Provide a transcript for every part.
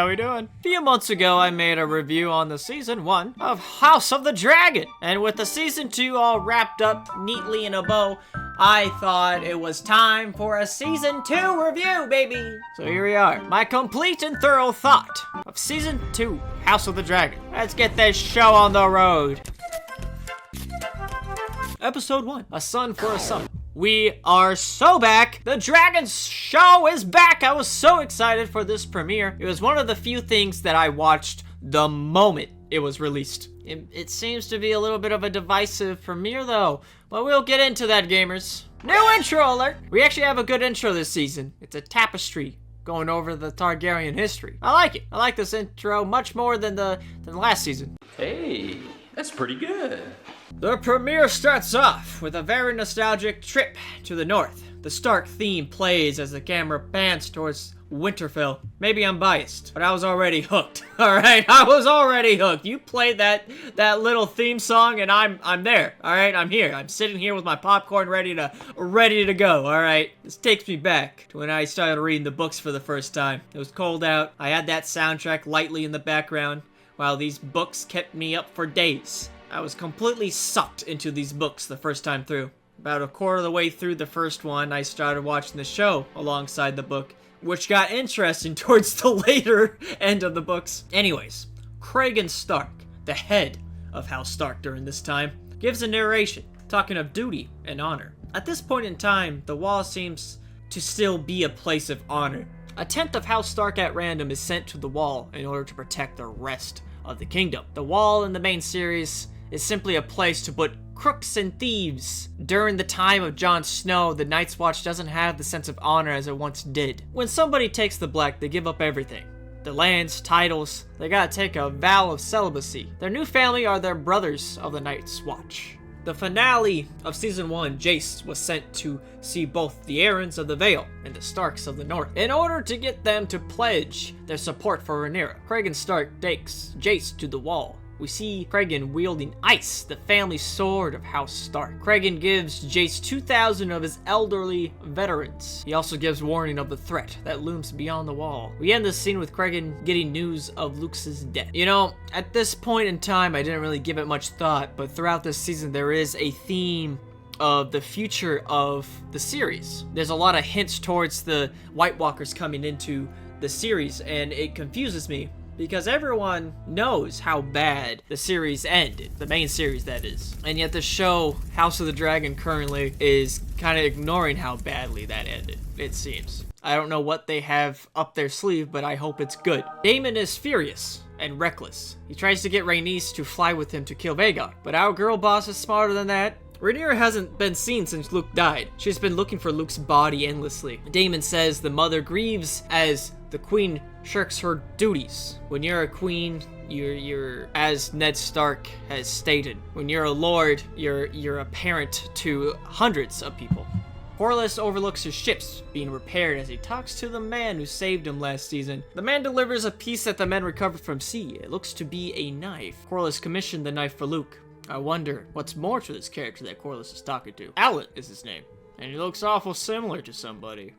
we doing? A few months ago, I made a review on the Season 1 of House of the Dragon. And with the Season 2 all wrapped up neatly in a bow, I thought it was time for a Season 2 review, baby! So here we are, my complete and thorough thought of Season 2, House of the Dragon. Let's get this show on the road. Episode 1, A Son for a Son. We are so back! The Dragon's Show is back! I was so excited for this premiere. It was one of the few things that I watched the moment it was released. It seems to be a little bit of a divisive premiere though, but we'll get into that, gamers. New intro alert! We actually have a good intro this season. It's a tapestry going over the Targaryen history. I like it. I like this intro much more than the last season. Hey, that's pretty good. The premiere starts off with a very nostalgic trip to the north. The Stark theme plays as the camera pans towards Winterfell. Maybe I'm biased, but I was already hooked. Alright, I was already hooked. You played that little theme song and I'm there. Alright, I'm here. I'm sitting here with my popcorn ready to go. Alright, this takes me back to when I started reading the books for the first time. It was cold out. I had that soundtrack lightly in the background while these books kept me up for days. I was completely sucked into these books the first time through. About a quarter of the way through the first one, I started watching the show alongside the book, which got interesting towards the later end of the books. Anyways, Cregan Stark, the head of House Stark during this time, gives a narration talking of duty and honor. At this point in time, the Wall seems to still be a place of honor. A tenth of House Stark at random is sent to the Wall in order to protect the rest of the kingdom. The Wall in the main series is simply a place to put crooks and thieves. During the time of Jon Snow, the Night's Watch doesn't have the sense of honor as it once did. When somebody takes the Black, they give up everything. Their lands, titles, they gotta take a vow of celibacy. Their new family are their brothers of the Night's Watch. The finale of Season 1, Jace was sent to see both the Aarons of the Vale and the Starks of the North in order to get them to pledge their support for Rhaenyra. Cregan Stark takes Jace to the Wall. We see Cregan wielding Ice, the family sword of House Stark. Cregan gives Jace 2,000 of his elderly veterans. He also gives warning of the threat that looms beyond the Wall. We end the scene with Cregan getting news of Luke's death. You know, at this point in time, I didn't really give it much thought, but throughout this season, there is a theme of the future of the series. There's a lot of hints towards the White Walkers coming into the series, and it confuses me, because everyone knows how bad the series ended, the main series that is. And yet the show, House of the Dragon, currently is kind of ignoring how badly that ended, it seems. I don't know what they have up their sleeve, but I hope it's good. Daemon is furious and reckless. He tries to get Rhaenys to fly with him to kill Vhagar, but our girl boss is smarter than that. Rhaenyra hasn't been seen since Luke died. She's been looking for Luke's body endlessly. Daemon says the mother grieves as the queen shirks her duties. When you're a queen, you're as Ned Stark has stated. When you're a lord, you're a parent to hundreds of people. Corlys overlooks his ships being repaired as he talks to the man who saved him last season. The man delivers a piece that the men recovered from sea. It looks to be a knife. Corlys commissioned the knife for Luke. I wonder what's more to this character that Corlys is talking to. Alan is his name, and he looks awful similar to somebody.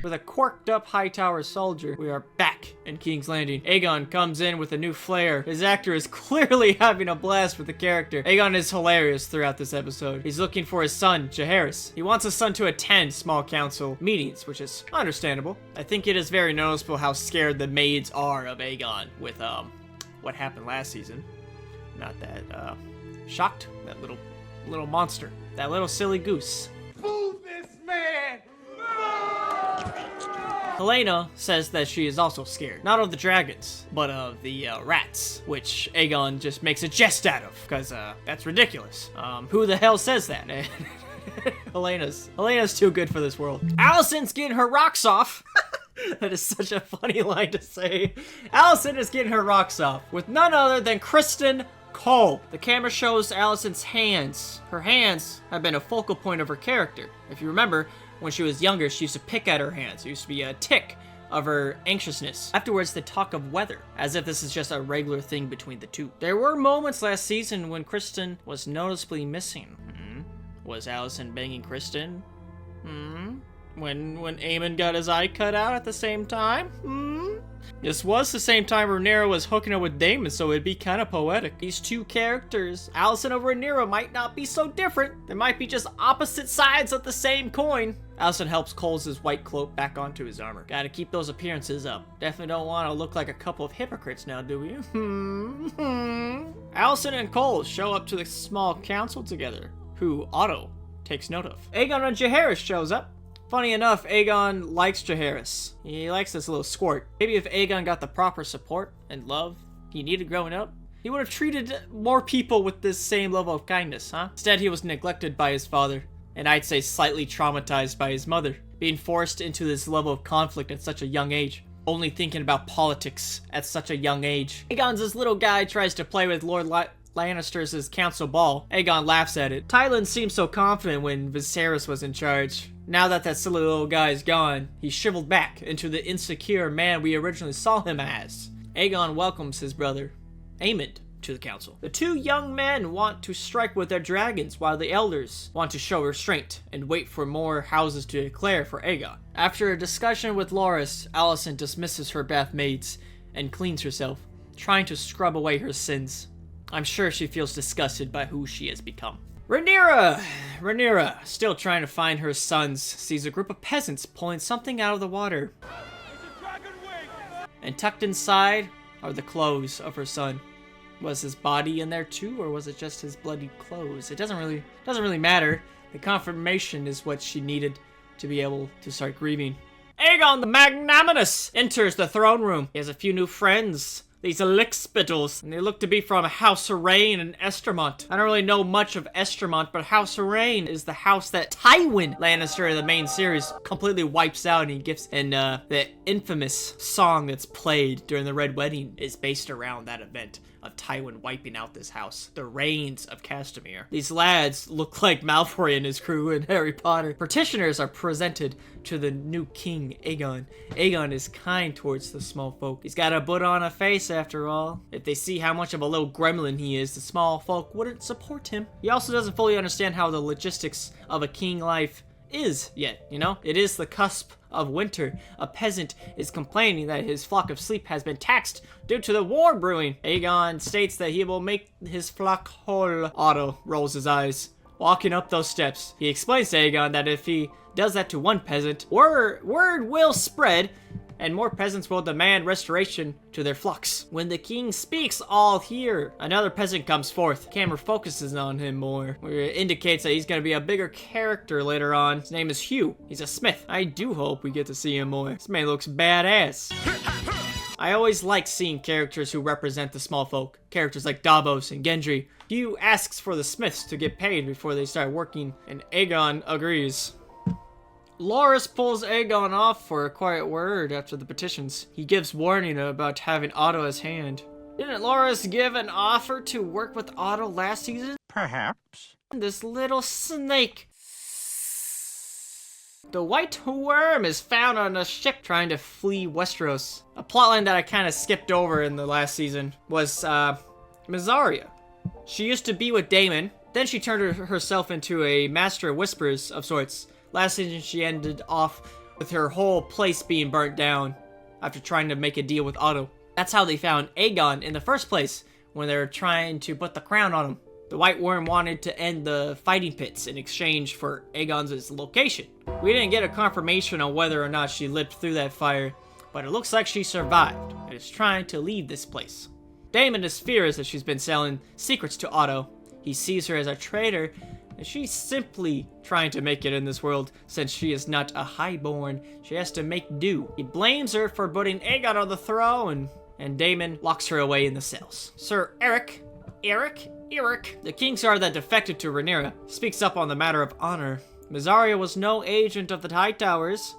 With a quirked up Hightower soldier, we are back in King's Landing. Aegon comes in with a new flair. His actor is clearly having a blast with the character. Aegon is hilarious throughout this episode. He's looking for his son, Jaehaerys. He wants his son to attend small council meetings, which is understandable. I think it is very noticeable how scared the maids are of Aegon with, what happened last season. Not that, shocked. That little monster. That little silly goose. Move this man! Helaena says that she is also scared. Not of the dragons, but of the rats, which Aegon just makes a jest out of, because that's ridiculous. Who the hell says that? Helena's too good for this world. Alicent's getting her rocks off. That is such a funny line to say. Alicent is getting her rocks off with none other than Criston Cole. The camera shows Alicent's hands. Her hands have been a focal point of her character. If you remember, when she was younger, she used to pick at her hands. It used to be a tick of her anxiousness. Afterwards, they talk of weather, as if this is just a regular thing between the two. There were moments last season when Criston was noticeably missing. Was Alicent banging Criston? When Aemon got his eye cut out at the same time? This was the same time Rhaenyra was hooking up with Daemon, so it'd be kind of poetic. These two characters, Alicent and Rhaenyra, might not be so different. They might be just opposite sides of the same coin. Alicent helps Coles his white cloak back onto his armor. Gotta keep those appearances up. Definitely don't want to look like a couple of hypocrites now, do we? Alicent and Coles show up to the small council together, who Otto takes note of. Aegon and Jaehaerys shows up. Funny enough, Aegon likes Jaehaerys. He likes this little squirt. Maybe if Aegon got the proper support and love he needed growing up, he would have treated more people with this same level of kindness, huh? Instead, he was neglected by his father, and I'd say slightly traumatized by his mother, being forced into this level of conflict at such a young age. Only thinking about politics at such a young age. Aegon's this little guy tries to play with Lord Lannister's council ball. Aegon laughs at it. Tyland seemed so confident when Viserys was in charge. Now that silly little guy is gone, he's shriveled back into the insecure man we originally saw him as. Aegon welcomes his brother, Aemond, to the council. The two young men want to strike with their dragons, while the elders want to show restraint and wait for more houses to declare for Aegon. After a discussion with Loras, Alicent dismisses her bathmaids and cleans herself, trying to scrub away her sins. I'm sure she feels disgusted by who she has become. Rhaenyra, still trying to find her sons, sees a group of peasants pulling something out of the water. And tucked inside are the clothes of her son. Was his body in there too, or was it just his bloody clothes? It doesn't really matter. The confirmation is what she needed to be able to start grieving. Aegon the Magnanimous enters the throne room. He has a few new friends. These Lickspittles, and they look to be from House Arryn and Estermont. I don't really know much of Estermont, but House Arryn is the house that Tywin Lannister in the main series completely wipes out, and he gives, and the infamous song that's played during the Red Wedding is based around that event of Tywin wiping out this house, the Reigns of Castamere. These lads look like Malfoy and his crew in Harry Potter. Petitioners are presented to the new king, Aegon. Aegon is kind towards the small folk. He's got a butt on a face after all. If they see how much of a little gremlin he is, the small folk wouldn't support him. He also doesn't fully understand how the logistics of a king life is yet, you know? It is the cusp of winter. A peasant is complaining that his flock of sheep has been taxed due to the war brewing. Aegon states that he will make his flock whole. Otto rolls his eyes. Walking up those steps, he explains to Aegon that if he does that to one peasant, word will spread, and more peasants will demand restoration to their flocks. When the king speaks, all hear. Another peasant comes forth. The camera focuses on him more, where it indicates that he's going to be a bigger character later on. His name is Hugh. He's a smith. I do hope we get to see him more. This man looks badass. I always like seeing characters who represent the small folk. Characters like Davos and Gendry. Hugh asks for the smiths to get paid before they start working, and Aegon agrees. Loras pulls Aegon off for a quiet word after the petitions. He gives warning about having Otto as hand. Didn't Loras give an offer to work with Otto last season? Perhaps. This little snake. The White Worm is found on a ship trying to flee Westeros. A plotline that I kind of skipped over in the last season was Mysaria. She used to be with Daemon, then she turned herself into a master of whispers of sorts. Last season, she ended off with her whole place being burnt down after trying to make a deal with Otto. That's how they found Aegon in the first place, when they were trying to put the crown on him. The White Worm wanted to end the fighting pits in exchange for Aegon's location. We didn't get a confirmation on whether or not she lived through that fire, but it looks like she survived and is trying to leave this place. Daemon is furious that she's been selling secrets to Otto. He sees her as a traitor, and she's simply trying to make it in this world. Since she is not a highborn, she has to make do. He blames her for putting Aegon on the throne, and Daemon locks her away in the cells. Sir Eric, the Kingsguard that defected to Rhaenyra, speaks up on the matter of honor. Mysaria was no agent of the Hightowers,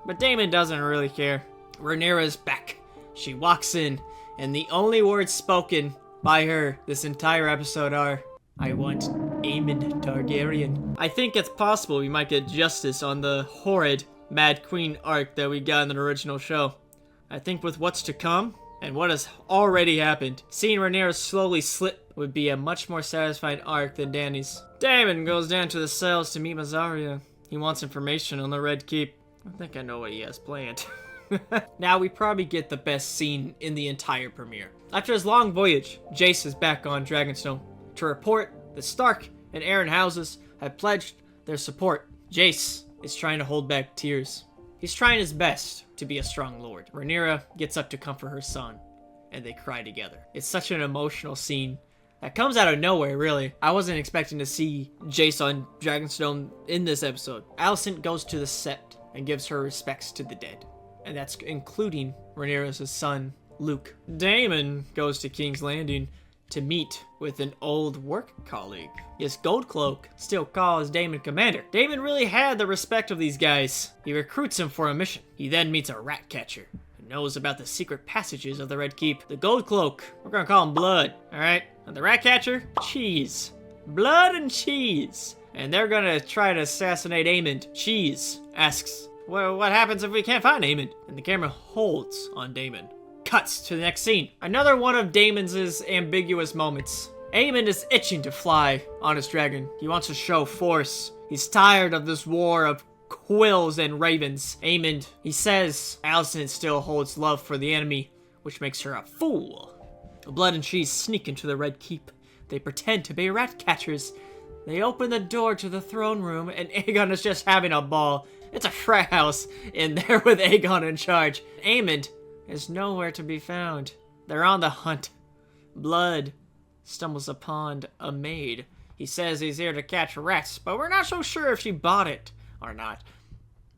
but Daemon doesn't really care. Rhaenyra is back. She walks in, and the only words spoken by her this entire episode are, "I want Aemond Targaryen." I think it's possible we might get justice on the horrid Mad Queen arc that we got in the original show. I think with what's to come, and what has already happened, seeing Rhaenyra slowly slip would be a much more satisfying arc than Dany's. Daemon goes down to the cells to meet Mysaria. He wants information on the Red Keep. I think I know what he has planned. Now we probably get the best scene in the entire premiere. After his long voyage, Jace is back on Dragonstone to report that Stark and Aaron houses have pledged their support. Jace is trying to hold back tears. He's trying his best to be a strong lord. Rhaenyra gets up to comfort her son, and they cry together. It's such an emotional scene that comes out of nowhere, really. I wasn't expecting to see Jace on Dragonstone in this episode. Alicent goes to the Sept and gives her respects to the dead, and that's including Rhaenyra's son, Luke. Daemon goes to King's Landing to meet with an old work colleague. Yes, Goldcloak still calls Daemon commander. Daemon really had the respect of these guys. He recruits him for a mission. He then meets a rat catcher who knows about the secret passages of the Red Keep. The Goldcloak, we're gonna call him Blood, alright? And the rat catcher, Cheese. Blood and Cheese. And they're gonna try to assassinate Aemond. Cheese asks, well, what happens if we can't find Aemond? And the camera holds on Daemon. Cuts to the next scene. Another one of Daemon's ambiguous moments. Aemond is itching to fly on his dragon. He wants to show force. He's tired of this war of quills and ravens. Aemond, he says Alicent still holds love for the enemy, which makes her a fool. Blood and Cheese sneak into the Red Keep. They pretend to be rat catchers. They open the door to the throne room, and Aegon is just having a ball. It's a frat house in there with Aegon in charge. Aemond is nowhere to be found. They're on the hunt. Blood stumbles upon a maid. He says he's here to catch rats, but we're not so sure if she bought it or not.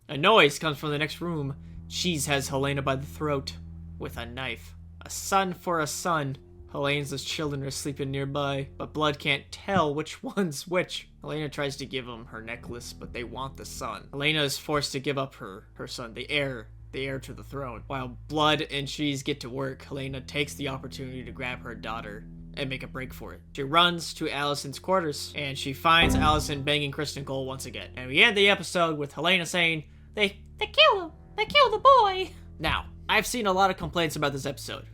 A noise comes from the next room. Cheese has Helaena by the throat with a knife. A son for a son. Helena's children are sleeping nearby, but Blood can't tell which one's which. Helaena tries to give them her necklace, but they want the son. Helaena is forced to give up her son, the heir to the throne. While Blood and Cheese get to work, Helaena takes the opportunity to grab her daughter and make a break for it. She runs to Alicent's quarters, and she finds Alicent banging Criston Cole once again. And we end the episode with Helaena saying, They killed him! They killed the boy! Now, I've seen a lot of complaints about this episode.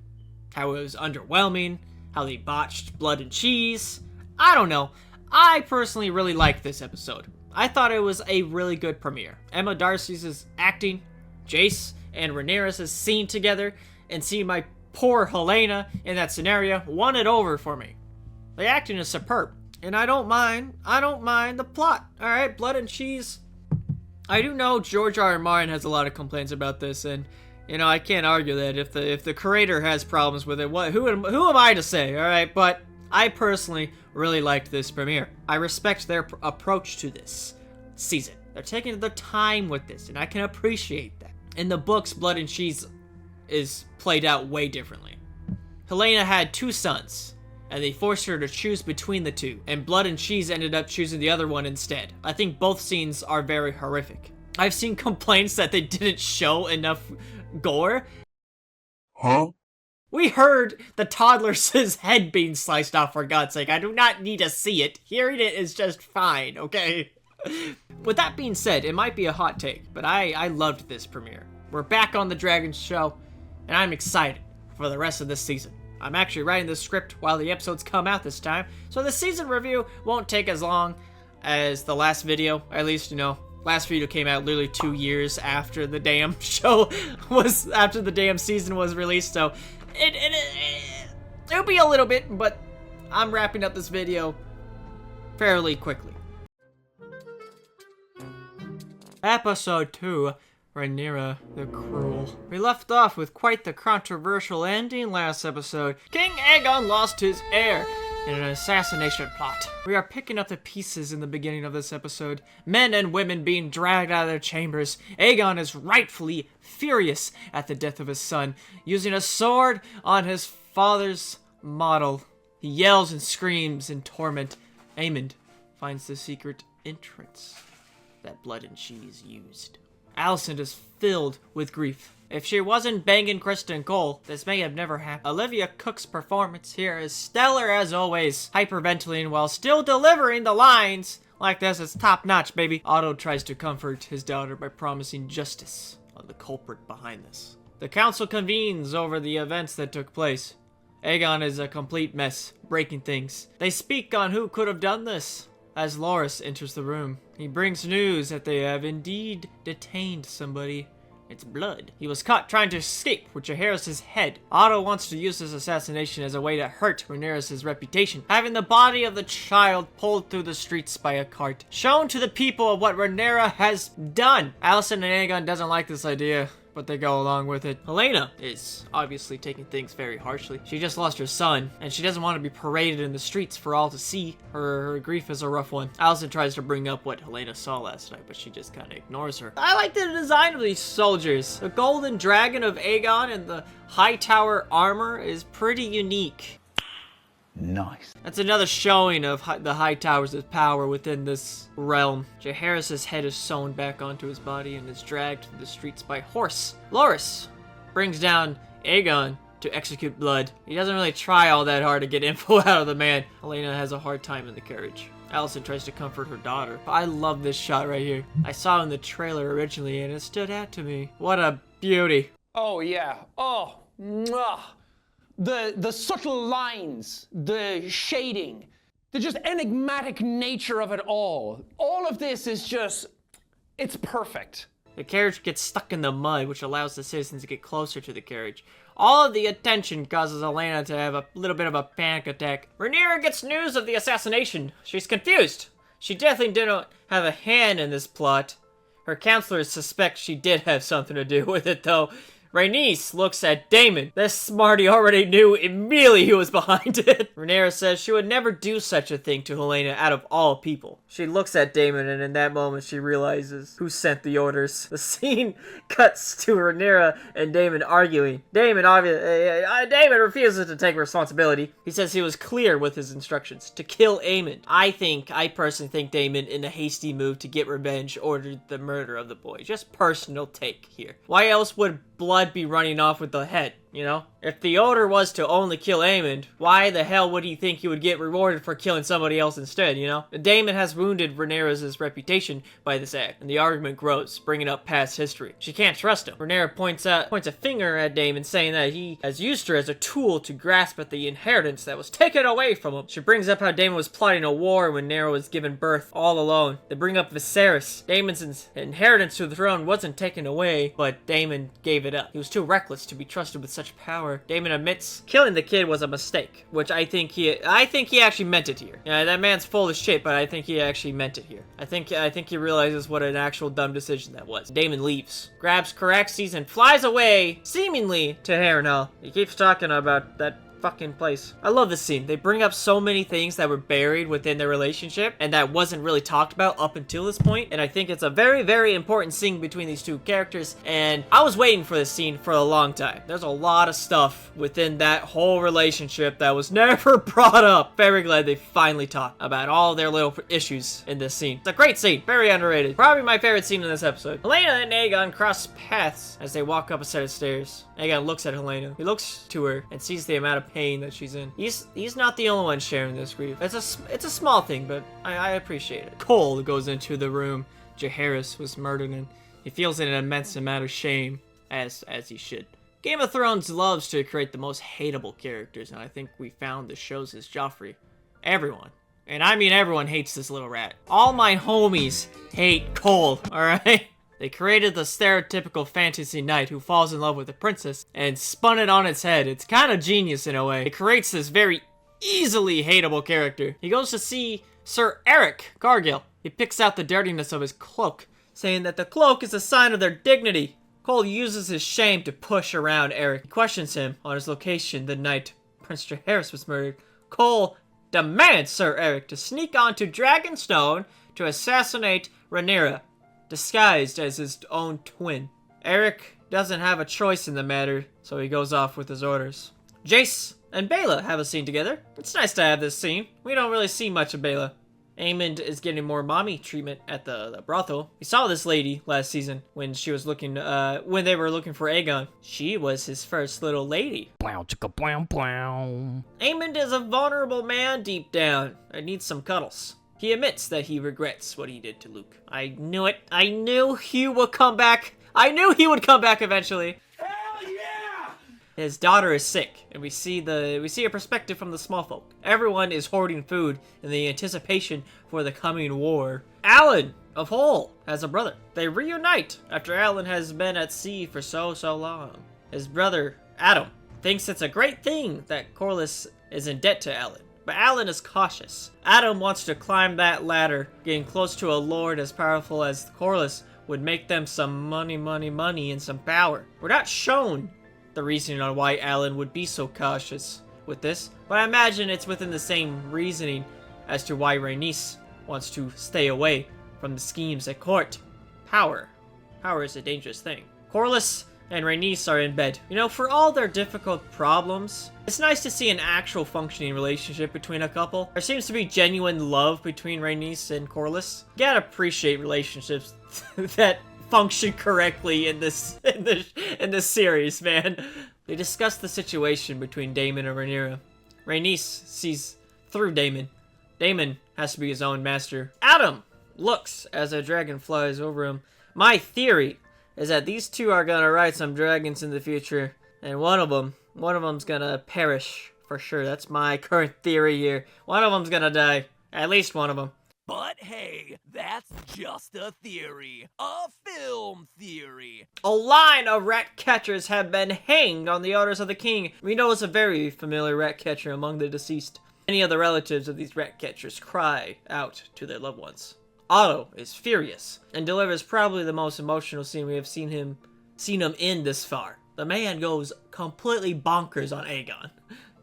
How it was underwhelming, how they botched Blood and Cheese. I don't know. I personally really liked this episode. I thought it was a really good premiere. Emma Darcy's acting, Jace and Rhaenyra's scene together, and seeing my poor Helaena in that scenario won it over for me. The acting is superb, and I don't mind the plot. Alright, Blood and Cheese. I do know George R. R. Martin has a lot of complaints about this, and you know, I can't argue that if the creator has problems with it, who am I to say, alright? But I personally really liked this premiere. I respect their approach to this season. They're taking their time with this, and I can appreciate that. In the books, Blood and Cheese is played out way differently. Helaena had two sons, and they forced her to choose between the two, and Blood and Cheese ended up choosing the other one instead. I think both scenes are very horrific. I've seen complaints that they didn't show enough gore. Huh? We heard the toddler's head being sliced off, for God's sake. I do not need to see it. Hearing it is just fine, okay? With that being said, it might be a hot take, but I loved this premiere. We're back on the Dragons show, and I'm excited for the rest of this season. I'm actually writing the script while the episodes come out this time, so the season review won't take as long as the last video. At least, you know, last video came out literally 2 years after the damn show was, after the damn season was released, so it'll be a little bit, but I'm wrapping up this video fairly quickly. Episode 2, Rhaenyra the Cruel. We left off with quite the controversial ending last episode. King Aegon lost his heir in an assassination plot. We are picking up the pieces in the beginning of this episode. Men and women being dragged out of their chambers. Aegon is rightfully furious at the death of his son, using a sword on his father's model. He yells and screams in torment. Aemond finds the secret entrance that Blood and Cheese used. Alicent is filled with grief. If she wasn't banging Criston Cole, this may have never happened. Olivia Cook's performance here is stellar as always, hyperventilating while still delivering the lines like this is top notch, baby. Otto tries to comfort his daughter by promising justice on the culprit behind this. The council convenes over the events that took place. Aegon is a complete mess, breaking things. They speak on who could have done this. as Loris enters the room. He brings news that they have indeed detained somebody. It's Blood. He was caught trying to escape with Jaehaerys' head. Otto wants to use this assassination as a way to hurt Rhaenyra's reputation, having the body of the child pulled through the streets by a cart, shown to the people of what Rhaenyra has done. Alicent and Aegon doesn't like this idea, but they go along with it. Helaena is obviously taking things very harshly. She just lost her son, and she doesn't want to be paraded in the streets for all to see. Her grief is a rough one. Alicent tries to bring up what Helaena saw last night, but she just kind of ignores her. I like the design of these soldiers. The golden dragon of Aegon and the high tower armor is pretty unique. Nice. That's another showing of the High Towers' power within this realm. Jaehaerys' head is sewn back onto his body and is dragged through the streets by horse. Loras brings down Aegon to execute Blood. He doesn't really try all that hard to get info out of the man. Helaena has a hard time in the carriage. Alicent tries to comfort her daughter. I love this shot right here. I saw it in the trailer originally and it stood out to me. What a beauty. Oh yeah. Oh, mwah. The subtle lines, the shading, the just enigmatic nature of it all. All of this is just, it's perfect. The carriage gets stuck in the mud, which allows the citizens to get closer to the carriage. All of the attention causes Helaena to have a little bit of a panic attack. Rhaenyra gets news of the assassination. She's confused. She definitely didn't have a hand in this plot. Her counselors suspect she did have something to do with it, though. Rhaenys looks at Daemon. This smarty already knew immediately who was behind it. Rhaenyra says she would never do such a thing to Helaena out of all people. She looks at Daemon, and in that moment she realizes who sent the orders. The scene cuts to Rhaenyra and Daemon arguing. Daemon refuses to take responsibility. He says he was clear with his instructions to kill Aemond. I personally think Daemon, in a hasty move to get revenge, ordered the murder of the boy. Just personal take here. Why else would Blood be running off with the head, you know? If the order was to only kill Aemond, why the hell would he think he would get rewarded for killing somebody else instead, you know? Daemon has wounded Rhaenyra's reputation by this act, and the argument grows, bringing up past history. She can't trust him. Rhaenyra points a finger at Daemon, saying that he has used her as a tool to grasp at the inheritance that was taken away from him. She brings up how Daemon was plotting a war when Rhaenyra was given birth all alone. They bring up Viserys. Daemon's inheritance to the throne wasn't taken away, but Daemon gave it up. He was too reckless to be trusted with such power. Daemon admits killing the kid was a mistake, which I think he actually meant it here. Yeah, that man's full of shit, but I think he actually meant it here. I think he realizes what an actual dumb decision that was. Daemon leaves, grabs Caraxes, and flies away, seemingly to Harrenhal. He keeps talking about that fucking place. I love this scene. They bring up so many things that were buried within their relationship and that wasn't really talked about up until this point, and I think it's a very, very important scene between these two characters, and I was waiting for this scene for a long time. There's a lot of stuff within that whole relationship that was never brought up. Very glad they finally talked about all their little issues in this scene. It's a great scene. Very underrated. Probably my favorite scene in this episode. Helaena and Aegon cross paths as they walk up a set of stairs. Aegon looks at Helaena. He looks to her and sees the amount of pain that she's in. He's not the only one sharing this grief. It's a small thing, but I appreciate it. Cole goes into the room Jaehaerys was murdered in. He feels an immense amount of shame, as he should. Game of Thrones loves to create the most hateable characters, and I think we found the show's as Joffrey. Everyone, and I mean everyone, hates this little rat. All my homies hate Cole, alright? They created the stereotypical fantasy knight who falls in love with a princess and spun it on its head. It's kind of genius in a way. It creates this very easily hateable character. He goes to see Sir Eric Cargill. He picks out the dirtiness of his cloak, saying that the cloak is a sign of their dignity. Cole uses his shame to push around Eric. He questions him on his location the night Prince Jaehaerys was murdered. Cole demands Sir Eric to sneak onto Dragonstone to assassinate Rhaenyra, disguised as his own twin. Eric doesn't have a choice in the matter, so he goes off with his orders. Jace and Baela have a scene together. It's nice to have this scene. We don't really see much of Baela. Aemond is getting more mommy treatment at the brothel. We saw this lady last season when she was looking, when they were looking for Aegon. She was his first little lady. Aemond is a vulnerable man deep down and needs some cuddles. He admits that he regrets what he did to Luke. I knew it. I knew he would come back. I knew he would come back eventually. Hell yeah! His daughter is sick, and we see a perspective from the small folk. Everyone is hoarding food in the anticipation for the coming war. Alan of Hull has a brother. They reunite after Alan has been at sea for so long. His brother, Adam, thinks it's a great thing that Corlys is in debt to Alan, but Alan is cautious. Adam wants to climb that ladder. Getting close to a lord as powerful as Corlys would make them some money, and some power. We're not shown the reasoning on why Alan would be so cautious with this, but I imagine it's within the same reasoning as to why Rhaenys wants to stay away from the schemes at court. Power is a dangerous thing. Corlys and Rhaenys are in bed. You know, for all their difficult problems, it's nice to see an actual functioning relationship between a couple. There seems to be genuine love between Rhaenys and Corlys. You gotta appreciate relationships that function correctly in this series, man. They discuss the situation between Daemon and Rhaenyra. Rhaenys sees through Daemon. Daemon has to be his own master. Adam looks as a dragon flies over him. My theory is that these two are gonna ride some dragons in the future, and one of them's gonna perish for sure. That's my current theory here. One of them's gonna die. At least one of them. But hey, that's just a theory. A film theory. A line of rat catchers have been hanged on the orders of the king. We know it's a very familiar rat catcher among the deceased. Many of the relatives of these rat catchers cry out to their loved ones. Otto is furious and delivers probably the most emotional scene we have seen him in this far. The man goes completely bonkers on Aegon.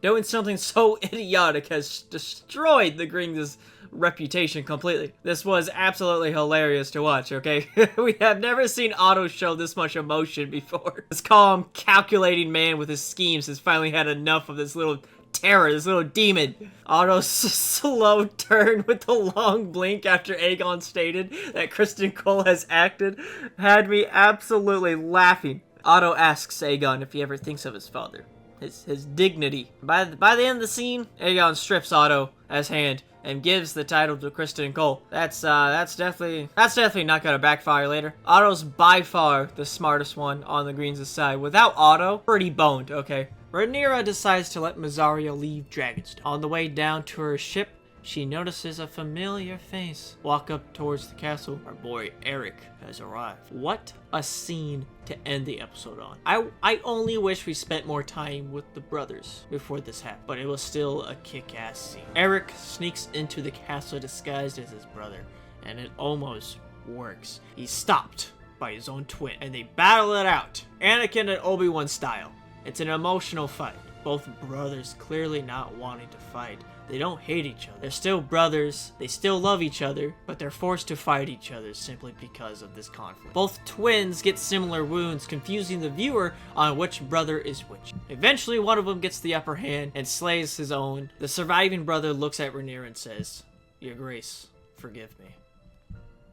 Doing something so idiotic has destroyed the Greens' reputation completely. This was absolutely hilarious to watch, okay? We have never seen Otto show this much emotion before. This calm, calculating man with his schemes has finally had enough of this little terror, this little demon. Otto's slow turn with the long blink after Aegon stated that Criston Cole has acted had me absolutely laughing. Otto asks Aegon if he ever thinks of his father. His dignity. By the end of the scene, Aegon strips Otto as hand and gives the title to Criston Cole. That's definitely not gonna backfire later. Otto's by far the smartest one on the Greens' side. Without Otto, pretty boned, okay? Rhaenyra decides to let Mysaria leave Dragonstone. On the way down to her ship, she notices a familiar face walk up towards the castle. Our boy Eric has arrived. What a scene to end the episode on. I only wish we spent more time with the brothers before this happened, but it was still a kick-ass scene. Eric sneaks into the castle disguised as his brother, and it almost works. He's stopped by his own twin, and they battle it out, Anakin and Obi-Wan style. It's an emotional fight. Both brothers clearly not wanting to fight. They don't hate each other. They're still brothers. They still love each other, but they're forced to fight each other simply because of this conflict. Both twins get similar wounds, confusing the viewer on which brother is which. Eventually, one of them gets the upper hand and slays his own. The surviving brother looks at Rhaenyra and says, "Your Grace, forgive me."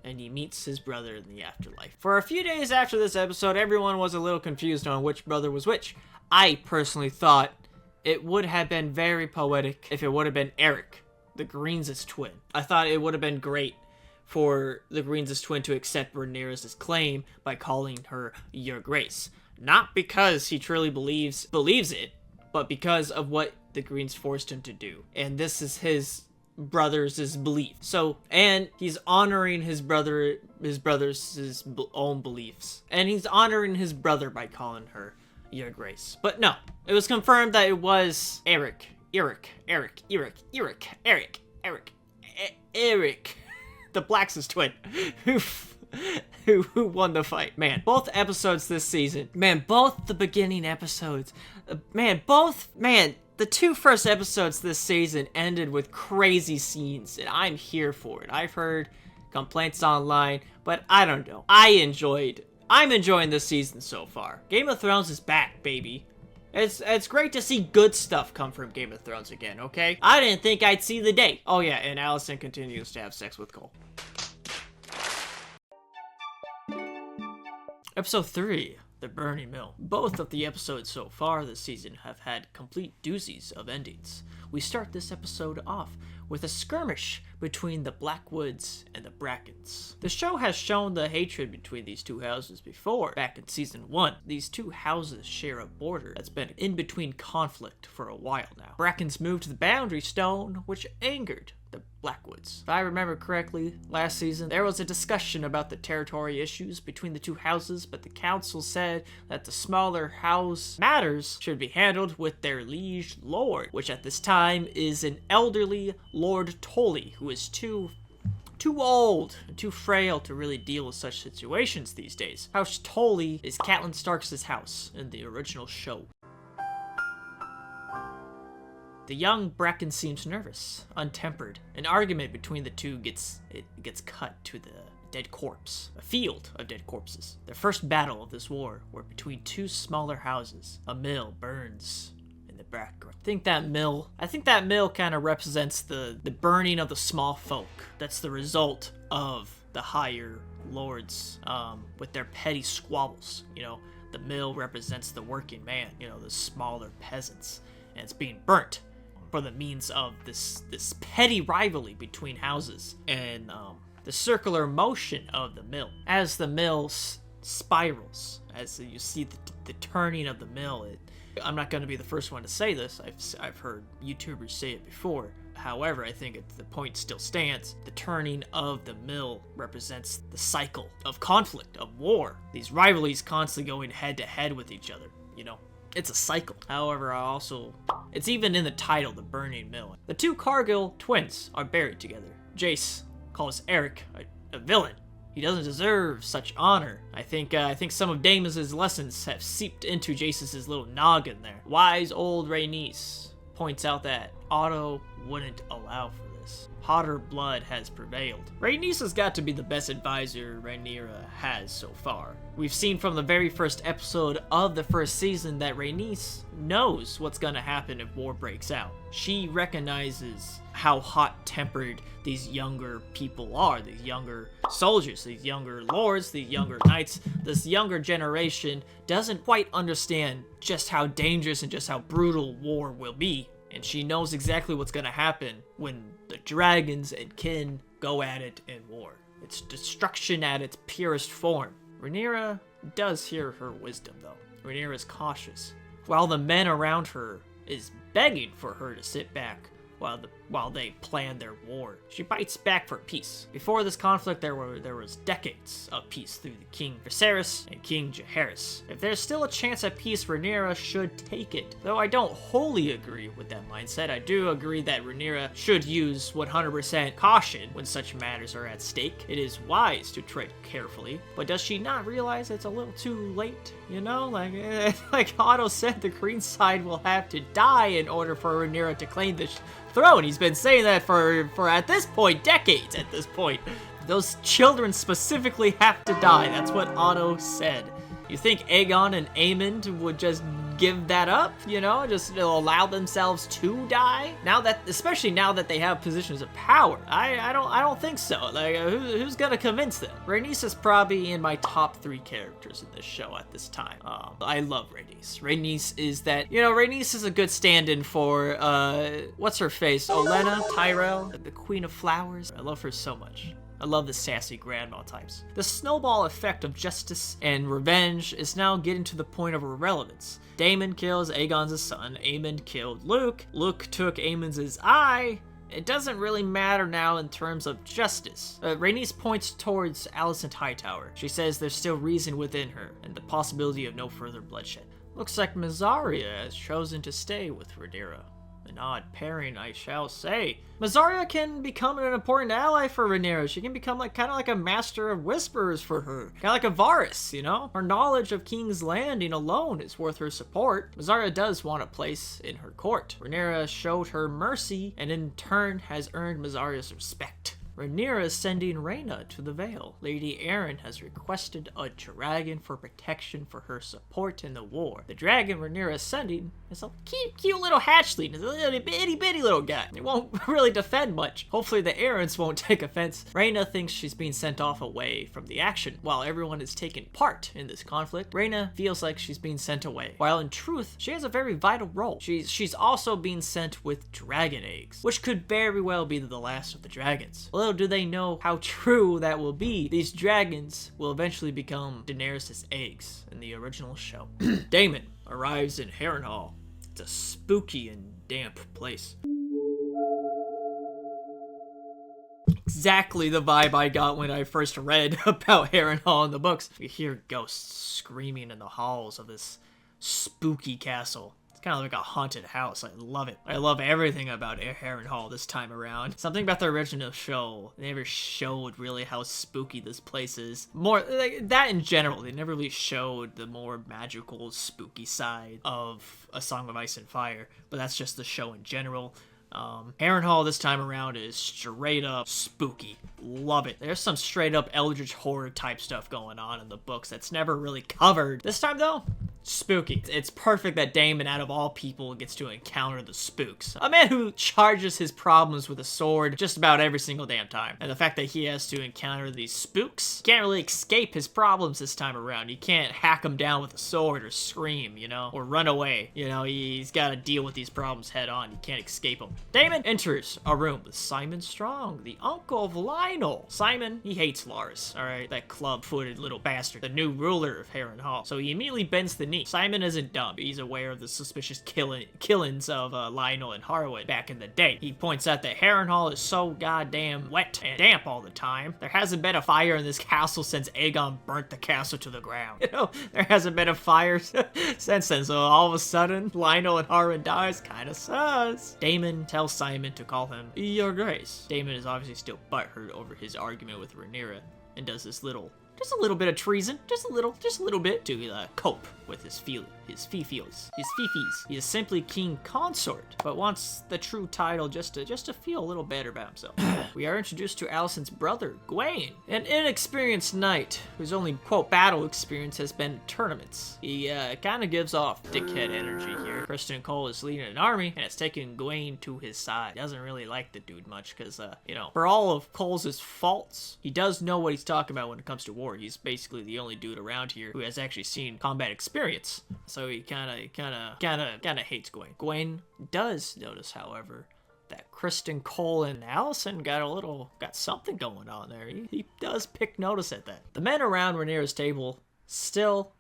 And he meets his brother in the afterlife. For a few days after this episode, everyone was a little confused on which brother was which. I personally thought it would have been very poetic if it would have been Eric, the Greens' twin. I thought it would have been great for the Greens' twin to accept Rhaenyra's claim by calling her Your Grace. Not because he truly believes it, but because of what the Greens forced him to do. And this is his brother's belief. So, and he's honoring his brother's own beliefs. And he's honoring his brother by calling her Your Grace. But no, it was confirmed that it was Eric, the Blacks's twin, who won the fight. Man, both episodes this season, both the beginning episodes, the two first episodes this season ended with crazy scenes, and I'm here for it. I've heard complaints online, but I don't know. I'm enjoying this season so far. Game of Thrones is back, baby. It's great to see good stuff come from Game of Thrones again, okay? I didn't think I'd see the day. Oh yeah, and Alicent continues to have sex with Cole. Episode 3, The Burning Mill. Both of the episodes so far this season have had complete doozies of endings. We start this episode off with a skirmish between the Blackwoods and the Brackens. The show has shown the hatred between these two houses before, back in season 1. These two houses share a border that's been in between conflict for a while now. Brackens moved the Boundary Stone, which angered the Blackwoods. If I remember correctly, last season, there was a discussion about the territory issues between the two houses, but the council said that the smaller house matters should be handled with their liege lord, which at this time is an elderly Lord Tully, who is too old and too frail to really deal with such situations these days. House Tully is Catelyn Starks' house in the original show. The young Bracken seems nervous, untempered. An argument between the two gets cut to the dead corpse, a field of dead corpses. The first battle of this war were between two smaller houses. A mill burns in the background. I think that mill kind of represents the burning of the small folk. That's the result of the higher lords with their petty squabbles. You know, the mill represents the working man, you know, the smaller peasants, and it's being burnt for the means of this petty rivalry between houses and the circular motion of the mill. As the mill spirals, as you see the turning of the mill, I'm not going to be the first one to say this. I've heard YouTubers say it before. However, I think the point still stands. The turning of the mill represents the cycle of conflict, of war. These rivalries constantly going head to head with each other, you know. It's a cycle. However, it's even in the title, The Burning Mill. The two Cargill twins are buried together. Jace calls Eric a villain. He doesn't deserve such honor. I think some of Daemon's lessons have seeped into Jace's little noggin there. Wise old Rhaenys points out that Otto wouldn't allow for this. Hotter blood has prevailed. Rhaenys has got to be the best advisor Rhaenyra has so far. We've seen from the very first episode of the first season that Rhaenys knows what's gonna happen if war breaks out. She recognizes how hot-tempered these younger people are, these younger soldiers, these younger lords, these younger knights. This younger generation doesn't quite understand just how dangerous and just how brutal war will be. And she knows exactly what's gonna happen when the dragons and kin go at it in war. It's destruction at its purest form. Rhaenyra does hear her wisdom, though. Rhaenyra is cautious, while the men around her is begging for her to sit back while they plan their war. She bites back for peace. Before this conflict, there was decades of peace through the King Viserys and King Jaehaerys. If there's still a chance at peace, Rhaenyra should take it. Though I don't wholly agree with that mindset, I do agree that Rhaenyra should use 100% caution when such matters are at stake. It is wise to tread carefully, but does she not realize it's a little too late? You know, like Otto said, the green side will have to die in order for Rhaenyra to claim this throne. He's been saying that for at this point, decades at this point. Those children specifically have to die. That's what Otto said. You think Aegon and Aemond would just give that up, you know, just allow themselves to die? Especially now that they have positions of power, I don't think so. Like, who's gonna convince them? Rhaenys is probably in my top 3 characters in this show at this time. I love Rhaenys. Rhaenys is that, you know, Rhaenys is a good stand-in for what's her face? Olenna Tyrell, the Queen of Flowers. I love her so much. I love the sassy grandma types. The snowball effect of justice and revenge is now getting to the point of irrelevance. Daemon kills Aegon's son, Aemond killed Luke, Luke took Aemond's eye. It doesn't really matter now in terms of justice. Rhaenys points towards Alicent Hightower. She says there's still reason within her, and the possibility of no further bloodshed. Looks like Mysaria has chosen to stay with Rhaenyra. An odd pairing, I shall say. Mysaria can become an important ally for Rhaenyra. She can become kind of like a master of whisperers for her. Kind of like a Varys, you know? Her knowledge of King's Landing alone is worth her support. Mysaria does want a place in her court. Rhaenyra showed her mercy and in turn has earned Mysaria's respect. Rhaenyra is sending Rhaena to the Vale. Lady Arryn has requested a dragon for protection for her support in the war. The dragon Rhaenyra is sending It's a cute little hatchling. It's a little itty bitty little guy. It won't really defend much. Hopefully the Arryns won't take offense. Rhaena thinks she's being sent off away from the action. While everyone is taking part in this conflict, Rhaena feels like she's being sent away. While in truth, she has a very vital role. She's also being sent with dragon eggs, which could very well be the last of the dragons. Little do they know how true that will be. These dragons will eventually become Daenerys' eggs in the original show. Daemon arrives in Harrenhal. It's a spooky and damp place. Exactly the vibe I got when I first read about Harrenhal in the books. You hear ghosts screaming in the halls of this spooky castle. It's kind of like a haunted house. I love it. I love everything about Harrenhal this time around. Something about the original show. They never showed really how spooky this place is. More like that in general. They never really showed the more magical, spooky side of A Song of Ice and Fire. But that's just the show in general. Harrenhal this time around is straight up spooky. Love it. There's some straight up eldritch horror type stuff going on in the books that's never really covered. This time though, spooky. It's perfect that Daemon, out of all people, gets to encounter the spooks. A man who charges his problems with a sword just about every single damn time. And the fact that he has to encounter these spooks, he can't really escape his problems this time around. He can't hack them down with a sword or scream, you know, or run away. You know, he's got to deal with these problems head on. He can't escape them. Daemon enters a room with Simon Strong, the uncle of Lionel. Simon, he hates Larys, alright? That club-footed little bastard, the new ruler of Harrenhal. So he immediately bends the knee. Simon isn't dumb. He's aware of the suspicious killings of Lionel and Harwin back in the day. He points out that Harrenhal is so goddamn wet and damp all the time. There hasn't been a fire in this castle since Aegon burnt the castle to the ground. You know, there hasn't been a fire since then. So all of a sudden, Lionel and Harwin dies. Kinda sus. Daemon tells Simon to call him Your Grace. Daemon is obviously still butthurt over his argument with Rhaenyra and does this just a little bit of treason, just a little bit to cope with his fifis. He is simply king consort, but wants the true title just to feel a little better about himself. We are introduced to Alicent's brother, Gwaine, an inexperienced knight whose only, quote, battle experience has been tournaments. He kind of gives off dickhead energy here. Criston Cole is leading an army, and it's taking Gwaine to his side. He doesn't really like the dude much, because, you know, for all of Cole's faults, he does know what he's talking about when it comes to war. He's basically the only dude around here who has actually seen combat experience. So he kind of hates Gwaine. Gwaine does notice, however, that Criston Cole and Alicent got something going on there. He does pick notice at that. The men around Rhaenyra's table still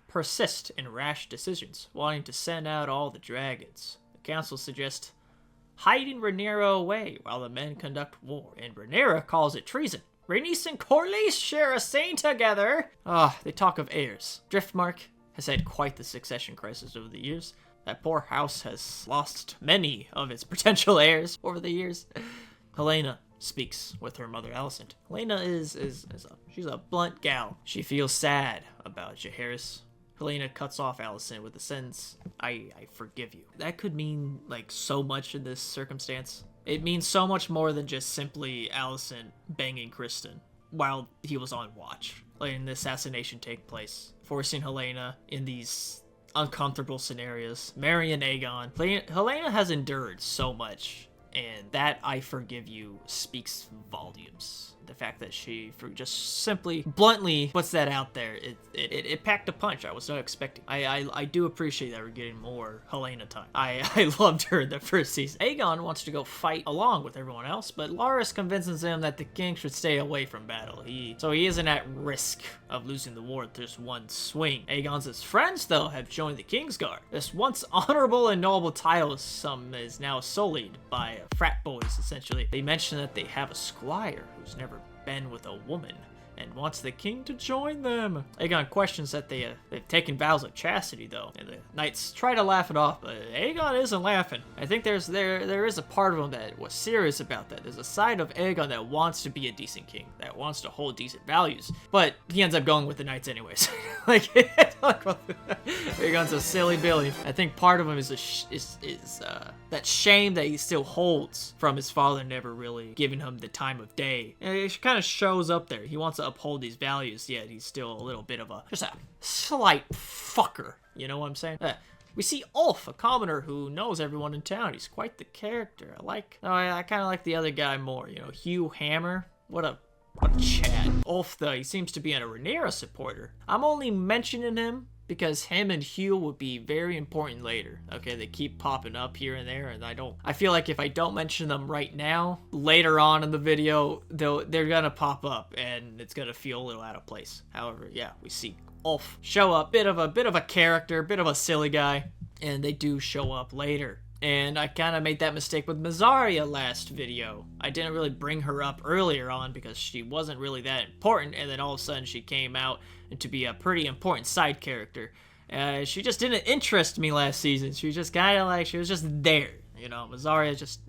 persist in rash decisions, wanting to send out all the dragons. The council suggests hiding Rhaenyra away while the men conduct war, and Rhaenyra calls it treason. Rhaenys and Corlys share a scene together. They talk of heirs. Driftmark has had quite the succession crisis over the years. That poor house has lost many of its potential heirs over the years. Helaena speaks with her mother Alicent. Helaena she's a blunt gal. She feels sad about Jaehaerys. Helaena cuts off Alicent with a sentence, I forgive you. That could mean, like, so much in this circumstance. It means so much more than just simply Alicent banging Criston while he was on watch, letting the assassination take place, forcing Helaena in these uncomfortable scenarios, marrying Aegon. Helaena has endured so much, and that I forgive you speaks volumes. The fact that she just simply bluntly puts that out there, it packed a punch I was not expecting. I do appreciate that we're getting more Helaena time. I loved her in the first season. Aegon wants to go fight along with everyone else, but Larys convinces him that the king should stay away from battle. So he isn't at risk of losing the war with just one swing. Aegon's friends, though, have joined the Kingsguard. This once honorable and noble title is now sullied by frat boys, essentially. They mention that they have a squire who's never been with a woman and wants the king to join them. Aegon questions that they've taken vows of chastity, though, and the knights try to laugh it off, but Aegon isn't laughing. I think there is a part of him that was serious about that. There's a side of Aegon that wants to be a decent king, that wants to hold decent values, but he ends up going with the knights anyways. Aegon's a silly Billy. I think part of him is that shame that he still holds from his father never really giving him the time of day. And it kind of shows up there. He wants to uphold these values, yet he's still a little bit of just a slight fucker. You know what I'm saying? We see Ulf, a commoner who knows everyone in town. He's quite the character. I kind of like the other guy more, you know, Hugh Hammer. What a Chad. Ulf, though, he seems to be a Rhaenyra supporter. I'm only mentioning him because him and Hugh will be very important later. Okay, they keep popping up here and there, and I feel like if I don't mention them right now, later on in the video, they're gonna pop up, and it's gonna feel a little out of place. However, yeah, we see Ulf show up, bit of a character, bit of a silly guy, and they do show up later. And I kind of made that mistake with Mysaria last video. I didn't really bring her up earlier on because she wasn't really that important, and then all of a sudden she came out to be a pretty important side character. She just didn't interest me last season. She was just kind of like, she was just there, you know. Mysaria just,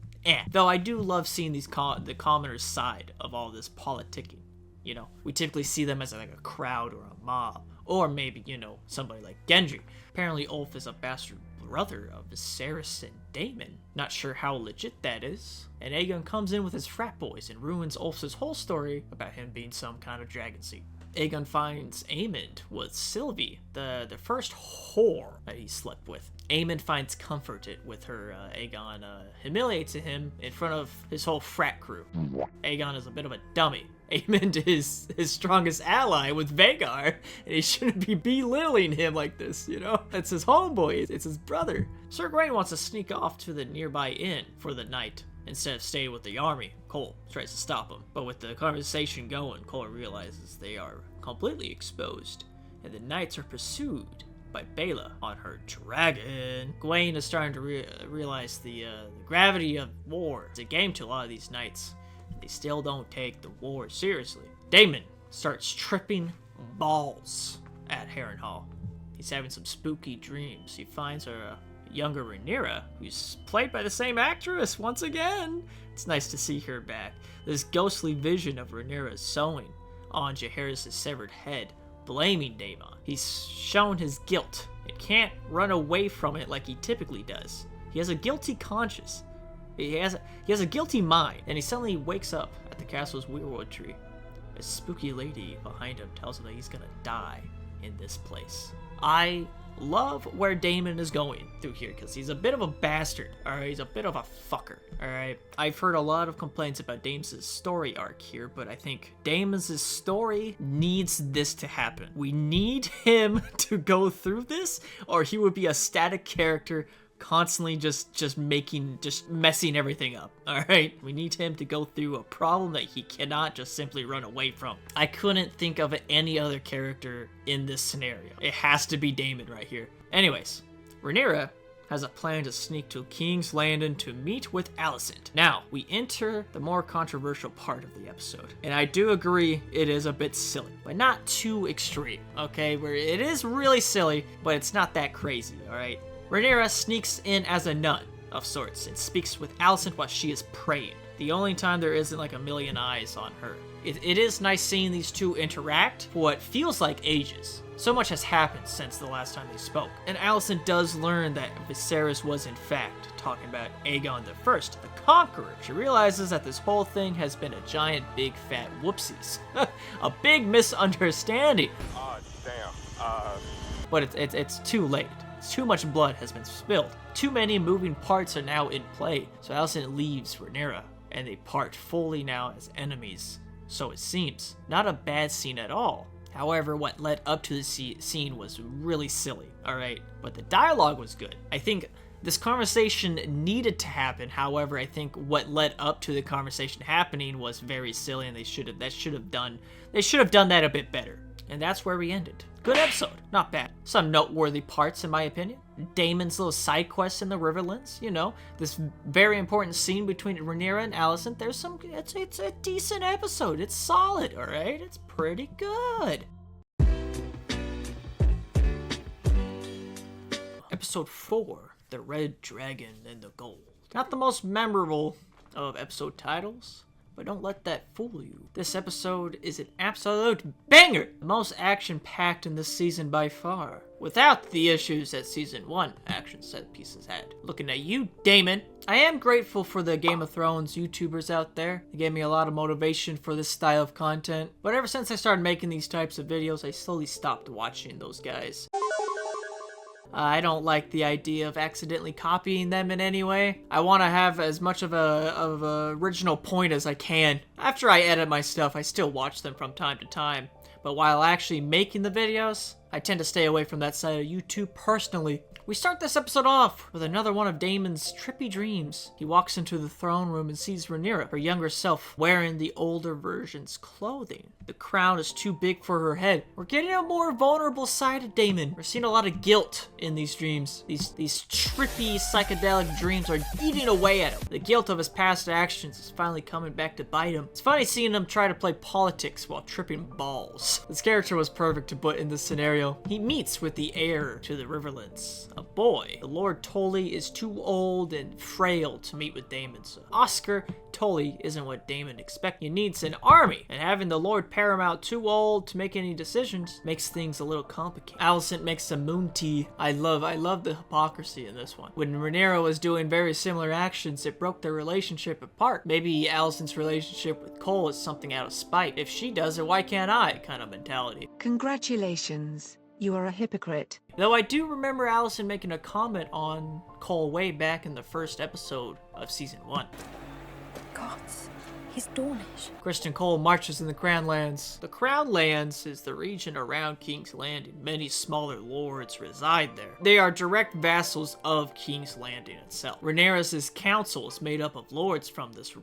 Though I do love seeing the commoners' side of all this politicking. You know, we typically see them as like a crowd or a mob, or maybe, you know, somebody like Gendry. Apparently Ulf is a bastard brother of Viserys and Daemon. Not sure how legit that is. And Aegon comes in with his frat boys and ruins Ulf's whole story about him being some kind of dragon seed. Aegon finds Aemond with Sylvie, the first whore that he slept with. Aemond finds comfort with her. Aegon humiliates him in front of his whole frat crew. Aegon is a bit of a dummy. Aemond is his strongest ally with Vhagar, and he shouldn't be belittling him like this, you know? It's his homeboy, it's his brother. Sir Gawain wants to sneak off to the nearby inn for the night instead of staying with the army. Cole tries to stop him, but with the conversation going, Cole realizes they are completely exposed, and the knights are pursued by Baela on her dragon. Gawain is starting to realize the gravity of war. It's a game to a lot of these knights. They still don't take the war seriously. Daemon starts tripping balls at Harrenhal. He's having some spooky dreams. He finds her younger Rhaenyra, who's played by the same actress once again. It's nice to see her back. This ghostly vision of Rhaenyra sewing on Jaehaerys' severed head, blaming Daemon. He's shown his guilt and can't run away from it like he typically does. He has a guilty conscience. He has a guilty mind, and he suddenly wakes up at the castle's weirwood tree. A spooky lady behind him tells him that he's gonna die in this place. I love where Daemon is going through here, because he's a bit of a bastard, alright? He's a bit of a fucker, alright? I've heard a lot of complaints about Daemon's story arc here, but I think Daemon's story needs this to happen. We need him to go through this, or he would be a static character constantly just messing everything up, alright? We need him to go through a problem that he cannot just simply run away from. I couldn't think of any other character in this scenario. It has to be Daemon right here. Anyways, Rhaenyra has a plan to sneak to King's Landing to meet with Alicent. Now, we enter the more controversial part of the episode. And I do agree it is a bit silly, but not too extreme, okay? Where it is really silly, but it's not that crazy, alright? Rhaenyra sneaks in as a nun of sorts and speaks with Alicent while she is praying. The only time there isn't like a million eyes on her. It is nice seeing these two interact for what feels like ages. So much has happened since the last time they spoke. And Alicent does learn that Viserys was in fact talking about Aegon the First, the Conqueror. She realizes that this whole thing has been a giant big fat whoopsies. A big misunderstanding. But it's too late. Too much blood has been spilled. Too many moving parts are now in play. So Alicent leaves Rhaenyra, and they part fully now as enemies. So it seems. Not a bad scene at all. However, what led up to the scene was really silly, alright? But the dialogue was good. I think this conversation needed to happen. However, I think what led up to the conversation happening was very silly, and they should have done that a bit better. And that's where we ended. Good episode, not bad. Some noteworthy parts in my opinion. Daemon's little side quest in the Riverlands, you know, this very important scene between Rhaenyra and Alicent. It's a decent episode. It's solid, all right? It's pretty good. Episode 4, The Red Dragon and the Gold. Not the most memorable of episode titles, but don't let that fool you. This episode is an absolute banger! The most action-packed in this season by far, without the issues that Season 1 action set pieces had. Looking at you, Daemon. I am grateful for the Game of Thrones YouTubers out there. They gave me a lot of motivation for this style of content, but ever since I started making these types of videos, I slowly stopped watching those guys. I don't like the idea of accidentally copying them in any way. I want to have as much of a original point as I can. After I edit my stuff, I still watch them from time to time. But while actually making the videos, I tend to stay away from that side of YouTube personally. We start this episode off with another one of Daemon's trippy dreams. He walks into the throne room and sees Rhaenyra, her younger self, wearing the older version's clothing. The crown is too big for her head. We're getting a more vulnerable side of Daemon. We're seeing a lot of guilt in these dreams. These trippy psychedelic dreams are eating away at him. The guilt of his past actions is finally coming back to bite him. It's funny seeing him try to play politics while tripping balls. This character was perfect to put in this scenario. He meets with the heir to the Riverlands, a boy. The Lord Tully is too old and frail to meet with Daemon, so Oscar Tully isn't what Daemon expects. He needs an army, and having the Lord Paramount too old to make any decisions makes things a little complicated. Alicent makes some moon tea. I love the hypocrisy in this one. When Rhaenyra was doing very similar actions, it broke their relationship apart. Maybe Alicent's relationship with Cole is something out of spite. If she does it, why can't I? Kind of mentality. Congratulations. You are a hypocrite. Though I do remember Alicent making a comment on Cole way back in the first episode of season 1. Gods, he's Dornish. Criston Cole marches in the Crownlands. The Crownlands is the region around King's Landing. Many smaller lords reside there. They are direct vassals of King's Landing itself. Rhaenyra's council is made up of lords from this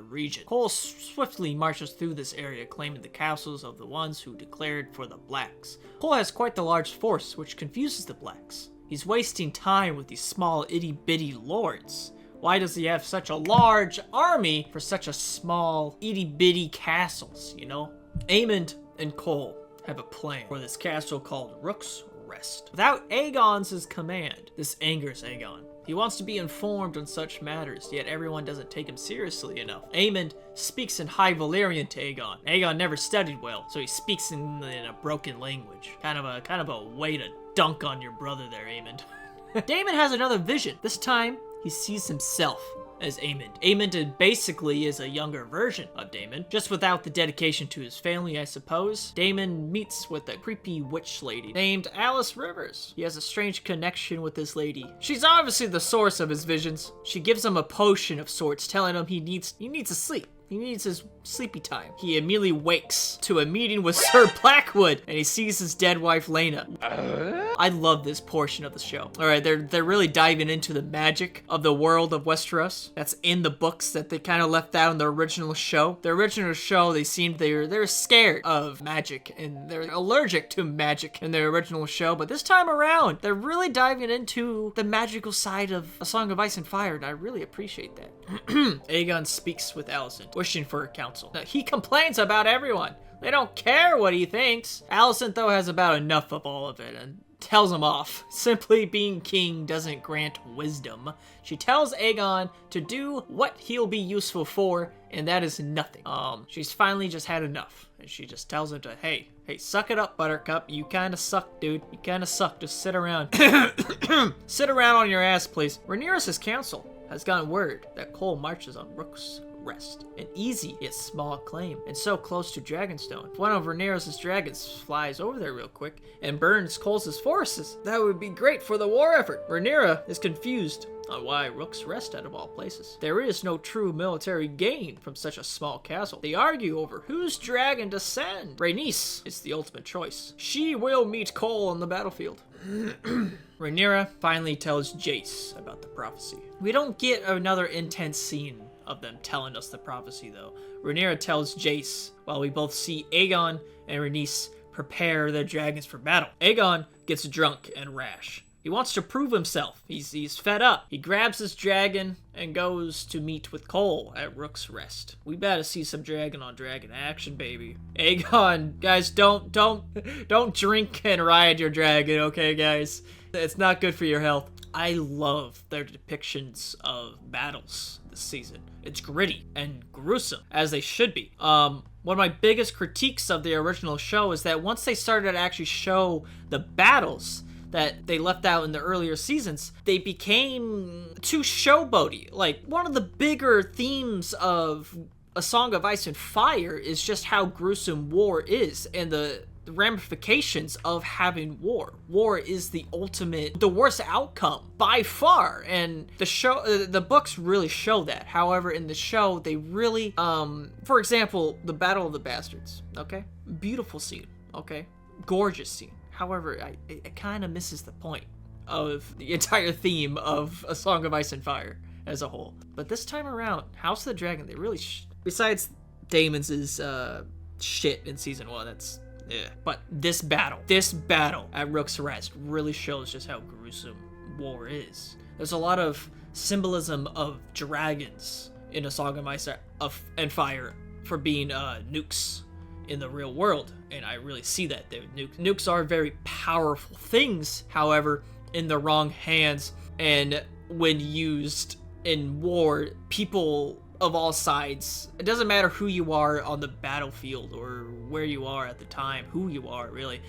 region. Cole swiftly marches through this area, claiming the castles of the ones who declared for the Blacks. Cole has quite the large force, which confuses the Blacks. He's wasting time with these small itty-bitty lords. Why does he have such a large army for such a small itty-bitty castles, you know? Aemond and Cole have a plan for this castle called Rook's Rest. Without Aegon's command, this angers Aegon. He wants to be informed on such matters, yet everyone doesn't take him seriously enough. Aemond speaks in High Valyrian to Aegon. Aegon never studied well, so he speaks in a broken language. Kind of a way to dunk on your brother there, Aemond. Daemon has another vision. This time, he sees himself as Aemond. Aemond basically is a younger version of Daemon, just without the dedication to his family, I suppose. Daemon meets with a creepy witch lady named Alice Rivers. He has a strange connection with this lady. She's obviously the source of his visions. She gives him a potion of sorts, telling him he needs to sleep. He needs his sleepy time. He immediately wakes to a meeting with Sir Blackwood, and he sees his dead wife, Laena. I love this portion of the show. All right, they're really diving into the magic of the world of Westeros. That's in the books that they kind of left out in the original show. The original show, they're scared of magic, and they're allergic to magic in their original show. But this time around, they're really diving into the magical side of A Song of Ice and Fire, and I really appreciate that. Aegon speaks with Alicent, wishing for her counsel. Now, he complains about everyone. They don't care what he thinks. Alicent, though, has about enough of all of it and tells him off. Simply being king doesn't grant wisdom. She tells Aegon to do what he'll be useful for, and that is nothing. She's finally just had enough. And she just tells him to, hey, suck it up, Buttercup. You kinda suck, dude. You kinda suck. Just sit around. Sit around on your ass, please. Rhaenyra's council has gotten word that Cole marches on Rook's Rest, an easy yet small claim, and so close to Dragonstone. If one of Rhaenyra's dragons flies over there real quick and burns Cole's forces, that would be great for the war effort. Rhaenyra is confused on why Rook's Rest out of all places. There is no true military gain from such a small castle. They argue over whose dragon to send. Rhaenys is the ultimate choice. She will meet Cole on the battlefield. Rhaenyra finally tells Jace about the prophecy. We don't get another intense scene of them telling us the prophecy, though. Rhaenyra tells Jace, while we both see Aegon and Rhaenys prepare their dragons for battle. Aegon gets drunk and rash. He wants to prove himself. He's fed up. He grabs his dragon and goes to meet with Cole at Rook's Rest. We better see some dragon on dragon action, baby. Aegon, guys, don't drink and ride your dragon, okay, guys? It's not good for your health. I love their depictions of battles this season. It's gritty and gruesome, as they should be. One of my biggest critiques of the original show is that once they started to actually show the battles that they left out in the earlier seasons, they became too showboaty. Like, one of the bigger themes of A Song of Ice and Fire is just how gruesome war is, and the ramifications of having war. War is the worst outcome by far, and the books really show that. However, in the show, they really, for example, the Battle of the Bastards, okay? Beautiful scene, okay? Gorgeous scene. However, it kind of misses the point of the entire theme of A Song of Ice and Fire as a whole. But this time around, House of the Dragon, they really, besides Daemon's shit in season 1, that's, yeah. But this battle at Rook's Rest really shows just how gruesome war is. There's a lot of symbolism of dragons in A Song of Ice and Fire for being nukes in the real world, and I really see that there. Nukes are very powerful things, however, in the wrong hands, and when used in war, people of all sides, it doesn't matter who you are on the battlefield or where you are at the time, who you are really,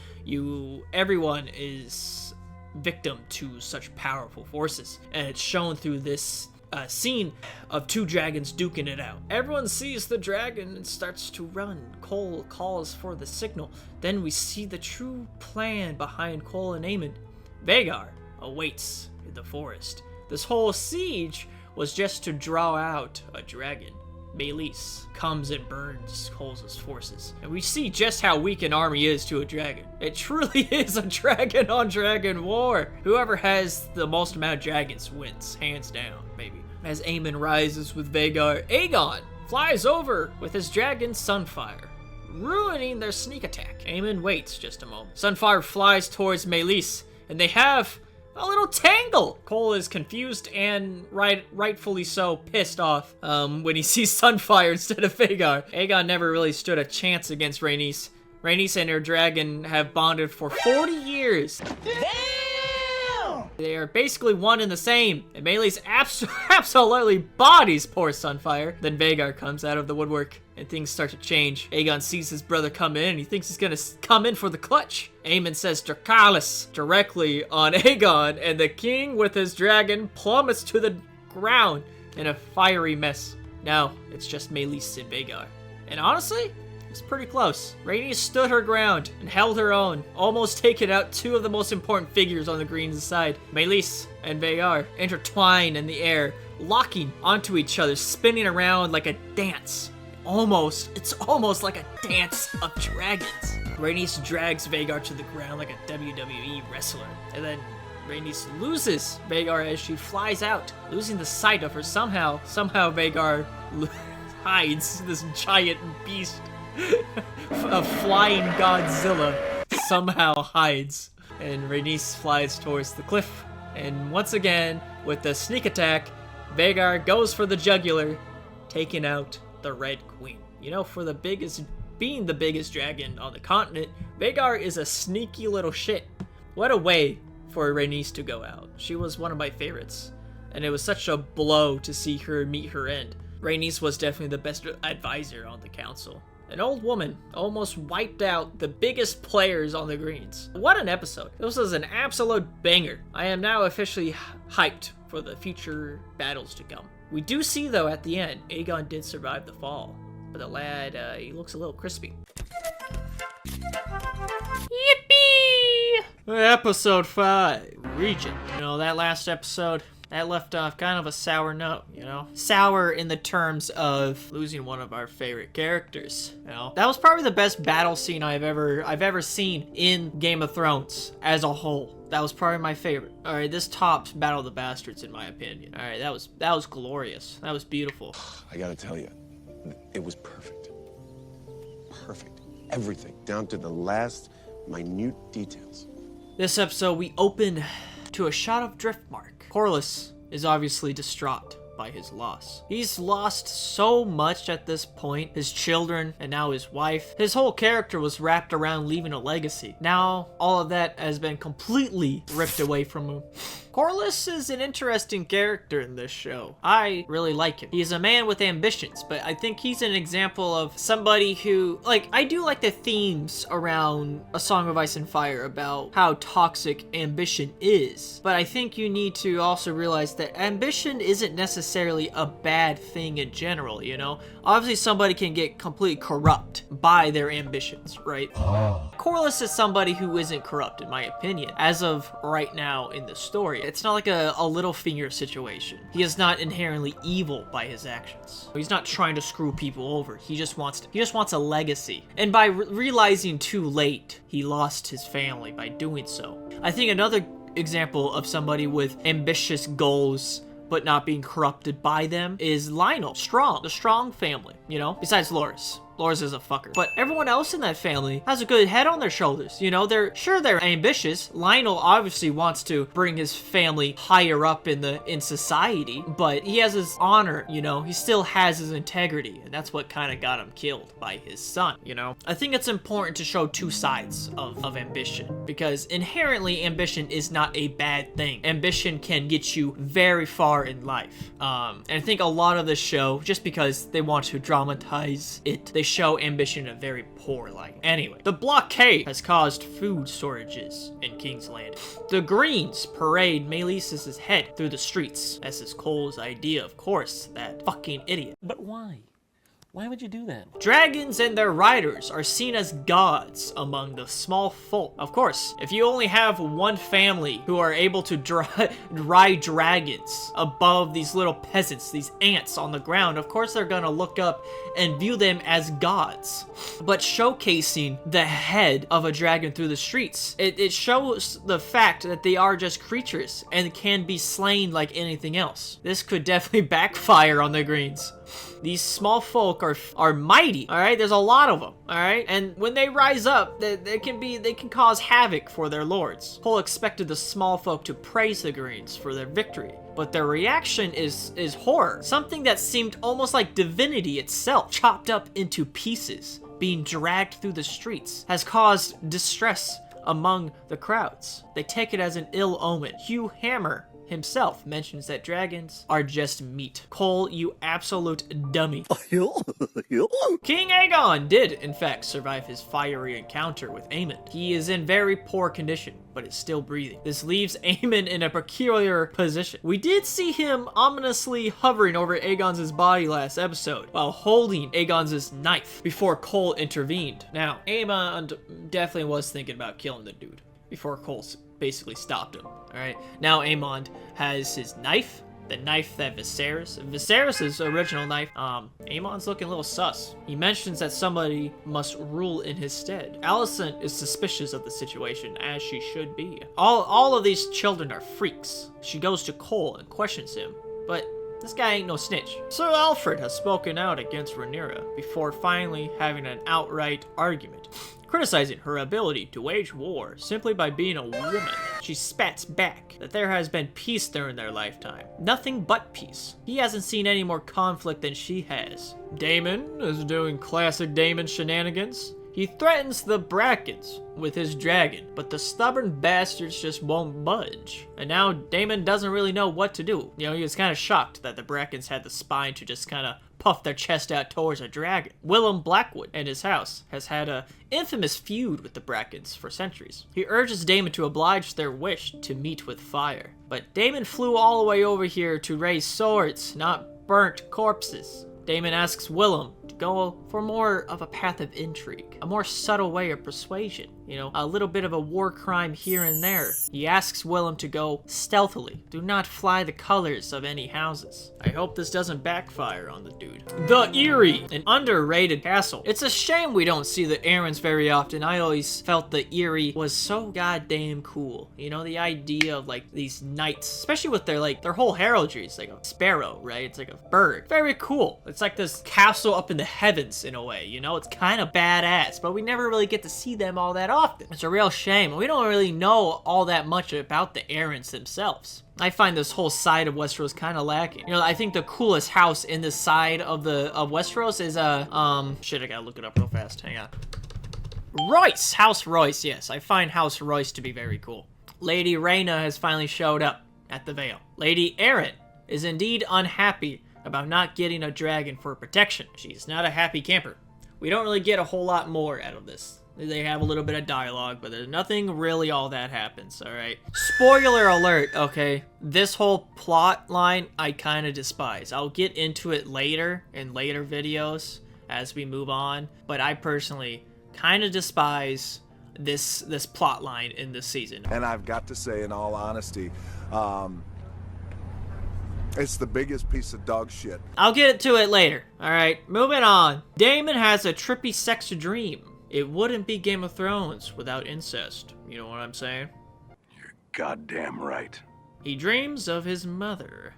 everyone is victim to such powerful forces, and it's shown through this scene of two dragons duking it out. Everyone sees the dragon and starts to run. Cole calls for the signal. Then we see the true plan behind Cole and Aemon. Vhagar awaits in the forest. This whole siege was just to draw out a dragon. Meleys comes and burns Cole's forces. And we see just how weak an army is to a dragon. It truly is a dragon on dragon war. Whoever has the most amount of dragons wins, hands down, maybe. As Aemon rises with Vhagar, Aegon flies over with his dragon Sunfire, ruining their sneak attack. Aemon waits just a moment. Sunfire flies towards Meleys, and they have a little tangle. Cole is confused and rightfully so pissed off when he sees Sunfire instead of Vhagar. Aegon never really stood a chance against Rhaenys. Rhaenys and her dragon have bonded for 40 years. They are basically one and the same, and Meleys absolutely bodies poor Sunfire. Then Vhagar comes out of the woodwork, and things start to change. Aegon sees his brother come in, and he thinks he's gonna come in for the clutch. Aemon says Dracarys directly on Aegon, and the king with his dragon plummets to the ground in a fiery mess. Now, it's just Meleys and Vhagar. And honestly, it's pretty close. Rhaenys stood her ground and held her own, almost taking out two of the most important figures on the Green's side. Meleys and Vhagar intertwine in the air, locking onto each other, spinning around like a dance. It's almost like a dance of dragons. Rhaenys drags Vhagar to the ground like a WWE wrestler, and then Rhaenys loses Vhagar as she flies out, losing the sight of her. Somehow Vhagar hides. This giant beast, a flying Godzilla, somehow hides, and Rhaenys flies towards the cliff. And once again, with the sneak attack, Vhagar goes for the jugular, taking out the Red Queen. You know, for being the biggest dragon on the continent, Vhagar is a sneaky little shit. What a way for Rhaenys to go out. She was one of my favorites, and it was such a blow to see her meet her end. Rhaenys was definitely the best advisor on the council. An old woman almost wiped out the biggest players on the Greens. What an episode. This was an absolute banger. I am now officially hyped for the future battles to come. We do see, though, at the end, Aegon did survive the fall, but the lad, he looks a little crispy. Yippee! Episode 5, Regent. You know, that last episode, that left off kind of a sour note, you know? Sour in the terms of losing one of our favorite characters, you know? That was probably the best battle scene I've ever seen in Game of Thrones as a whole. That was probably my favorite. All right, this tops Battle of the Bastards in my opinion. All right, that was glorious. That was beautiful. I gotta tell you, it was perfect. Perfect. Everything, down to the last minute details. This episode, we open to a shot of Driftmark. Corlys is obviously distraught by his loss. He's lost so much at this point. His children, and now his wife. His whole character was wrapped around leaving a legacy. Now, all of that has been completely ripped away from him. Corlys is an interesting character in this show. I really like him. He's a man with ambitions, but I think he's an example of somebody who, like, I do like the themes around A Song of Ice and Fire about how toxic ambition is, but I think you need to also realize that ambition isn't necessarily necessarily a bad thing in general, you know? Obviously, somebody can get completely corrupt by their ambitions, right? Corlys is somebody who isn't corrupt, in my opinion, as of right now in the story. It's not like a Littlefinger situation. He is not inherently evil by his actions. He's not trying to screw people over. He just wants a legacy. And by realizing too late, he lost his family by doing so. I think another example of somebody with ambitious goals but not being corrupted by them is Lionel Strong, the Strong family, you know, besides Loras. Loras is a fucker. But everyone else in that family has a good head on their shoulders. You know, they're ambitious. Lionel obviously wants to bring his family higher up in society, but he has his honor, you know, he still has his integrity, and that's what kind of got him killed by his son, you know? I think it's important to show two sides of ambition, because inherently ambition is not a bad thing. Ambition can get you very far in life. And I think a lot of the show, just because they want to dramatize it, they show ambition in a very poor light. Anyway, the blockade has caused food shortages in King's Landing. The Greens parade Maelys' head through the streets. This is Cole's idea, of course, that fucking idiot. But why? Why would you do that? Dragons and their riders are seen as gods among the small folk. Of course, if you only have one family who are able to ride dragons above these little peasants, these ants on the ground, of course they're gonna look up and view them as gods. But showcasing the head of a dragon through the streets, it shows the fact that they are just creatures and can be slain like anything else. This could definitely backfire on the Greens. These small folk are mighty, all right? There's a lot of them, all right? And when they rise up, they can cause havoc for their lords. Cole expected the small folk to praise the Greens for their victory, but their reaction is horror. Something that seemed almost like divinity itself, chopped up into pieces, being dragged through the streets, has caused distress among the crowds. They take it as an ill omen. Hugh Hammer himself mentions that dragons are just meat. Cole, you absolute dummy. King Aegon did, in fact, survive his fiery encounter with Aemond. He is in very poor condition, but is still breathing. This leaves Aemond in a peculiar position. We did see him ominously hovering over Aegon's body last episode, while holding Aegon's knife before Cole intervened. Now, Aemond definitely was thinking about killing the dude before Cole basically stopped him. Alright, now Aemond has his knife, the knife that Viserys' original knife. Aemond's looking a little sus. He mentions that somebody must rule in his stead. Alicent is suspicious of the situation, as she should be. All of these children are freaks. She goes to Cole and questions him, but this guy ain't no snitch. Sir Alfred has spoken out against Rhaenyra before finally having an outright argument, criticizing her ability to wage war simply by being a woman. She spats back that there has been peace during their lifetime. Nothing but peace. He hasn't seen any more conflict than she has. Daemon is doing classic Daemon shenanigans. He threatens the Brackens with his dragon, but the stubborn bastards just won't budge. And now Daemon doesn't really know what to do. You know, he was kind of shocked that the Brackens had the spine to just kind of puff their chest out towards a dragon. Willem Blackwood and his house has had a infamous feud with the Brackens for centuries. He urges Daemon to oblige their wish to meet with fire. But Daemon flew all the way over here to raise swords, not burnt corpses. Daemon asks Willem to go for more of a path of intrigue, a more subtle way of persuasion, you know, a little bit of a war crime here and there. He asks Willem to go stealthily, do not fly the colors of any houses. I hope this doesn't backfire on the dude. The Eyrie, an underrated castle. It's a shame we don't see the Arryns very often. I always felt the Eyrie was so goddamn cool. You know, the idea of like these knights, especially with their whole heraldry. It's like a sparrow, right? It's like a bird. Very cool. It's like this castle up in the heavens in a way, you know? It's kind of badass, but we never really get to see them all that often. It's a real shame. We don't really know all that much about the Arryns themselves. I find this whole side of Westeros kind of lacking. You know, I think the coolest house in this side of Westeros is shit, I gotta look it up real fast. Hang on. Royce! House Royce, yes. I find House Royce to be very cool. Lady Rhaena has finally showed up at the Vale. Lady Arryn is indeed unhappy about not getting a dragon for protection. She's not a happy camper. We don't really get a whole lot more out of this They have a little bit of dialogue, but there's nothing really all that happens, alright? Spoiler alert, okay? This whole plot line, I kind of despise. I'll get into it later, in later videos, as we move on, but I personally kind of despise this plot line in this season. And I've got to say, in all honesty, it's the biggest piece of dog shit. I'll get to it later, alright? Moving on. Daemon has a trippy sex dream. It wouldn't be Game of Thrones without incest. You know what I'm saying? You're goddamn right. He dreams of his mother.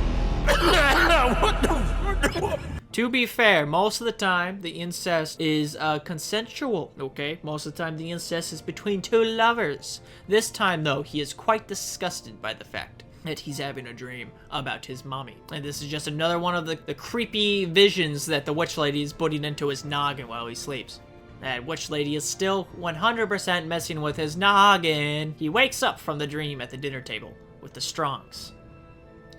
To be fair, most of the time, the incest is consensual, okay? Most of the time, the incest is between two lovers. This time, though, he is quite disgusted by the fact that he's having a dream about his mommy. And this is just another one of the creepy visions that the witch lady is putting into his noggin while he sleeps. That witch lady is still 100% messing with his noggin. He wakes up from the dream at the dinner table with the Strongs.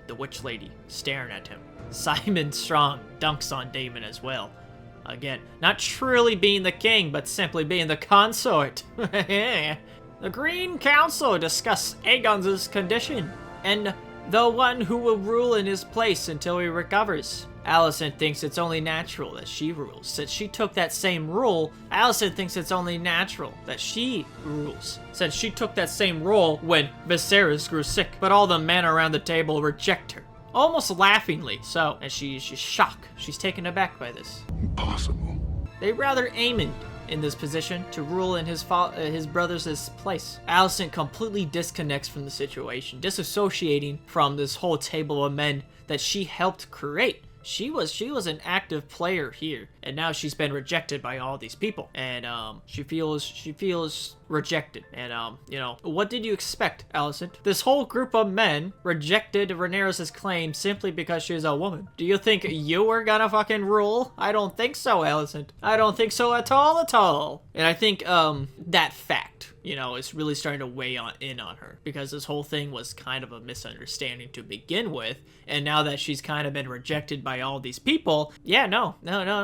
The witch lady staring at him. Simon Strong dunks on Daemon as well. Again, not truly being the king, but simply being the consort. The Green Council discuss Aegon's condition, and the one who will rule in his place until he recovers. Alicent thinks it's only natural that she rules. Since she took that same role, Alicent thinks it's only natural that she rules. Since she took that same role when Viserys grew sick. But all the men around the table reject her. Almost laughingly so. And she's shocked. She's taken aback by this. Impossible. They rather Aemond in this position to rule in his brother's place. Alicent completely disconnects from the situation, disassociating from this whole table of men that she helped create. She was an active player here, and now she's been rejected by all these people, and she feels rejected. And you know, what did you expect, Alicent? This whole group of men rejected Rhaenyra's claim simply because she's a woman. Do you think you were gonna fucking rule? I don't think so, Alicent. I don't think so at all. And I think that fact, you know, is really starting to weigh in on her, because this whole thing was kind of a misunderstanding to begin with, and now that she's kind of been rejected by all these people, yeah, no,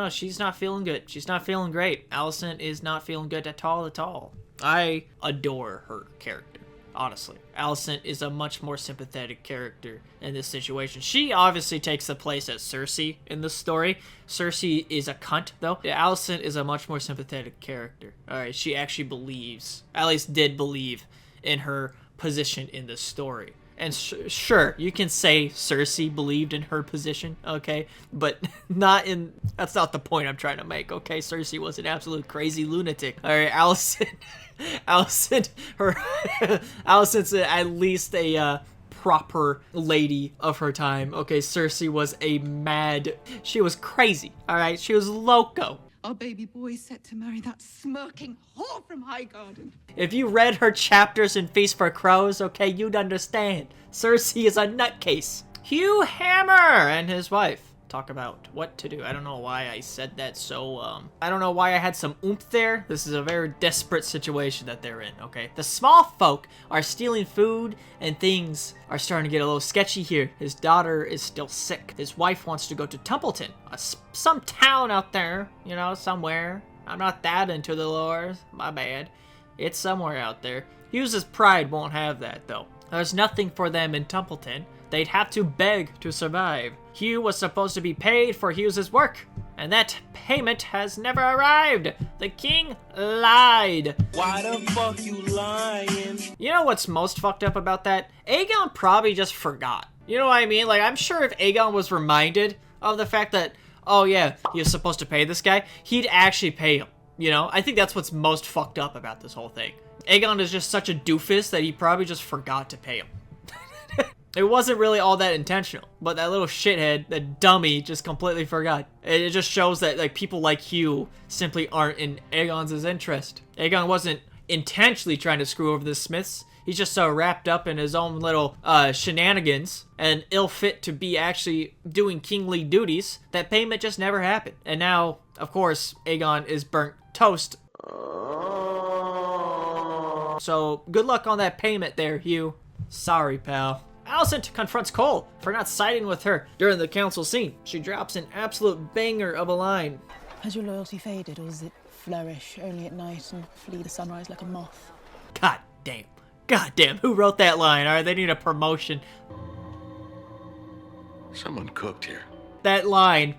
she's not feeling good. She's not feeling great. Alicent is not feeling good at all. I adore her character, honestly. Alicent is a much more sympathetic character in this situation. She obviously takes the place of Cersei in this story. Cersei is a cunt, though. Alicent is a much more sympathetic character. Alright, she actually believes, at least did believe, in her position in this story. And sure, you can say Cersei believed in her position, okay? But that's not the point I'm trying to make, okay? Cersei was an absolute crazy lunatic. Alright, Alicent's at least a proper lady of her time. Okay, Cersei was she was crazy, alright? She was loco. Our baby boy set to marry that smirking whore from Highgarden. If you read her chapters in Feast for Crows, okay, you'd understand. Cersei is a nutcase. Hugh Hammer and his wife talk about what to do. I don't know why I said that so, I don't know why I had some oomph there. This is a very desperate situation that they're in, okay? The small folk are stealing food, and things are starting to get a little sketchy here. His daughter is still sick. His wife wants to go to Templeton, some town out there, you know, somewhere. I'm not that into the lore, my bad. It's somewhere out there. Hugh's pride won't have that, though. There's nothing for them in Templeton. They'd have to beg to survive. Hugh was supposed to be paid for Hugh's work, and that payment has never arrived. The king lied. Why the fuck you lying? You know what's most fucked up about that? Aegon probably just forgot. You know what I mean? Like, I'm sure if Aegon was reminded of the fact that, oh yeah, he was supposed to pay this guy, he'd actually pay him. You know? I think that's what's most fucked up about this whole thing. Aegon is just such a doofus that he probably just forgot to pay him. It wasn't really all that intentional, but that little shithead, that dummy, just completely forgot. It just shows that like people like Hugh simply aren't in Aegon's interest. Aegon wasn't intentionally trying to screw over the Smiths. He's just so wrapped up in his own little shenanigans and ill fit to be actually doing kingly duties that payment just never happened. And now, of course, Aegon is burnt toast. So good luck on that payment there, Hugh. Sorry, pal. Alicent confronts Cole for not siding with her during the council scene. She drops an absolute banger of a line. Has your loyalty faded, or does it flourish only at night and flee the sunrise like a moth? God damn. God damn, who wrote that line? Alright, they need a promotion. Someone cooked here. That line,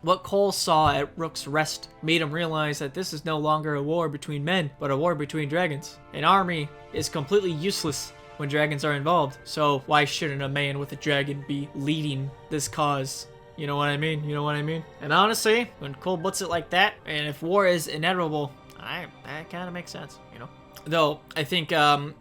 what Cole saw at Rook's Rest made him realize that this is no longer a war between men, but a war between dragons. An army is completely useless when dragons are involved, so why shouldn't a man with a dragon be leading this cause? You know what I mean? You know what I mean? And honestly, when Cole puts it like that, and if war is inevitable, that kind of makes sense, you know? Though, I think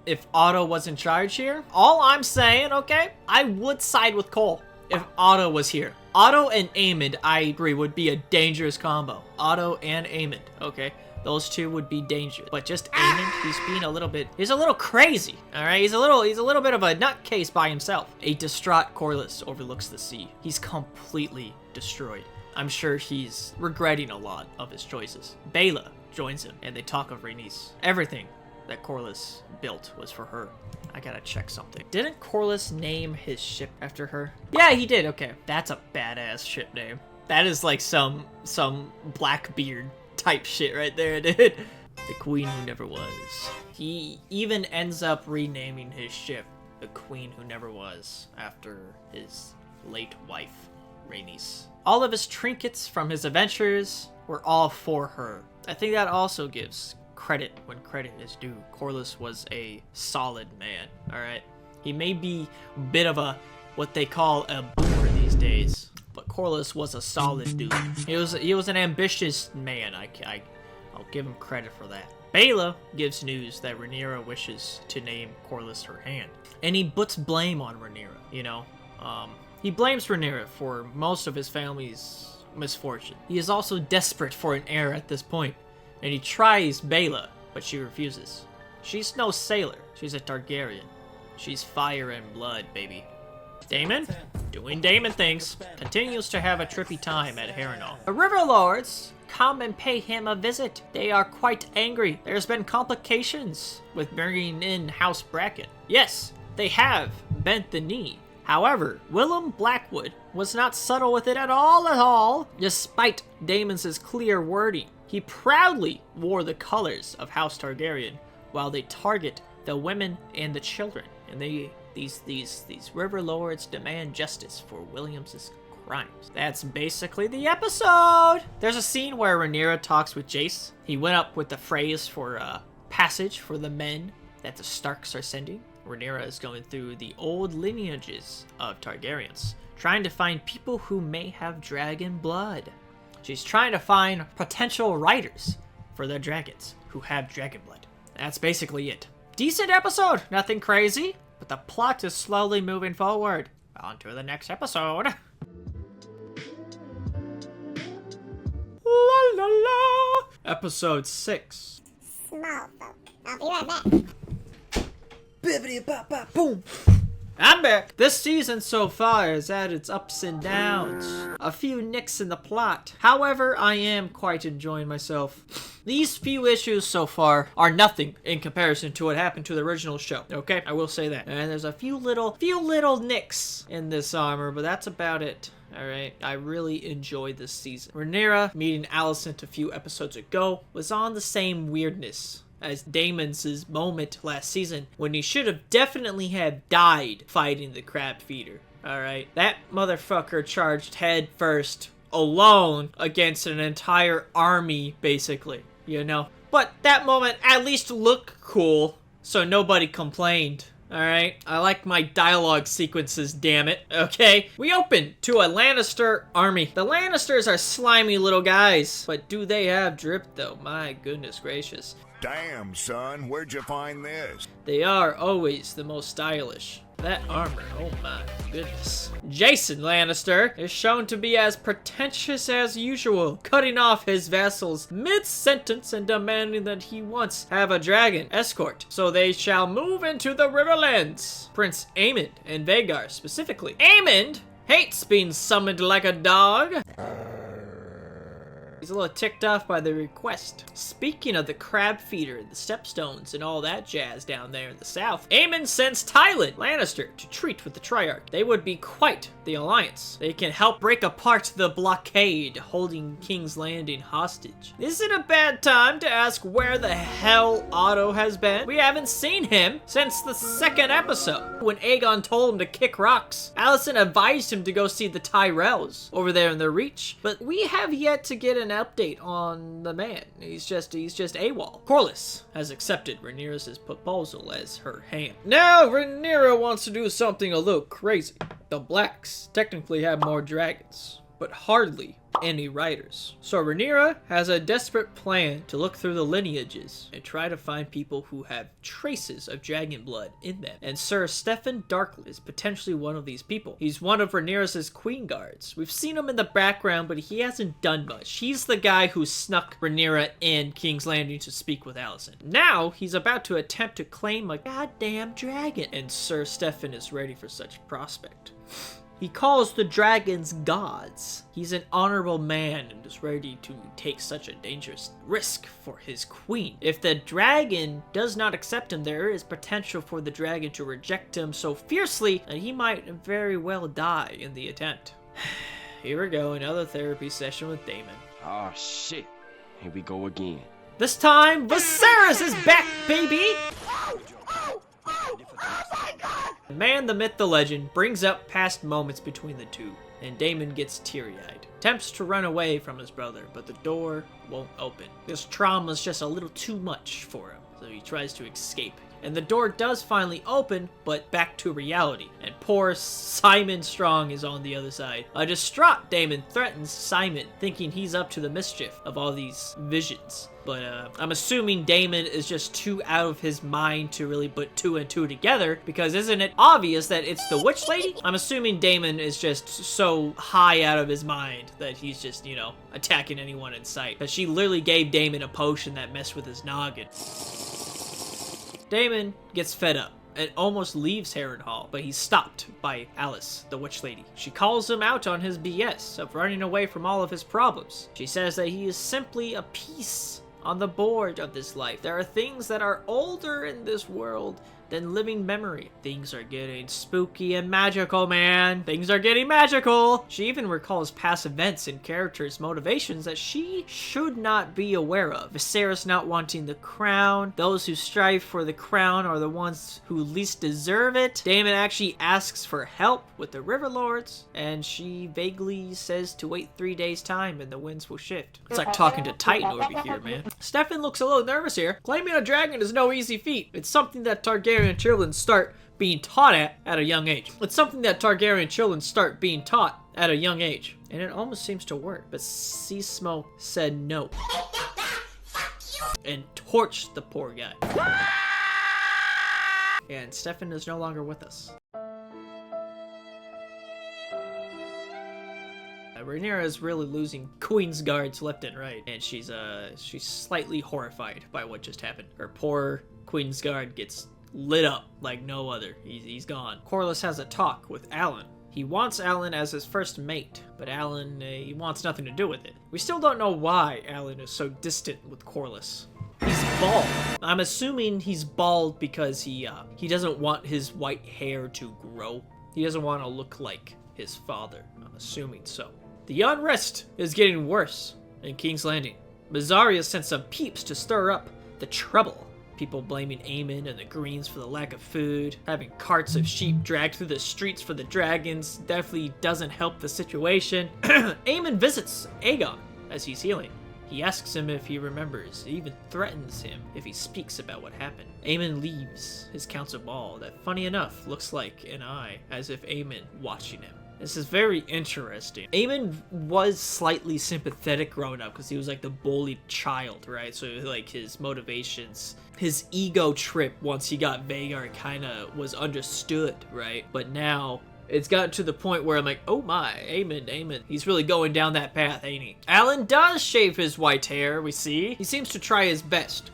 if Otto was in charge here, all I'm saying, okay, I would side with Cole if Otto was here. Otto and Aemond, I agree, would be a dangerous combo. Otto and Aemond, okay? Those two would be dangerous. But just Aemond, he's a little crazy, all right? He's a little bit of a nutcase by himself. A distraught Corlys overlooks the sea. He's completely destroyed. I'm sure he's regretting a lot of his choices. Baela joins him, and they talk of Rhaenys. Everything that Corlys built was for her. I gotta check something. Didn't Corlys name his ship after her? Yeah, he did. Okay, that's a badass ship name. That is like some Blackbeard type shit right there, dude. The Queen Who Never Was. He even ends up renaming his ship the Queen Who Never Was after his late wife, Rhaenys. All of his trinkets from his adventures were all for her. I think that also gives credit when credit is due. Corlys was a solid man, alright? He may be a bit of a, what they call a boomer these days, but Corlys was a solid dude. He was an ambitious man, I'll give him credit for that. Baela gives news that Rhaenyra wishes to name Corlys her hand, and he puts blame on Rhaenyra, you know? He blames Rhaenyra for most of his family's misfortune. He is also desperate for an heir at this point, and he tries Baela, but she refuses. She's no sailor. She's a Targaryen. She's fire and blood, baby. Daemon, doing Daemon things, continues to have a trippy time at Harrenhal. The River Lords come and pay him a visit. They are quite angry. There's been complications with bringing in House Bracken. Yes, they have bent the knee. However, Willem Blackwood was not subtle with it at all, despite Daemon's clear wording. He proudly wore the colors of House Targaryen while they target the women and the children. And these River Lords demand justice for William's crimes. That's basically the episode. There's a scene where Rhaenyra talks with Jace. He went up with the phrase for passage for the men that the Starks are sending. Rhaenyra is going through the old lineages of Targaryens, trying to find people who may have dragon blood. She's trying to find potential riders for their dragons who have dragon blood. That's basically it. Decent episode, nothing crazy, but the plot is slowly moving forward. On to the next episode. La la la! Episode 6. Small folk. I'll be right back. Bibbidi-bop-bop-boom! I'm back! This season so far has had its ups and downs. A few nicks in the plot. However, I am quite enjoying myself. These few issues so far are nothing in comparison to what happened to the original show. Okay? I will say that. And there's a few little nicks in this armor, but that's about it. Alright, I really enjoyed this season. Rhaenyra meeting Alicent a few episodes ago was on the same weirdness as Daemon's moment last season, when he should have definitely have died fighting the crab feeder. Alright, that motherfucker charged head first, alone, against an entire army, basically, you know? But that moment at least looked cool, so nobody complained. Alright, I like my dialogue sequences, damn it, okay? We open to a Lannister army. The Lannisters are slimy little guys, but do they have drip though? My goodness gracious. Damn, son, where'd you find this? They are always the most stylish. That armor, oh my goodness. Jason Lannister is shown to be as pretentious as usual, cutting off his vassals mid-sentence and demanding that he once have a dragon escort, so they shall move into the Riverlands. Prince Aemond and Vhagar specifically. Aemond hates being summoned like a dog. He's a little ticked off by the request. Speaking of the crab feeder, the stepstones, and all that jazz down there in the south, Aemon sends Tywin Lannister to treat with the Triarch. They would be quite the alliance. They can help break apart the blockade holding King's Landing hostage. This isn't a bad time to ask where the hell Otto has been. We haven't seen him since the second episode, when Aegon told him to kick rocks. Alicent advised him to go see the Tyrells over there in the Reach, but we have yet to get an update on the man. He's just AWOL. Corlys has accepted Rhaenyra's proposal as her hand. Now Rhaenyra wants to do something a little crazy. The Blacks technically have more dragons, but hardly any riders. So Rhaenyra has a desperate plan to look through the lineages and try to find people who have traces of dragon blood in them. And Sir Steffon Darkly is potentially one of these people. He's one of Rhaenyra's queen guards. We've seen him in the background, but he hasn't done much. He's the guy who snuck Rhaenyra in King's Landing to speak with Alicent. Now he's about to attempt to claim a goddamn dragon, and Sir Steffon is ready for such prospect. He calls the dragons gods. He's an honorable man and is ready to take such a dangerous risk for his queen. If the dragon does not accept him, there is potential for the dragon to reject him so fiercely that he might very well die in the attempt. Here we go, another therapy session with Daemon. Oh shit, here we go again. This time, Viserys is back, baby! The man, the myth, the legend brings up past moments between the two, and Daemon gets teary-eyed. Attempts to run away from his brother, but the door won't open. This trauma's just a little too much for him, so he tries to escape. And the door does finally open, but back to reality. And poor Simon Strong is on the other side. A distraught Daemon threatens Simon, thinking he's up to the mischief of all these visions. But I'm assuming Daemon is just too out of his mind to really put two and two together, because isn't it obvious that it's the Witch Lady? I'm assuming Daemon is just so high out of his mind that he's just, you know, attacking anyone in sight. Because she literally gave Daemon a potion that messed with his noggin. Daemon gets fed up and almost leaves Harrenhal, but he's stopped by Alice, the Witch Lady. She calls him out on his BS of running away from all of his problems. She says that he is simply a piece on the board of this life. There are things that are older in this world than living memory. Things are getting spooky and magical, man. Things are getting magical. She even recalls past events and characters' motivations that she should not be aware of. Viserys not wanting the crown. Those who strive for the crown are the ones who least deserve it. Daemon actually asks for help with the River Lords, and she vaguely says to wait 3 days' time and the winds will shift. It's like talking to Titan over here, man. Steffon looks a little nervous here. Claiming a dragon is no easy feat. It's something that Targaryen children start being taught at a young age. It's something that Targaryen children start being taught at a young age. And it almost seems to work. But Sea Smoke said no. And torched the poor guy. And Steffon is no longer with us. Rhaenyra is really losing Queen's guards left and right, and she's slightly horrified by what just happened. Her poor Queen's guard gets lit up like no other. He's gone. Corlys has a talk with Alan. He wants Alan as his first mate, but Alan, he wants nothing to do with it. We still don't know why Alan is so distant with Corlys. He's bald. I'm assuming he's bald because he doesn't want his white hair to grow. He doesn't want to look like his father. I'm assuming so. The unrest is getting worse in King's Landing. Mysaria sent some peeps to stir up the trouble. People blaming Aemon and the Greens for the lack of food. Having carts of sheep dragged through the streets for the dragons definitely doesn't help the situation. Aemon visits Aegon as he's healing. He asks him if he remembers. He even threatens him if he speaks about what happened. Aemon leaves his council ball that, funny enough, looks like an eye, as if Aemon watching him. This is very interesting. Aemon was slightly sympathetic growing up because he was like the bullied child, right? So like his motivations, his ego trip once he got Vhagar kind of was understood, right? But now it's gotten to the point where I'm like, oh my, Aemon. He's really going down that path, ain't he? Alan does shave his white hair, we see. He seems to try his best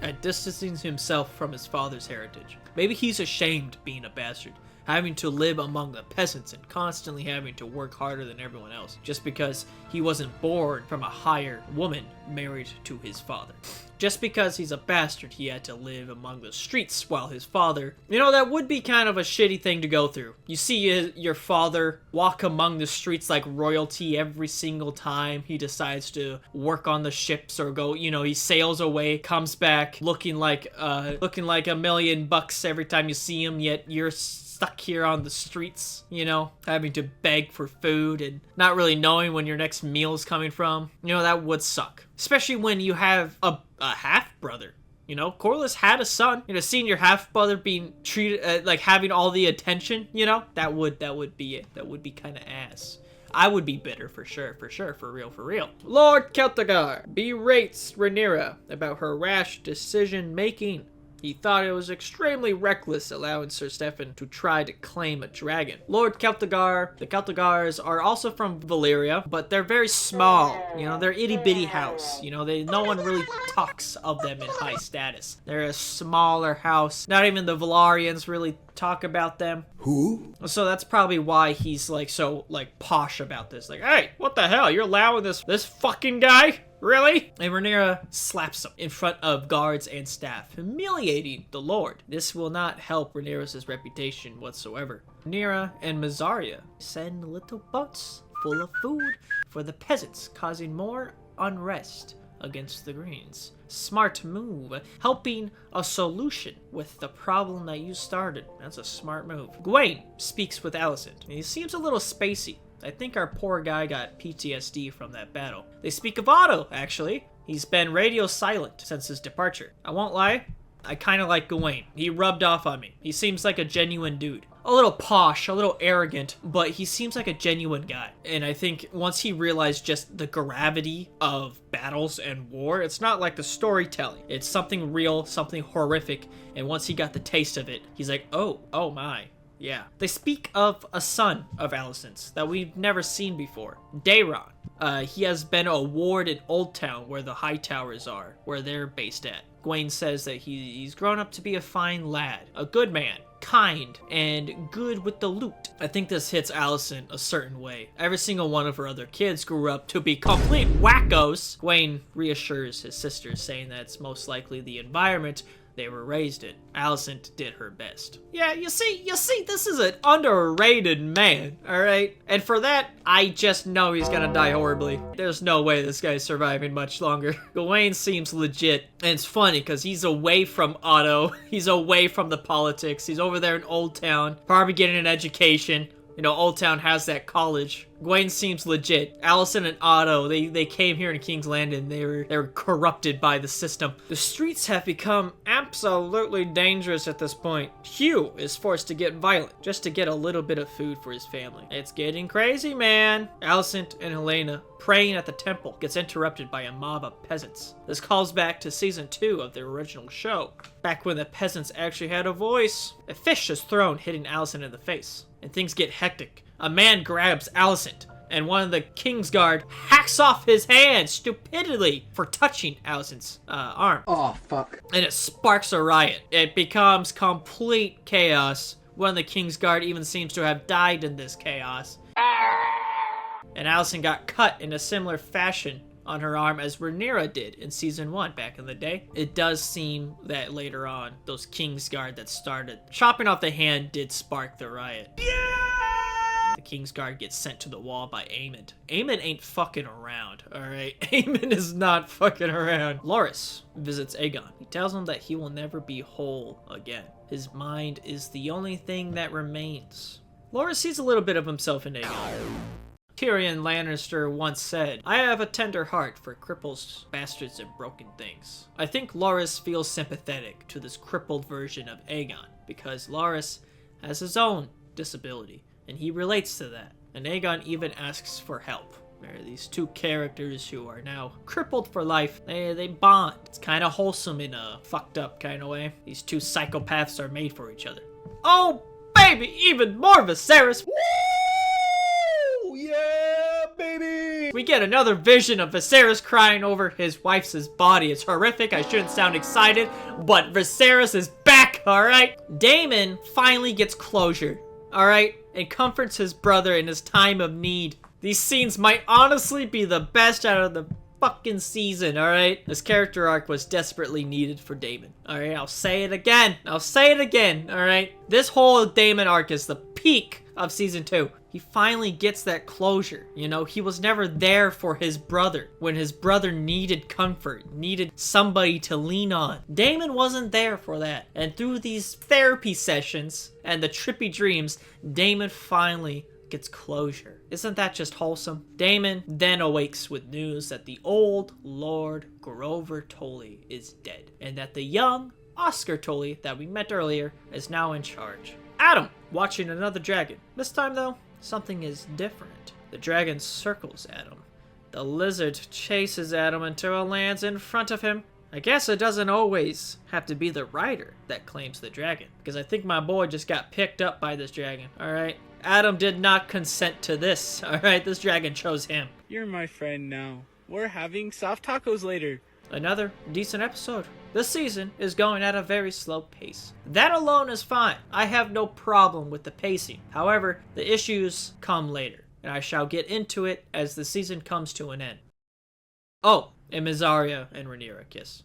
at distancing himself from his father's heritage. Maybe he's ashamed being a bastard. having to live among the peasants and constantly having to work harder than everyone else, just because he wasn't born from a higher woman married to his father. Just because he's a bastard, he had to live among the streets while his father... You know, that would be kind of a shitty thing to go through. You see your father walk among the streets like royalty every single time he decides to work on the ships or go, you know, he sails away, comes back looking like $1 million every time you see him, yet you're stuck here on the streets, you know, having to beg for food and not really knowing when your next meal is coming from. You know, that would suck. Especially when you have a half-brother. You know, Corlys had a son. You know, seeing your half-brother being treated, like having all the attention, you know, that would be it. That would be kind of ass. I would be bitter for sure, for real. Lord Celtigar berates Rhaenyra about her rash decision-making. He thought it was extremely reckless allowing Sir Stefan to try to claim a dragon. Lord Celtigar, the Celtigars are also from Valyria, but they're very small. You know, they're itty-bitty house. You know, no one really talks of them in high status. They're a smaller house. Not even the Valyrians really talk about them. Who? So that's probably why he's like so like posh about this. Like, hey, what the hell? You're allowing this fucking guy? Really? And Rhaenyra slaps him in front of guards and staff, humiliating the Lord. This will not help Rhaenyra's reputation whatsoever. Rhaenyra and Mysaria send little boats full of food for the peasants, causing more unrest against the Greens. Smart move. Helping a solution with the problem that you started. That's a smart move. Gawain speaks with Alicent. He seems a little spacey. I think our poor guy got PTSD from that battle. They speak of Otto, actually. He's been radio silent since his departure. I won't lie, I kind of like Gawain. He rubbed off on me. He seems like a genuine dude. A little posh, a little arrogant, but he seems like a genuine guy. And I think once he realized just the gravity of battles and war, it's not like the storytelling. It's something real, something horrific. And once he got the taste of it, he's like, oh my. Yeah. They speak of a son of Alicent's that we've never seen before, Daeron. He has been a ward in Old Town where the High Towers are, where they're based at. Gawain says that he's grown up to be a fine lad, a good man, kind, and good with the loot. I think this hits Alicent a certain way. Every single one of her other kids grew up to be complete wackos. Gawain reassures his sisters, saying that it's most likely the environment they were raised in. Alicent did her best. Yeah, you see, this is an underrated man, alright? And for that, I just know he's gonna die horribly. There's no way this guy's surviving much longer. Gawain seems legit, and it's funny because he's away from Otto, he's away from the politics, he's over there in Old Town, probably getting an education. You know, Old Town has that college. Gawain seems legit. Alicent and Otto, they came here in King's Landing. They were corrupted by the system. The streets have become absolutely dangerous at this point. Hugh is forced to get violent just to get a little bit of food for his family. It's getting crazy, man. Alicent and Helena praying at the temple gets interrupted by a mob of peasants. This calls back to season 2 of the original show, back when the peasants actually had a voice. A fish is thrown, hitting Alicent in the face, and things get hectic. A man grabs Alicent, and one of the Kingsguard hacks off his hand stupidly for touching Alicent's arm. Oh, fuck. And it sparks a riot. It becomes complete chaos. One of the Kingsguard even seems to have died in this chaos. And Alicent got cut in a similar fashion on her arm as Rhaenyra did in season 1 back in the day. It does seem that later on, those Kingsguard that started chopping off the hand did spark the riot. Yeah! The Kingsguard gets sent to the wall by Aemond. Aemond ain't fucking around, alright? Aemond is not fucking around. Loras visits Aegon. He tells him that he will never be whole again. His mind is the only thing that remains. Loras sees a little bit of himself in Aegon. Tyrion Lannister once said, "I have a tender heart for cripples, bastards, and broken things." I think Loras feels sympathetic to this crippled version of Aegon, because Loras has his own disability, and he relates to that. And Aegon even asks for help. There are these two characters who are now crippled for life. They bond. It's kind of wholesome in a fucked up kind of way. These two psychopaths are made for each other. Oh, baby, even more Viserys. Yeah, baby! We get another vision of Viserys crying over his wife's body. It's horrific. I shouldn't sound excited, but Viserys is back, alright? Daemon finally gets closure. alright? And comforts his brother in his time of need. These scenes might honestly be the best out of the fucking season, alright? This character arc was desperately needed for Daemon. Alright, I'll say it again. Alright? This whole Daemon arc is the peak of season 2. He finally gets that closure. You know, he was never there for his brother when his brother needed comfort, needed somebody to lean on. Daemon wasn't there for that. And through these therapy sessions and the trippy dreams, Daemon finally gets closure. Isn't that just wholesome? Daemon then awakes with news that the old Lord Grover Tully is dead, and that the young Oscar Tully that we met earlier is now in charge. Adam, watching another dragon. This time though, something is different. The dragon circles Adam. The lizard chases Adam until it lands in front of him. I guess it doesn't always have to be the rider that claims the dragon, because I think my boy just got picked up by this dragon, alright? Adam did not consent to this, alright? This dragon chose him. You're my friend now. We're having soft tacos later. Another decent episode. This season is going at a very slow pace. That alone is fine. I have no problem with the pacing. However, the issues come later, and I shall get into it as the season comes to an end. Oh, and Ms. Arya and Rhaenyra kiss.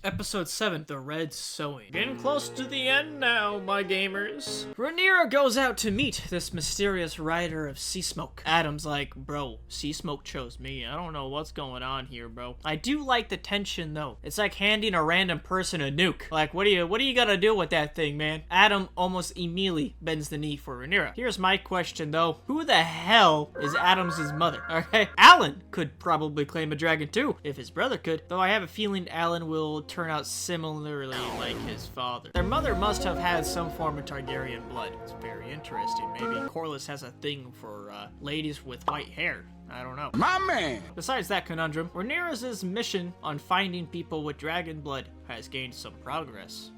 Episode 7, The Red Sowing. Getting close to the end now, my gamers. Rhaenyra goes out to meet this mysterious rider of Sea Smoke. Adam's like, bro, Sea Smoke chose me. I don't know what's going on here, bro. I do like the tension, though. It's like handing a random person a nuke. Like, what are you gonna do with that thing, man? Adam almost immediately bends the knee for Rhaenyra. Here's my question, though. Who the hell is Adam's mother? Okay, Alan could probably claim a dragon, too, if his brother could. Though I have a feeling Alan will turn out similarly like his father. Their mother must have had some form of Targaryen blood. It's very interesting. Maybe Corlys has a thing for ladies with white hair. I don't know. My man! Besides that conundrum, Rhaenyra's mission on finding people with dragon blood has gained some progress.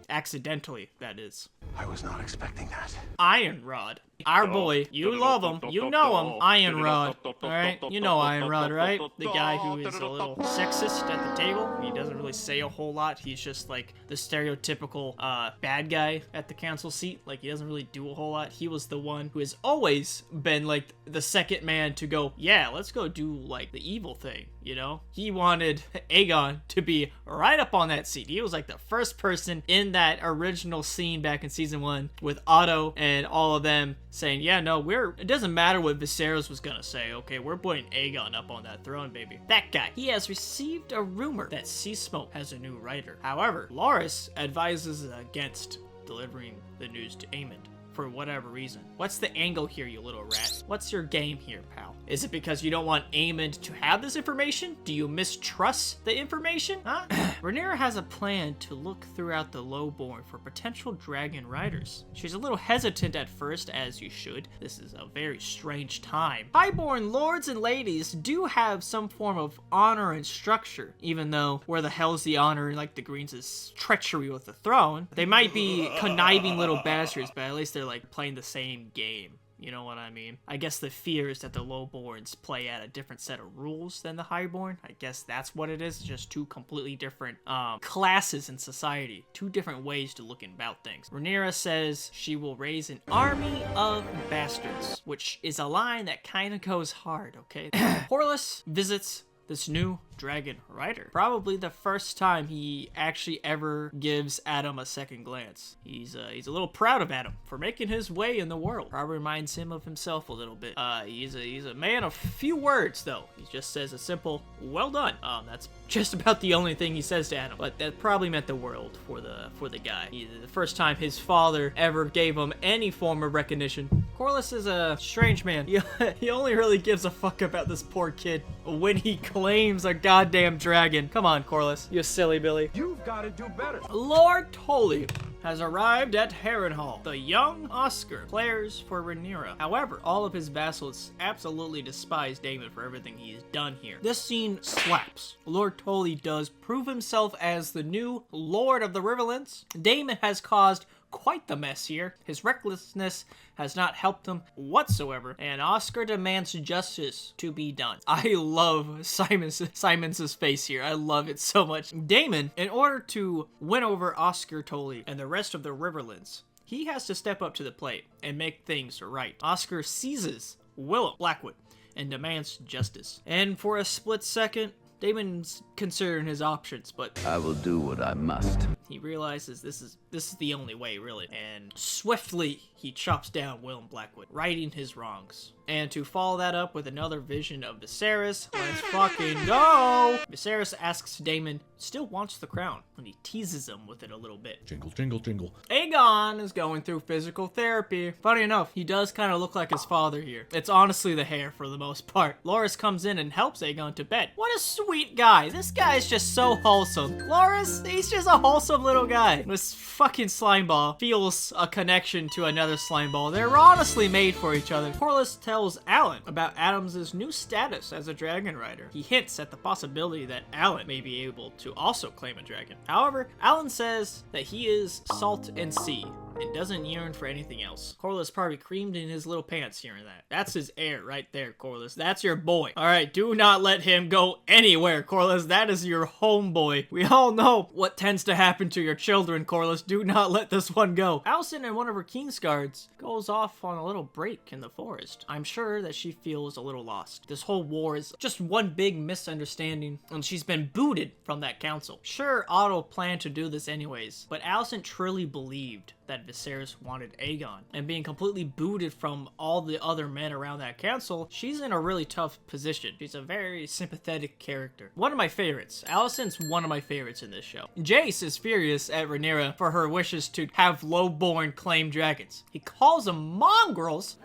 Accidentally, that is. I was not expecting that. Ironrod. Our boy, you love him, you know him, Ironrod. Alright, you know Ironrod, right? The guy who is a little sexist at the table. He doesn't really say a whole lot. He's just like the stereotypical bad guy at the council seat. Like, he doesn't really do a whole lot. He was the one who has always been like the second man to go, yeah, let's go do like the evil thing, you know? He wanted Aegon to be right up on that seat. He was like the first person in that original scene back in season 1 with Otto and all of them saying, yeah, no, it doesn't matter what Viserys was gonna say, okay, we're putting Aegon up on that throne, baby. That guy, he has received a rumor that Sea Smoke has a new writer. However, Loras advises against delivering the news to Aemond for whatever reason. What's the angle here, you little rat? What's your game here, pal? Is it because you don't want Aemond to have this information? Do you mistrust the information? Huh? Rhaenyra has a plan to look throughout the Lowborn for potential dragon riders. She's a little hesitant at first, as you should. This is a very strange time. Highborn lords and ladies do have some form of honor and structure, even though where the hell's the honor in like the Greens' treachery with the throne. They might be conniving little bastards, but at least they're like playing the same game. You know what I mean? I guess the fear is that the Lowborns play at a different set of rules than the Highborn. I guess that's what it is. It's just two completely different classes in society. Two different ways to look about things. Rhaenyra says she will raise an army of bastards, which is a line that kind of goes hard, okay? Corlys visits this new dragon rider. Probably the first time he actually ever gives Adam a second glance. He's a little proud of Adam for making his way in the world. Probably reminds him of himself a little bit. He's a man of few words though. He just says a simple, well done. That's just about the only thing he says to Adam, but that probably meant the world for the guy. The first time his father ever gave him any form of recognition. Corlys is a strange man. He only really gives a fuck about this poor kid when he claims a goddamn dragon. Come on, Corlys, you silly Billy. You've got to do better. Lord Tully has arrived at Harrenhal. The young Oscar players for Rhaenyra. However, all of his vassals absolutely despise Daemon for everything he has done here. This scene slaps. Lord Tully does prove himself as the new Lord of the Riverlands. Daemon has caused quite the mess here. His recklessness has not helped him whatsoever, and Oscar demands justice to be done. I love Simons' face here. I love it so much. Damon, in order to win over Oscar Tully and the rest of the Riverlands, he has to step up to the plate and make things right. Oscar seizes Willem Blackwood and demands justice. And for a split second, Damon's considering his options, but I will do what I must. he realizes this is the only way, really. And swiftly, he chops down Willem Blackwood, righting his wrongs. And to follow that up with another vision of Viserys, let's fucking go! Viserys asks Daemon, still wants the crown, and he teases him with it a little bit. Jingle, jingle, jingle. Aegon is going through physical therapy. Funny enough, he does kind of look like his father here. It's honestly the hair for the most part. Loras comes in and helps Aegon to bed. What a sweet guy. This guy is just so wholesome. Loras, he's just a wholesome little guy. This fucking slimeball feels a connection to another slimeball. They're honestly made for each other. Corlys tells Alan about Adams' new status as a dragon rider. He hints at the possibility that Alan may be able to also claim a dragon. However, Alan says that he is salt and sea and doesn't yearn for anything else. Corlys probably creamed in his little pants hearing that. That's his heir right there, Corlys. That's your boy. Alright, do not let him go anywhere, Corlys. That is your homeboy. We all know what tends to happen to your children, Corlys. Do not let this one go. Alicent and one of her Kingsguards goes off on a little break in the forest. I'm sure that she feels a little lost. This whole war is just one big misunderstanding, and she's been booted from that council. Sure, Otto planned to do this anyways, but Alicent truly believed that Viserys wanted Aegon, and being completely booted from all the other men around that council, she's in a really tough position. She's a very sympathetic character. One of my favorites. Alicent's one of my favorites in this show. Jace is furious at Rhaenyra for her wishes to have low-born claim dragons. He calls them mongrels.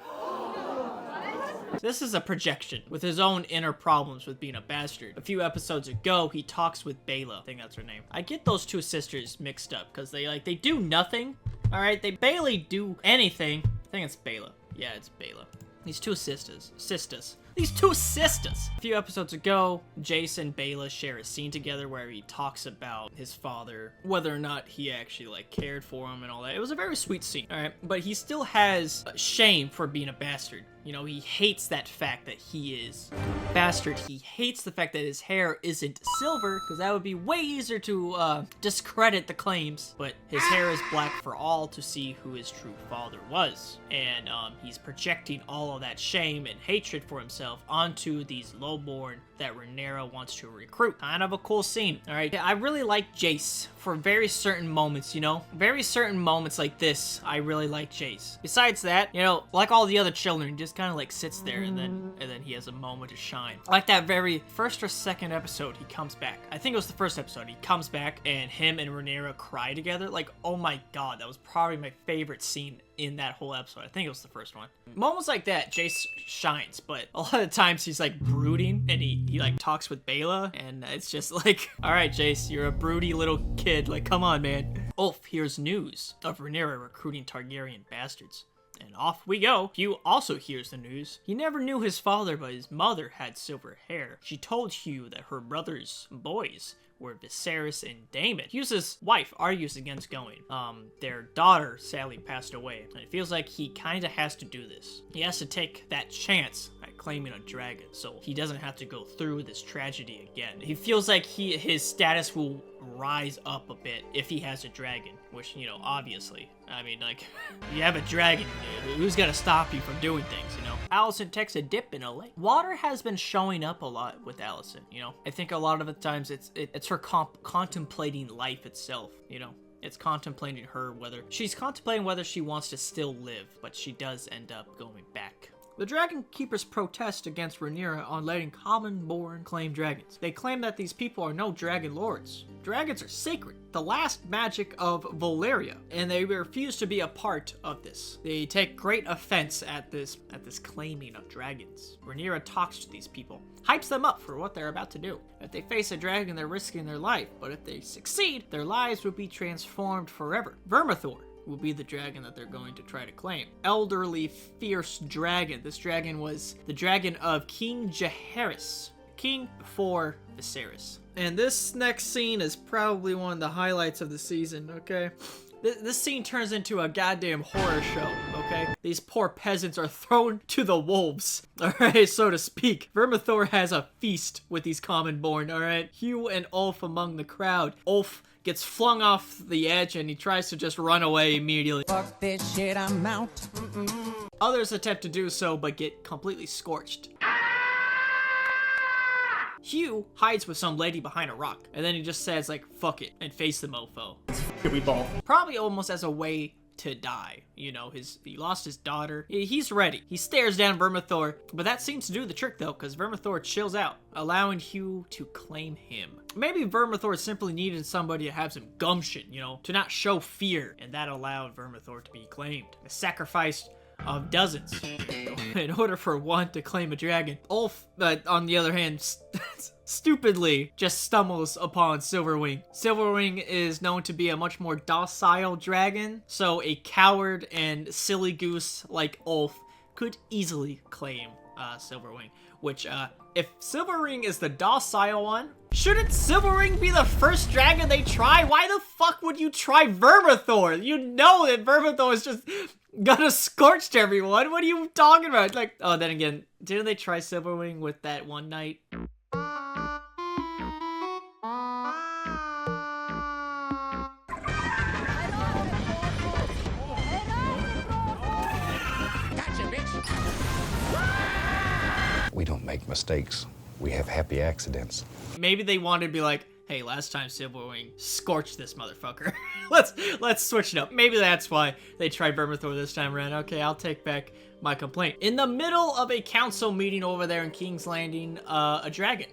This is a projection with his own inner problems with being a bastard. A few episodes ago, he talks with Baela. I think that's her name. I get those two sisters mixed up because they do nothing. All right, they barely do anything. I think it's Baela. Yeah, it's Baela. These two sisters. These two sisters! A few episodes ago, Jace and Baela share a scene together where he talks about his father, whether or not he actually, cared for him and all that. It was a very sweet scene, alright? But he still has shame for being a bastard. You know, he hates that fact that he is a bastard. He hates the fact that his hair isn't silver, because that would be way easier to discredit the claims. But his hair is black for all to see who his true father was. And he's projecting all of that shame and hatred for himself onto these lowborn that Rhaenyra wants to recruit. Kind of a cool scene, alright? I really like Jace for very certain moments, you know? Very certain moments like this, I really like Jace. Besides that, you know, like all the other children, just kind of sits there and then he has a moment to shine. Like that very first or second episode, he comes back. I think it was the first episode. He comes back and him and Rhaenyra cry together. Oh my god, that was probably my favorite scene in that whole episode. I think it was the first one. Moments like that, Jace shines, but a lot of times he's brooding and he talks with Baela and it's just all right, Jace, you're a broody little kid. Come on, man. Ulf hears news of Rhaenyra recruiting Targaryen bastards. And off we go. Hugh also hears the news. He never knew his father, but his mother had silver hair. She told Hugh that her brother's boys were Viserys and Daemon. Hugh's wife argues against going. Their daughter sadly passed away, and it feels like he kind of has to do this. He has to take that chance at claiming a dragon, so he doesn't have to go through this tragedy again. He feels like his status will rise up a bit if he has a dragon, which, you know, obviously. I mean, you have a dragon, who's gonna stop you from doing things, you know? Alicent takes a dip in a lake. Water has been showing up a lot with Alicent, you know? I think a lot of the times it's her contemplating life itself, you know? It's contemplating she's contemplating whether she wants to still live, but she does end up going back. The Dragon Keepers protest against Rhaenyra on letting common-born claim dragons. They claim that these people are no dragon lords. Dragons are sacred, the last magic of Valyria, and they refuse to be a part of this. They take great offense at this claiming of dragons. Rhaenyra talks to these people, hypes them up for what they're about to do. If they face a dragon, they're risking their life, but if they succeed, their lives will be transformed forever. Vermithor will be the dragon that they're going to try to claim. Elderly, fierce dragon. This dragon was the dragon of King Jaehaerys, king before Viserys. And this next scene is probably one of the highlights of the season, okay? This scene turns into a goddamn horror show, okay? These poor peasants are thrown to the wolves, alright, so to speak. Vermithor has a feast with these common born, alright? Hugh and Ulf among the crowd. Ulf gets flung off the edge and he tries to just run away immediately. Fuck this shit, I'm out. Others attempt to do so, but get completely scorched. Hugh hides with some lady behind a rock, and then he just says, like, fuck it, and face the mofo. We ball. Probably almost as a way to die. You know, he lost his daughter. He's ready. He stares down Vermithor, but that seems to do the trick, though, because Vermithor chills out, allowing Hugh to claim him. Maybe Vermithor simply needed somebody to have some gumption, you know, to not show fear, and that allowed Vermithor to be claimed. A sacrifice of dozens in order for one to claim a dragon. Ulf, on the other hand, stupidly just stumbles upon Silverwing. Silverwing is known to be a much more docile dragon, so a coward and silly goose like Ulf could easily claim Silverwing. Which, if Silverwing is the docile one, shouldn't Silverwing be the first dragon they try? Why the fuck would you try Vermithor? You know that Vermithor is just gonna scorch everyone. What are you talking about? Like, oh, then again, didn't they try Silverwing with that one knight? We don't make mistakes. We have happy accidents. Maybe they wanted to be like, hey, last time Silverwing scorched this motherfucker. let's switch it up. Maybe that's why they tried Vermithor this time around. Okay, I'll take back my complaint. In the middle of a council meeting over there in King's Landing, a dragon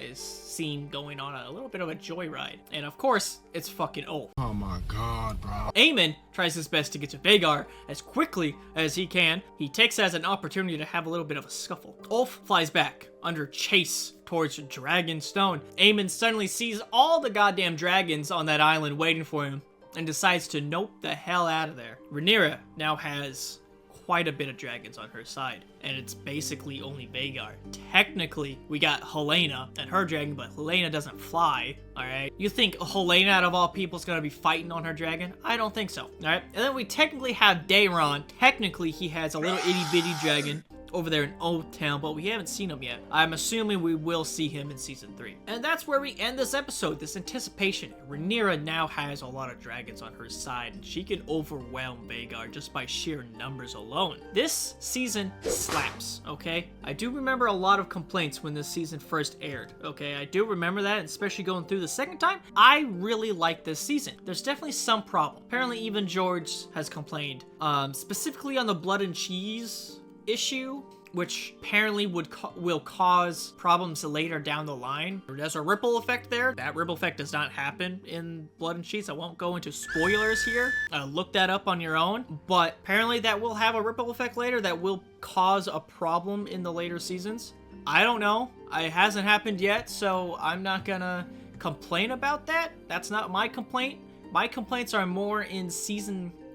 is seen going on a little bit of a joyride. And of course, it's fucking Ulf. Oh my god, bro. Aemon tries his best to get to Vhagar as quickly as he can. He takes it as an opportunity to have a little bit of a scuffle. Ulf flies back under chase towards Dragonstone. Aemon suddenly sees all the goddamn dragons on that island waiting for him and decides to nope the hell out of there. Rhaenyra now has quite a bit of dragons on her side, and it's basically only Vhagar. Technically, we got Helaena and her dragon, but Helaena doesn't fly, alright? You think Helaena, out of all people, is gonna be fighting on her dragon? I don't think so, alright? And then we technically have Daeron. Technically, he has a little itty-bitty dragon over there in Old Town, but we haven't seen him yet. I'm assuming we will see him in Season 3. And that's where we end this episode, this anticipation. Rhaenyra now has a lot of dragons on her side, and she can overwhelm Vhagar just by sheer numbers alone. This season slaps, okay? I do remember a lot of complaints when this season first aired, okay? I do remember that, and especially going through the second time. I really like this season. There's definitely some problem. Apparently even George has complained, specifically on the blood and cheese issue, which apparently will cause problems later down the line. There's a ripple effect there. That ripple effect does not happen in Blood and Cheese. I won't go into spoilers here. Look that up on your own. But apparently that will have a ripple effect later that will cause a problem in the later seasons. I don't know. It hasn't happened yet, so I'm not gonna complain about that. That's not my complaint. My complaints are more in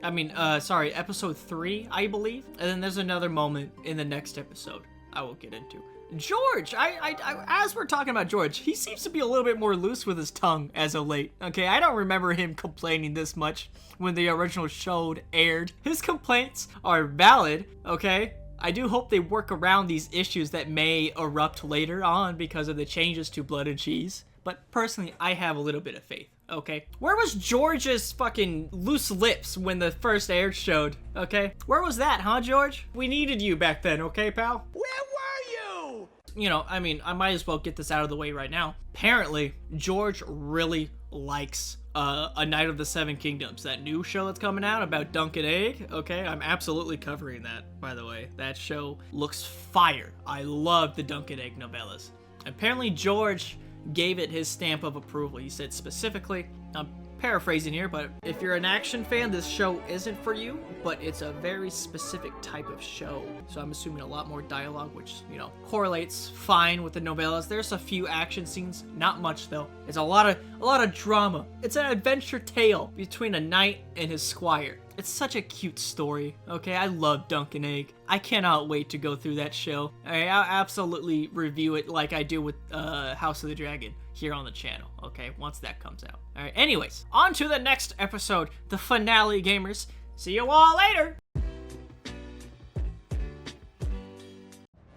episode 3, I believe. And then there's another moment in the next episode I will get into. George, as we're talking about George, he seems to be a little bit more loose with his tongue as of late. Okay, I don't remember him complaining this much when the original show aired. His complaints are valid, okay? I do hope they work around these issues that may erupt later on because of the changes to Blood and Cheese. But personally, I have a little bit of faith. Okay, where was George's fucking loose lips when the first aired showed? Okay, where was that, huh, George? We needed you back then, okay, pal? Where were you? You know, I mean, I might as well get this out of the way right now. Apparently, George really likes A Night of the Seven Kingdoms, that new show that's coming out about Dunk and Egg. Okay, I'm absolutely covering that, by the way. That show looks fire. I love the Dunk and Egg novellas. Apparently, George gave it his stamp of approval. He said specifically, I'm paraphrasing here, but if you're an action fan, this show isn't for you, but it's a very specific type of show. So I'm assuming a lot more dialogue, which, you know, correlates fine with the novellas. There's a few action scenes, not much though. It's a lot of drama. It's an adventure tale between a knight and his squire. It's such a cute story, okay? I love Dunk and Egg. I cannot wait to go through that show. I'll absolutely review it like I do with House of the Dragon here on the channel, okay? Once that comes out. Alright, anyways, on to the next episode, the finale, gamers. See you all later!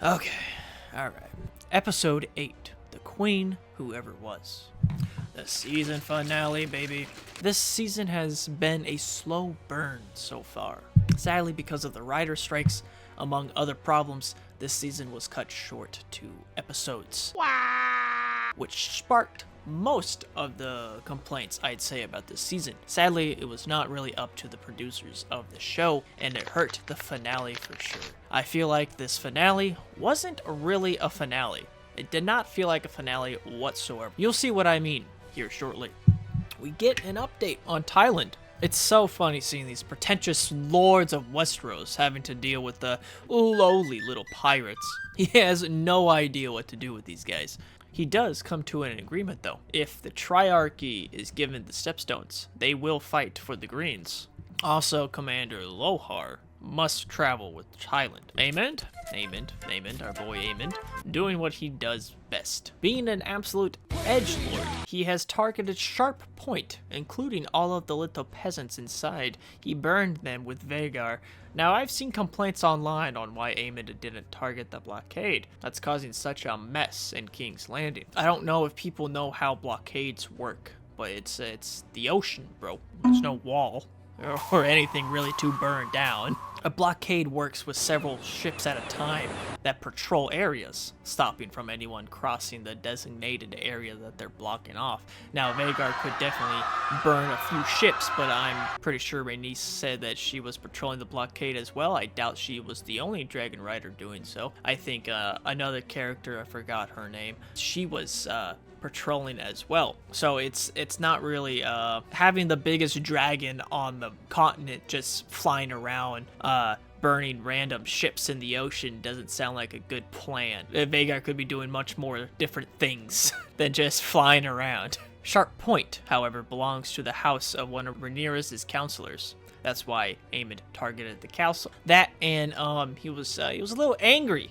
Okay, alright. Episode 8, The Queen Who Ever Was. The season finale, baby. This season has been a slow burn so far. Sadly, because of the writer strikes, among other problems, this season was cut short to episodes. Which sparked most of the complaints I'd say about this season. Sadly, it was not really up to the producers of the show, and it hurt the finale for sure. I feel like this finale wasn't really a finale. It did not feel like a finale whatsoever. You'll see what I mean here shortly. We get an update on Thailand. It's so funny seeing these pretentious lords of Westeros having to deal with the lowly little pirates. He has no idea what to do with these guys. He does come to an agreement though. If the Triarchy is given the Stepstones, they will fight for the Greens. Also, Commander Lohar must travel with Thailand. Aemond, our boy Aemond, doing what he does best. Being an absolute edgelord, he has targeted Sharp Point, including all of the little peasants inside. He burned them with Vhagar. Now, I've seen complaints online on why Aemond didn't target the blockade. That's causing such a mess in King's Landing. I don't know if people know how blockades work, but it's the ocean, bro. There's no wall or anything really to burn down. A blockade works with several ships at a time that patrol areas, stopping from anyone crossing the designated area that they're blocking off. Now, Vhagar could definitely burn a few ships, but I'm pretty sure Rhaenys said that she was patrolling the blockade as well. I doubt she was the only dragon rider doing so. I think another character, I forgot her name, she was patrolling as well. So it's not really having the biggest dragon on the continent just flying around burning random ships in the ocean doesn't sound like a good plan. Vhagar could be doing much more different things than just flying around. Sharp Point, however, belongs to the house of one of Rhaenyra's counselors. That's why Aemond targeted the council. That and he was a little angry.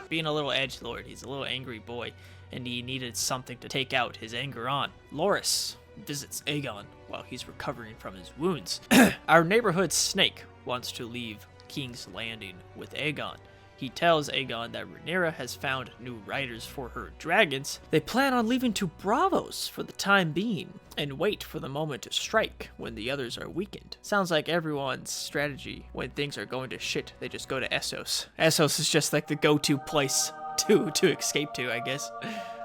Being a little edgelord, he's a little angry boy, and he needed something to take out his anger on. Loras visits Aegon while he's recovering from his wounds. Our neighborhood snake wants to leave King's Landing with Aegon. He tells Aegon that Rhaenyra has found new riders for her dragons. They plan on leaving to Braavos for the time being, and wait for the moment to strike when the others are weakened. Sounds like everyone's strategy when things are going to shit, they just go to Essos. Essos is just like the go-to place to escape to, I guess.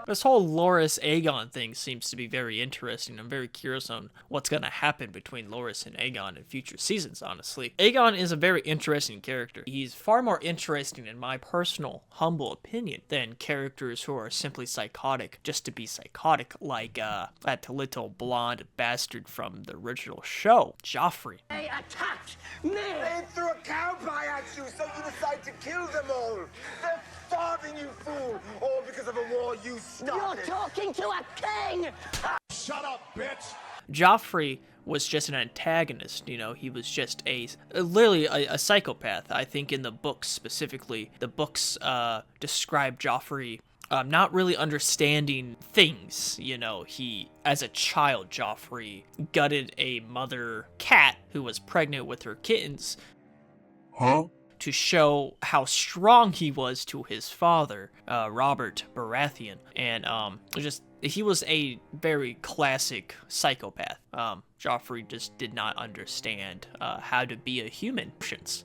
This whole Loras Aegon thing seems to be very interesting. I'm very curious on what's going to happen between Loras and Aegon in future seasons, honestly. Aegon is a very interesting character. He's far more interesting, in my personal, humble opinion, than characters who are simply psychotic just to be psychotic, like that little blonde bastard from the original show, Joffrey. They attacked me! They threw a cow pie at you, so you decide to kill them all! They're starving, you fool! All because of a war you started! You're talking to a king! Shut up, bitch! Joffrey was just an antagonist, you know, he was just literally a psychopath. I think in the books specifically, the books describe Joffrey not really understanding things, you know. He, as a child, Joffrey gutted a mother cat who was pregnant with her kittens. Huh? To show how strong he was to his father, Robert Baratheon. And he was a very classic psychopath. Joffrey just did not understand how to be a human.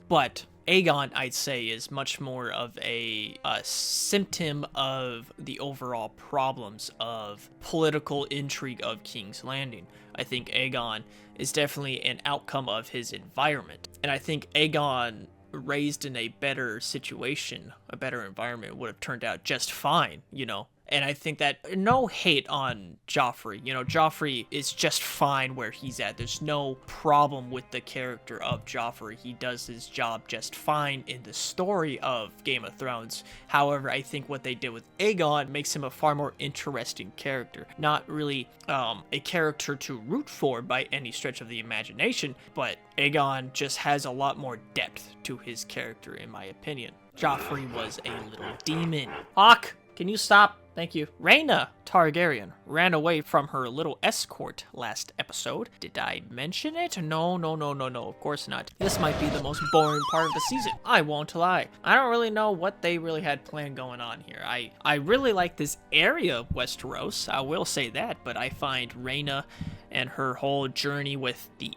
But Aegon, I'd say, is much more of a symptom of the overall problems of political intrigue of King's Landing. I think Aegon is definitely an outcome of his environment. And I think Aegon, raised in a better situation, a better environment, would have turned out just fine, you know. And I think that no hate on Joffrey. You know, Joffrey is just fine where he's at. There's no problem with the character of Joffrey. He does his job just fine in the story of Game of Thrones. However, I think what they did with Aegon makes him a far more interesting character. Not really a character to root for by any stretch of the imagination, but Aegon just has a lot more depth to his character, in my opinion. Joffrey was a little demon. Hawk, can you stop? Thank you. Rhaena Targaryen ran away from her little escort last episode. Did I mention it? No, of course not. This might be the most boring part of the season. I won't lie. I don't really know what they really had planned going on here. I really like this area of Westeros, I will say that, but I find Rhaena and her whole journey with the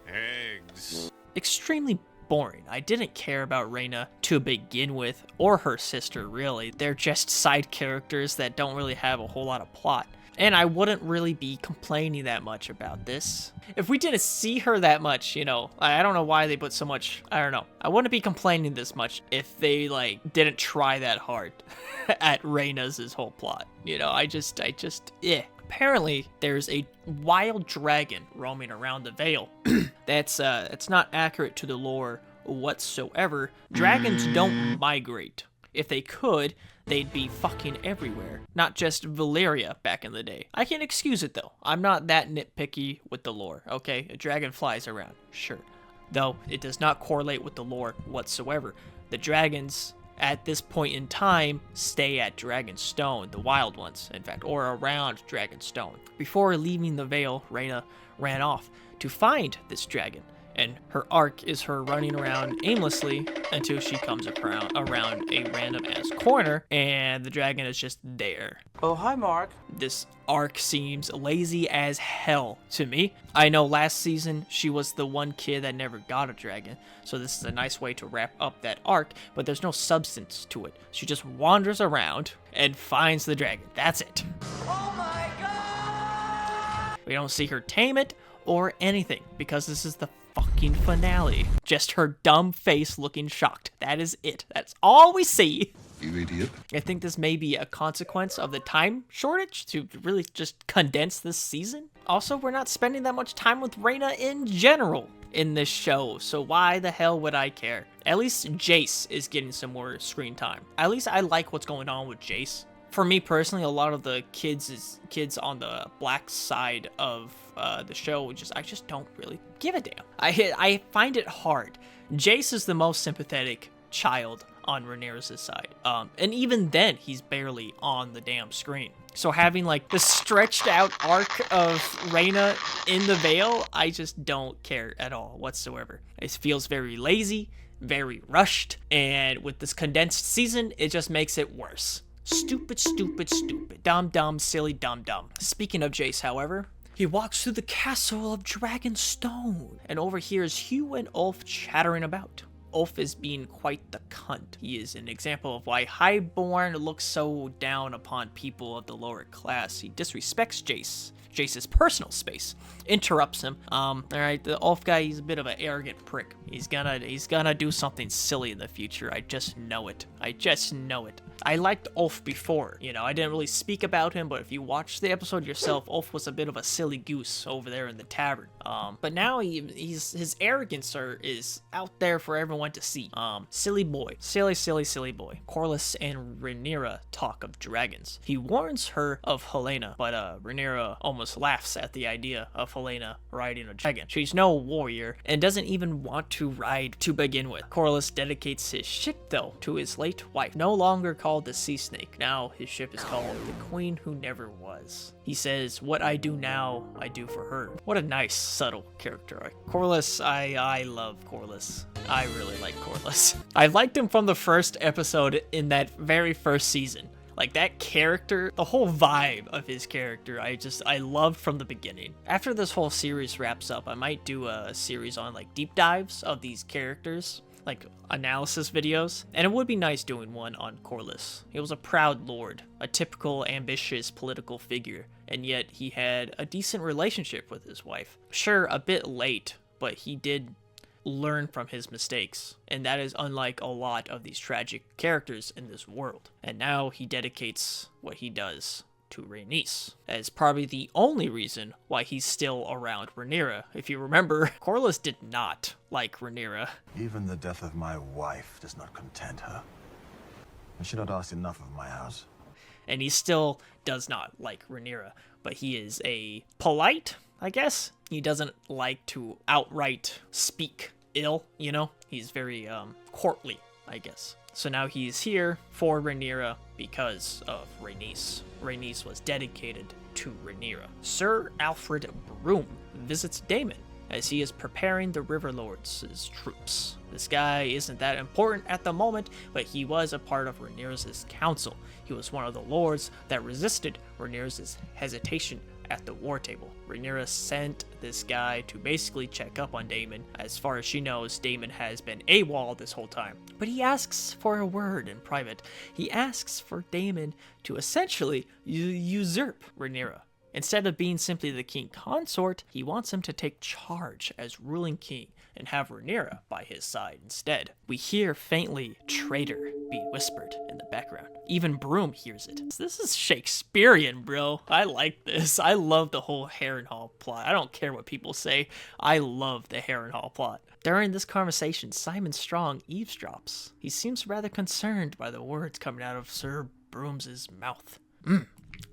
eggs extremely boring. I didn't care about Rhaena to begin with, or her sister really. They're just side characters that don't really have a whole lot of plot. And I wouldn't really be complaining that much about this. If we didn't see her that much, you know, I don't know why they put so much, I don't know. I wouldn't be complaining this much if they, like, didn't try that hard at Rhaena's whole plot. You know, I just, Apparently, there's a wild dragon roaming around the Vale. That's not accurate to the lore whatsoever. Dragons don't migrate. If they could, they'd be fucking everywhere. Not just Valyria back in the day. I can excuse it though. I'm not that nitpicky with the lore, okay? A dragon flies around, sure. Though, it does not correlate with the lore whatsoever. The dragons, at this point in time, stay at Dragonstone, the wild ones, in fact, or around Dragonstone. Before leaving the Vale, Rhaena ran off to find this dragon, and her arc is her running around aimlessly until she comes around a random ass corner, and the dragon is just there. Oh, hi, Mark. This arc seems lazy as hell to me. I know last season she was the one kid that never got a dragon, so this is a nice way to wrap up that arc, but there's no substance to it. She just wanders around and finds the dragon. That's it. Oh my god! We don't see her tame it or anything, because this is the fucking finale. Just her dumb face looking shocked. That is it. That's all we see. You idiot. I think this may be a consequence of the time shortage to really just condense this season. Also, we're not spending that much time with Rhaena in general in this show, so why the hell would I care? At least Jace is getting some more screen time. At least I like what's going on with Jace. For me personally, a lot of the kids on the black side of the show, I just don't really give a damn. I find it hard. Jace is the most sympathetic child on Rhaenyra's side, and even then, he's barely on the damn screen. So having like the stretched out arc of Rhaena in the Vale, I just don't care at all whatsoever. It feels very lazy, very rushed, and with this condensed season, it just makes it worse. Stupid, stupid, stupid. Dumb, dumb, silly, dumb, dumb. Speaking of Jace, however, he walks through the castle of Dragonstone and overhears Hugh and Ulf chattering about. Ulf is being quite the cunt. He is an example of why Highborn looks so down upon people of the lower class. He disrespects Jace's personal space, interrupts him. Alright, the Ulf guy, he's a bit of an arrogant prick. He's gonna do something silly in the future. I just know it. I liked Ulf before, you know, I didn't really speak about him, but if you watch the episode yourself, Ulf was a bit of a silly goose over there in the tavern. But now his arrogance is out there for everyone to see. Silly boy. Silly boy. Corlys and Rhaenyra talk of dragons. He warns her of Helaena, but Rhaenyra almost laughs at the idea of Helaena riding a dragon. She's no warrior and doesn't even want to ride to begin with. Corlys dedicates his ship though to his late wife, no longer called the Sea Snake. Now his ship is called the Queen Who Never Was. He says, "What I do now, I do for her." What a nice, subtle character. Corlys, I love Corlys. I really like Corlys. I liked him from the first episode in that very first season. Like that character, the whole vibe of his character, I loved from the beginning. After this whole series wraps up, I might do a series on like deep dives of these characters, like analysis videos, and it would be nice doing one on Corlys. He was a proud lord, a typical ambitious political figure, and yet he had a decent relationship with his wife. Sure, a bit late, but he did learn from his mistakes. And that is unlike a lot of these tragic characters in this world. And now he dedicates what he does to Rhaenys. That is probably the only reason why he's still around Rhaenyra. If you remember, Corlys did not like Rhaenyra. Even the death of my wife does not content her. I should not ask enough of my house. And he still does not like Rhaenyra, but he is a polite, I guess. He doesn't like to outright speak ill, you know? He's very courtly, I guess. So now he's here for Rhaenyra because of Rhaenys. Rhaenys was dedicated to Rhaenyra. Sir Alfred Broom visits Daemon as he is preparing the Riverlords' troops. This guy isn't that important at the moment, but he was a part of Rhaenyra's council. He was one of the lords that resisted Rhaenyra's hesitation at the war table. Rhaenyra sent this guy to basically check up on Daemon. As far as she knows, Daemon has been AWOL this whole time. But he asks for a word in private. He asks for Daemon to essentially usurp Rhaenyra. Instead of being simply the king consort, he wants him to take charge as ruling king and have Rhaenyra by his side instead. We hear faintly "traitor" being whispered in the background. Even Broom hears it. This is Shakespearean, bro. I like this. I love the whole Harrenhal plot. I don't care what people say. I love the Harrenhal plot. During this conversation, Simon Strong eavesdrops. He seems rather concerned by the words coming out of Sir Broom's mouth.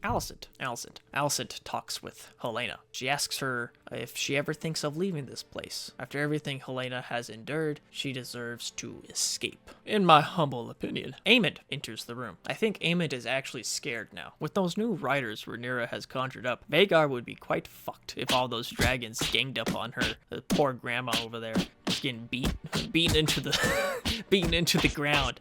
Alicent talks with Helaena. She asks her if she ever thinks of leaving this place. After everything Helaena has endured, she deserves to escape. In my humble opinion. Aemond enters the room. I think Aemond is actually scared now. With those new riders Rhaenyra has conjured up, Vhagar would be quite fucked if all those dragons ganged up on her. The poor grandma over there just getting beaten into the ground.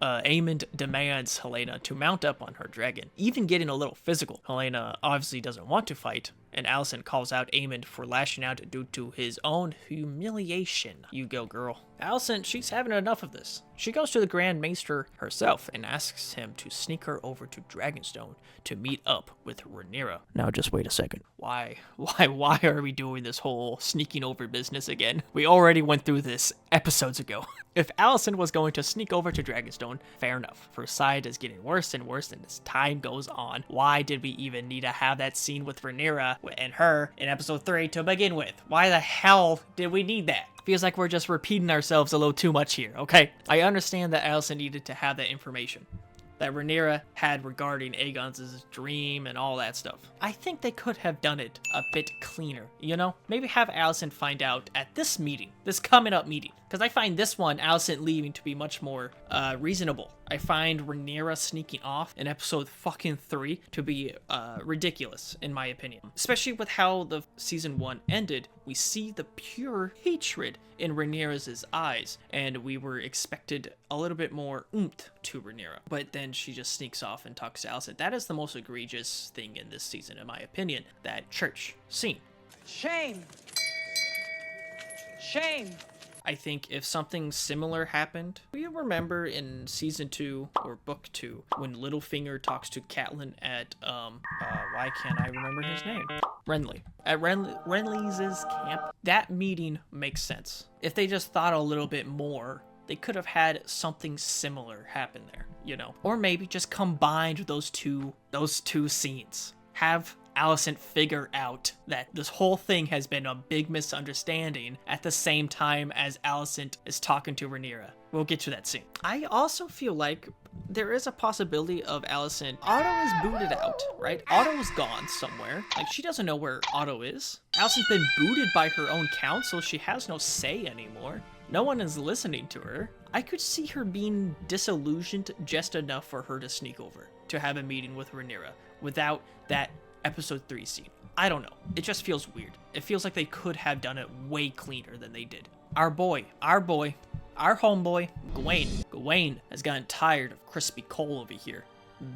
Aemond demands Helaena to mount up on her dragon, even getting a little physical. Helaena obviously doesn't want to fight, and Alicent calls out Aemond for lashing out due to his own humiliation. You go, girl. Alicent, she's having enough of this. She goes to the Grand Maester herself and asks him to sneak her over to Dragonstone to meet up with Rhaenyra. Now just wait a second. Why are we doing this whole sneaking over business again? We already went through this episodes ago. If Alicent was going to sneak over to Dragonstone, fair enough. Her side is getting worse and worse and as time goes on. Why did we even need to have that scene with Rhaenyra and her in episode 3 to begin with? Why the hell did we need that? Feels like we're just repeating ourselves a little too much here, okay? I understand that Alicent needed to have that information that Rhaenyra had regarding Aegon's dream and all that stuff. I think they could have done it a bit cleaner, you know? Maybe have Alicent find out at this meeting, this coming up meeting. Because I find this one, Alicent leaving, to be much more reasonable. I find Rhaenyra sneaking off in episode fucking 3 to be ridiculous, in my opinion. Especially with how the season 1 ended, we see the pure hatred in Rhaenyra's eyes, and we were expected a little bit more oomph to Rhaenyra. But then she just sneaks off and talks to Alicent. That is the most egregious thing in this season, in my opinion, that church scene. Shame! Shame! I think if something similar happened, we remember in season 2 or book 2 when Littlefinger talks to Catelyn at why can't I remember his name? Renly. At Renly's camp. That meeting makes sense. If they just thought a little bit more, they could have had something similar happen there, you know? Or maybe just combined those two scenes. Have Alicent figure out that this whole thing has been a big misunderstanding at the same time as Alicent is talking to Rhaenyra. We'll get to that soon. I also feel like there is a possibility of Alicent. Otto is booted out, right? Otto is gone somewhere. Like, she doesn't know where Otto is. Alicent's been booted by her own council. She has no say anymore. No one is listening to her. I could see her being disillusioned just enough for her to sneak over to have a meeting with Rhaenyra without that episode 3 scene. I don't know. It just feels weird. It feels like they could have done it way cleaner than they did. Our homeboy, Gawain has gotten tired of Crispy Cole over here,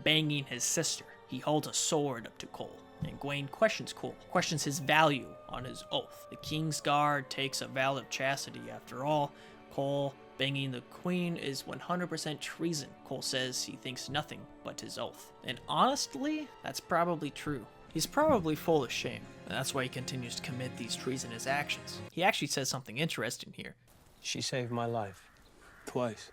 banging his sister. He holds a sword up to Cole, and Gawain questions Cole, questions his value on his oath. The King's Guard takes a vow of chastity after all. Cole banging the queen is 100% treason. Cole says he thinks nothing but his oath. And honestly, that's probably true. He's probably full of shame. And that's why he continues to commit these treasonous actions. He actually says something interesting here. She saved my life. Twice.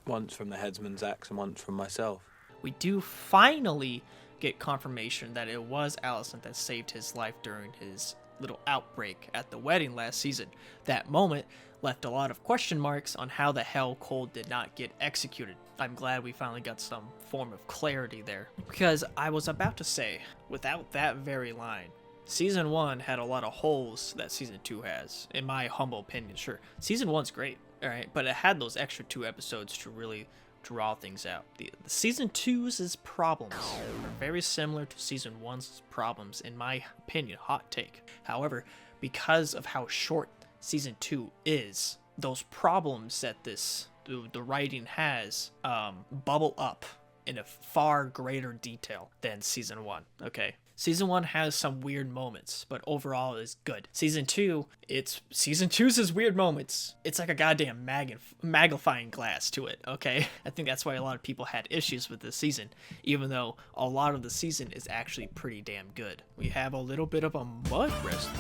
Once from the headsman's axe and once from myself. We do finally get confirmation that it was Alicent that saved his life during his little outbreak at the wedding last season. That moment left a lot of question marks on how the hell Cole did not get executed. I'm glad we finally got some form of clarity there. Because I was about to say, without that very line, Season 1 had a lot of holes that Season 2 has, in my humble opinion. Sure, Season 1's great, alright, but it had those extra 2 episodes to really draw things out. The Season 2's problems are very similar to Season 1's problems, in my opinion, hot take. However, because of how short Season 2 is, those problems that the writing has bubble up in a far greater detail than Season 1, okay? Season 1 has some weird moments, but overall is good. Season 2, Season 2's weird moments. It's like a goddamn magnifying glass to it, okay? I think that's why a lot of people had issues with this season, even though a lot of the season is actually pretty damn good. We have a little bit of a mud wrestling.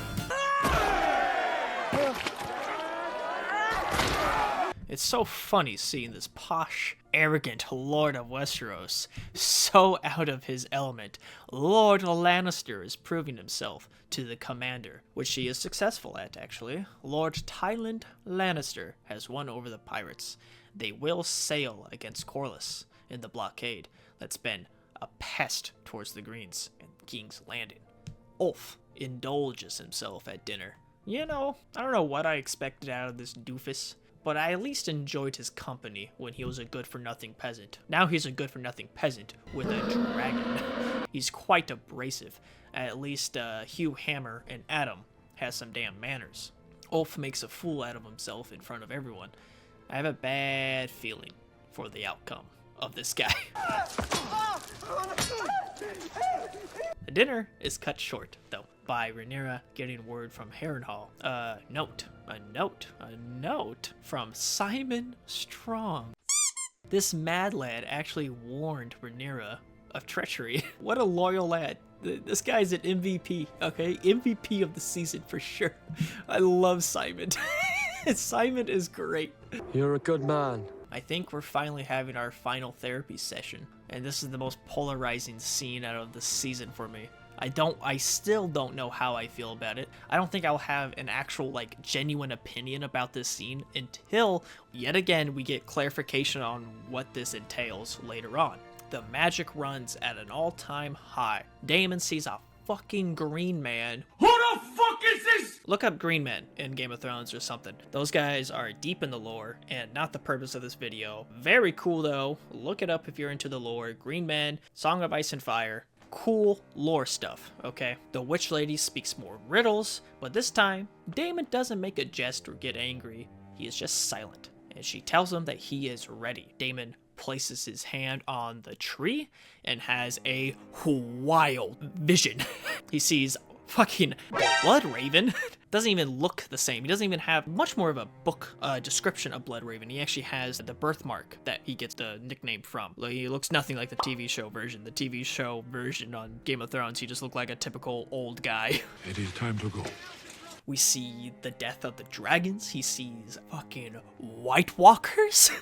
It's so funny seeing this posh, arrogant Lord of Westeros so out of his element. Lord Lannister is proving himself to the commander, which he is successful at, actually. Lord Tywin Lannister has won over the pirates. They will sail against Corlys in the blockade that's been a pest towards the Greens and King's Landing. Ulf indulges himself at dinner. You know, I don't know what I expected out of this doofus, but I at least enjoyed his company when he was a good-for-nothing peasant. Now he's a good-for-nothing peasant with a dragon. He's quite abrasive. At least Hugh Hammer and Adam has some damn manners. Ulf makes a fool out of himself in front of everyone. I have a bad feeling for the outcome of this guy. The dinner is cut short, though, by Rhaenyra getting word from Harrenhal. A note from Simon Strong. This mad lad actually warned Rhaenyra of treachery. What a loyal lad. This guy's an MVP, okay? MVP of the season for sure. I love Simon. Simon is great. You're a good man. I think we're finally having our final therapy session, and this is the most polarizing scene out of the season for me. I still don't know how I feel about it. I don't think I'll have an actual, like, genuine opinion about this scene until, yet again, we get clarification on what this entails later on. The magic runs at an all-time high. Daemon sees a fucking green man. Who the fuck is this? Look up green men in Game of Thrones or something. Those guys are deep in the lore and not the purpose of this video. Very cool though. Look it up if you're into the lore. Green men, Song of Ice and Fire. Cool lore stuff, okay? The Witch Lady speaks more riddles, but this time, Daemon doesn't make a jest or get angry. He is just silent, and she tells him that he is ready. Daemon places his hand on the tree and has a wild vision. He sees fucking Bloodraven. Doesn't even look the same. He doesn't even have much more of a book description of Bloodraven. He actually has the birthmark that he gets the nickname from. He looks nothing like the TV show version. The TV show version on Game of Thrones, he just looked like a typical old guy. It is time to go. We see the death of the dragons. He sees fucking White Walkers.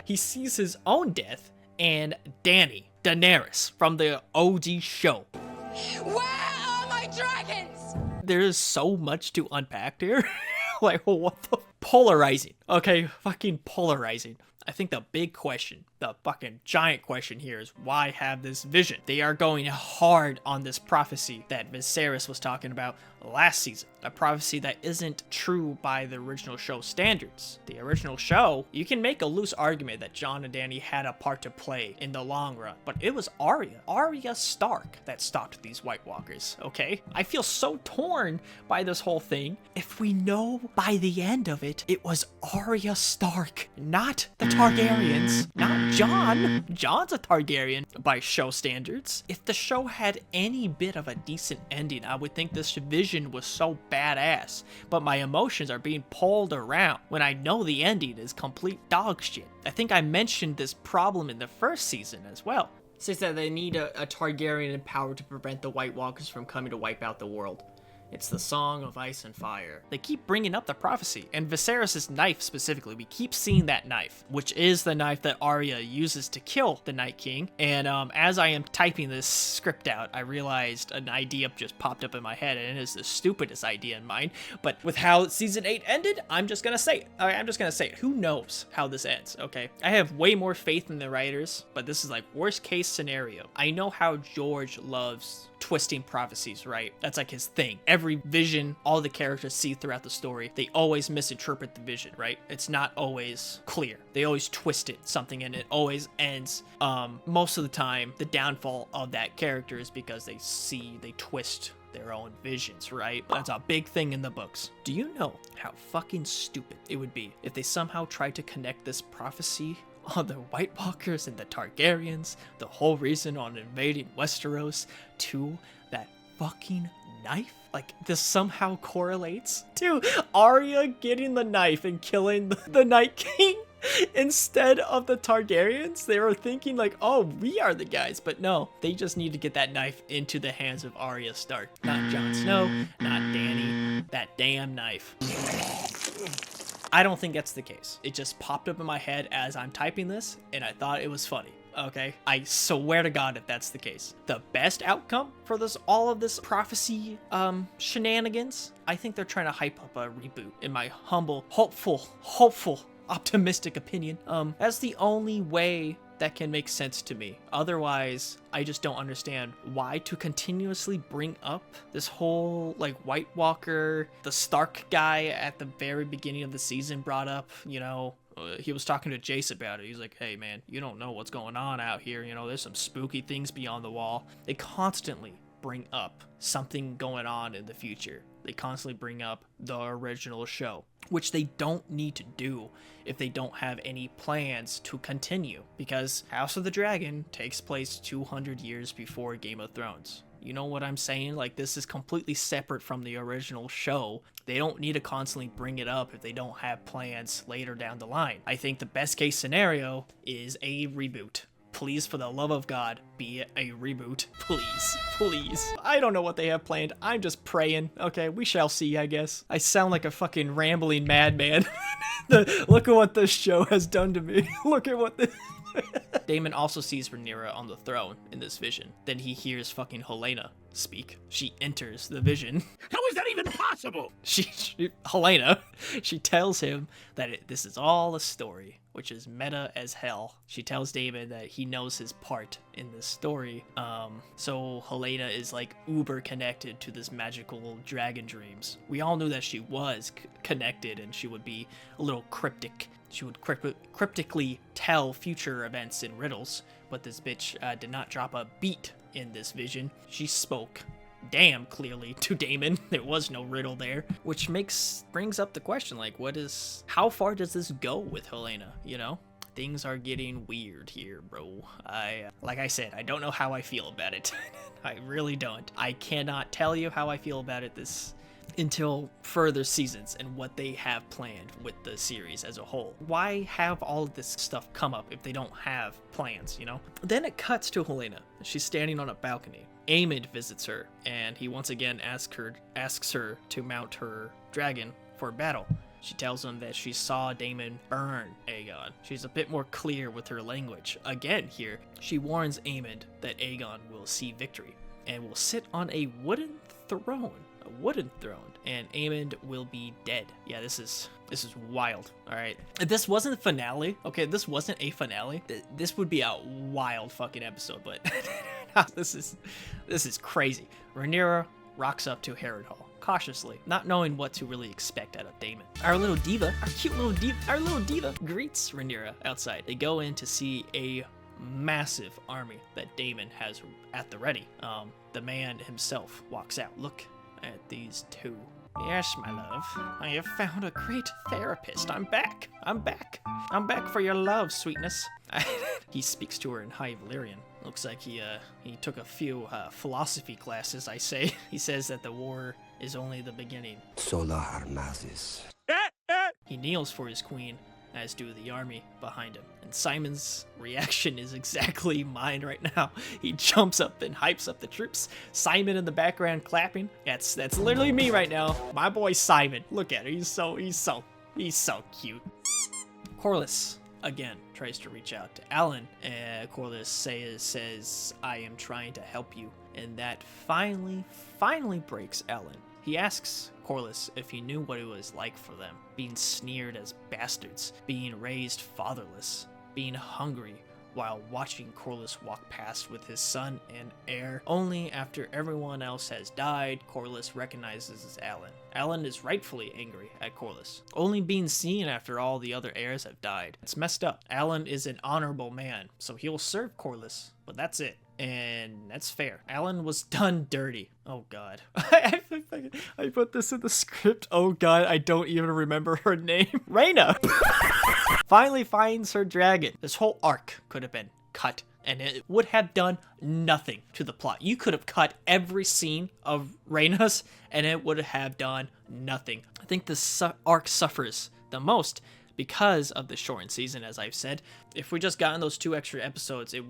He sees his own death and Dany, Daenerys from the OG show. Where are my dragons? There is so much to unpack here. Like, what the? Polarizing. Okay, fucking polarizing. I think the big question, the fucking giant question here is why have this vision? They are going hard on this prophecy that Viserys was talking about last season. A prophecy that isn't true by the original show standards. The original show, you can make a loose argument that Jon and Dany had a part to play in the long run, but it was Arya Stark that stopped these White Walkers, okay? I feel so torn by this whole thing. If we know by the end of it, it was Arya Stark, not the Targaryens, not Jon. Jon's a Targaryen by show standards. If the show had any bit of a decent ending, I would think this vision was so badass, but my emotions are being pulled around when I know the ending is complete dog shit. I think I mentioned this problem in the first season as well. Says that they need a Targaryen in power to prevent the White Walkers from coming to wipe out the world. It's the Song of Ice and Fire. They keep bringing up the prophecy, and Viserys' knife specifically. We keep seeing that knife, which is the knife that Arya uses to kill the Night King. And as I am typing this script out, I realized an idea just popped up in my head, and it is the stupidest idea in mind. But with how season 8 ended, I'm just gonna say it. I'm just gonna say it. Who knows how this ends, okay? I have way more faith in the writers, but this is like worst case scenario. I know how George loves twisting prophecies, right? That's like his thing. Every vision all the characters see throughout the story, they always misinterpret the vision, right? It's not always clear. They always twist it something, and it always ends. Most of the time, the downfall of that character is because they twist their own visions, right? That's a big thing in the books. Do you know how fucking stupid it would be if they somehow tried to connect this prophecy on the White Walkers and the Targaryens, the whole reason on invading Westeros, to that fucking knife? Like, this somehow correlates to Arya getting the knife and killing the Night King instead of the Targaryens? They were thinking like, oh, we are the guys, but no, they just need to get that knife into the hands of Arya Stark. Not Jon Snow, not Dany, that damn knife. I don't think that's the case. It just popped up in my head as I'm typing this, and I thought it was funny. Okay, I swear to God if that's the case. The best outcome for all of this prophecy shenanigans, I think they're trying to hype up a reboot, in my humble, hopeful, optimistic opinion. That's the only way that can make sense to me. Otherwise, I just don't understand why to continuously bring up this whole like White Walker. The Stark guy at the very beginning of the season brought up, you know, he was talking to Jace about it. He's like, hey man, you don't know what's going on out here. You know, there's some spooky things beyond the wall. They constantly bring up something going on in the future. They constantly bring up the original show, which they don't need to do if they don't have any plans to continue, because House of the Dragon takes place 200 years before Game of Thrones. You know what I'm saying? Like, this is completely separate from the original show. They don't need to constantly bring it up if they don't have plans later down the line. I think the best case scenario is a reboot. Please, for the love of God, be a reboot. Please, please. I don't know what they have planned. I'm just praying. Okay, we shall see, I guess. I sound like a fucking rambling madman. Look at what this show has done to me. Look at what this... Daemon also sees Rhaenyra on the throne in this vision. Then he hears fucking Helaena speak. She enters the vision. How is that even possible? Helaena, she tells him that this is all a story, which is meta as hell. She tells Daemon that he knows his part in this story. So Helaena is like uber connected to this magical dragon dreams. We all knew that she was connected, and she would be a little cryptic. She would cryptically tell future events in riddles, but this bitch did not drop a beat in this vision. She spoke damn clearly to Daemon. There was no riddle there, which brings up the question, like, how far does this go with Helaena, you know? Things are getting weird here, bro. Like I said, I don't know how I feel about it. I really don't. I cannot tell you how I feel about it until further seasons and what they have planned with the series as a whole. Why have all of this stuff come up if they don't have plans, you know? Then it cuts to Helaena. She's standing on a balcony. Aemond visits her, and he once again asks her to mount her dragon for battle. She tells him that she saw Daemon burn Aegon. She's a bit more clear with her language. Again here, she warns Aemond that Aegon will see victory and will sit on a wooden throne. And Aemond will be dead. Yeah, this is wild. All right, if this wasn't a finale, okay, this wasn't a finale, this would be a wild fucking episode, but this is crazy. Rhaenyra rocks up to Harrenhal cautiously, not knowing what to really expect out of Daemon. Our little diva, our little diva greets Rhaenyra outside. They go in to see a massive army that Daemon has at the ready. The man himself walks out. Look at these two. Yes, my love. I have found a great therapist. I'm back for your love, sweetness. He speaks to her in High Valyrian. Looks like he took a few philosophy classes, I say. He says that the war is only the beginning. Sola Armazis. He kneels for his queen as do the army behind him. And Simon's reaction is exactly mine right now. He jumps up and hypes up the troops. Simon in the background clapping. That's literally me right now. My boy Simon. Look at him. He's so cute. Corlys again tries to reach out to Alan, and Corlys says, "I am trying to help you," and that finally breaks Alan. He asks Corlys if he knew what it was like for them, being sneered as bastards, being raised fatherless, being hungry, while watching Corlys walk past with his son and heir. Only after everyone else has died, Corlys recognizes Alan. Alan is rightfully angry at Corlys, only being seen after all the other heirs have died. It's messed up. Alan is an honorable man, so he'll serve Corlys, but that's it. And that's fair. Alan was done dirty. Oh god. I put this in the script. Oh god, I don't even remember her name. Rhaena! Finally finds her dragon. This whole arc could have been cut, and it would have done nothing to the plot. You could have cut every scene of Rhaena's, and it would have done nothing. I think this arc suffers the most because of the shortened season, as I've said. If we just gotten those 2 extra episodes, we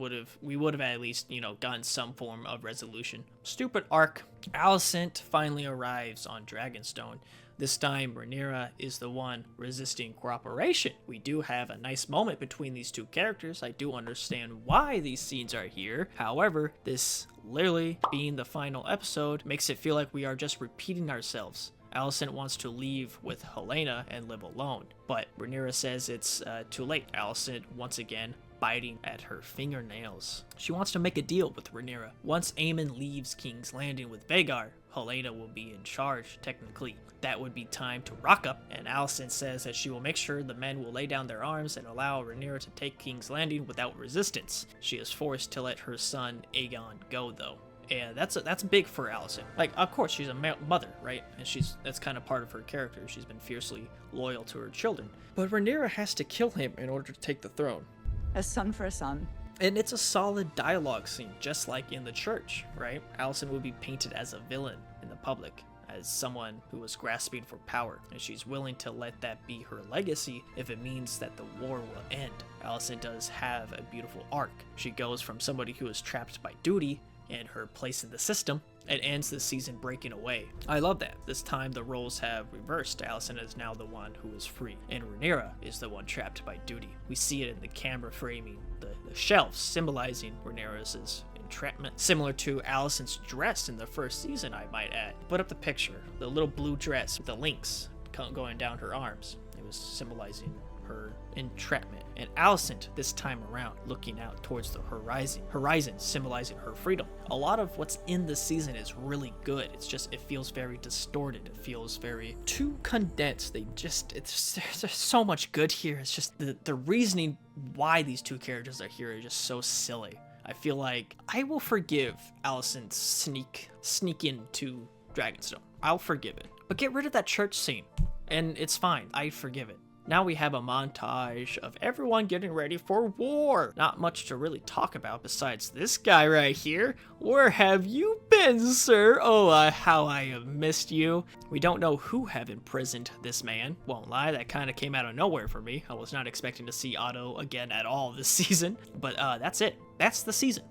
would have at least, gotten some form of resolution. Stupid arc. Alicent finally arrives on Dragonstone. This time, Rhaenyra is the one resisting cooperation. We do have a nice moment between these 2 characters. I do understand why these scenes are here. However, this literally being the final episode makes it feel like we are just repeating ourselves. Alicent wants to leave with Helaena and live alone, but Rhaenyra says it's too late. Alicent, once again, biting at her fingernails. She wants to make a deal with Rhaenyra. Once Aemon leaves King's Landing with Vhagar, Helaena will be in charge, technically. That would be time to rock up, and Alicent says that she will make sure the men will lay down their arms and allow Rhaenyra to take King's Landing without resistance. She is forced to let her son Aegon go, though. And that's big for Alicent. Like, of course, she's a mother, right? And that's kind of part of her character. She's been fiercely loyal to her children. But Rhaenyra has to kill him in order to take the throne. A son for a son. And it's a solid dialogue scene, just like in the church, right? Alicent would be painted as a villain in the public, as someone who was grasping for power, and she's willing to let that be her legacy if it means that the war will end. Alicent does have a beautiful arc. She goes from somebody who is trapped by duty and her place in the system, and ends the season breaking away. I love that. This time the roles have reversed. Alicent is now the one who is free, and Rhaenyra is the one trapped by duty. We see it in the camera framing, the shelves symbolizing Rhaenyra's entrapment, similar to Alicent's dress in the first season, I might add. Put up the picture, the little blue dress with the links going down her arms. It was symbolizing her entrapment. And Alicent, this time around, looking out towards the horizon symbolizing her freedom. A lot of what's in this season is really good. It's just, it feels very distorted. It feels very too condensed. There's so much good here. It's just the reasoning why these 2 characters are here is just so silly. I feel like I will forgive Alicent's sneak into Dragonstone. I'll forgive it. But get rid of that church scene, and it's fine. I forgive it. Now we have a montage of everyone getting ready for war. Not much to really talk about besides this guy right here. Where have you been, sir? Oh, how I have missed you. We don't know who have imprisoned this man. Won't lie, that kind of came out of nowhere for me. I was not expecting to see Otto again at all this season. But that's it. That's the season.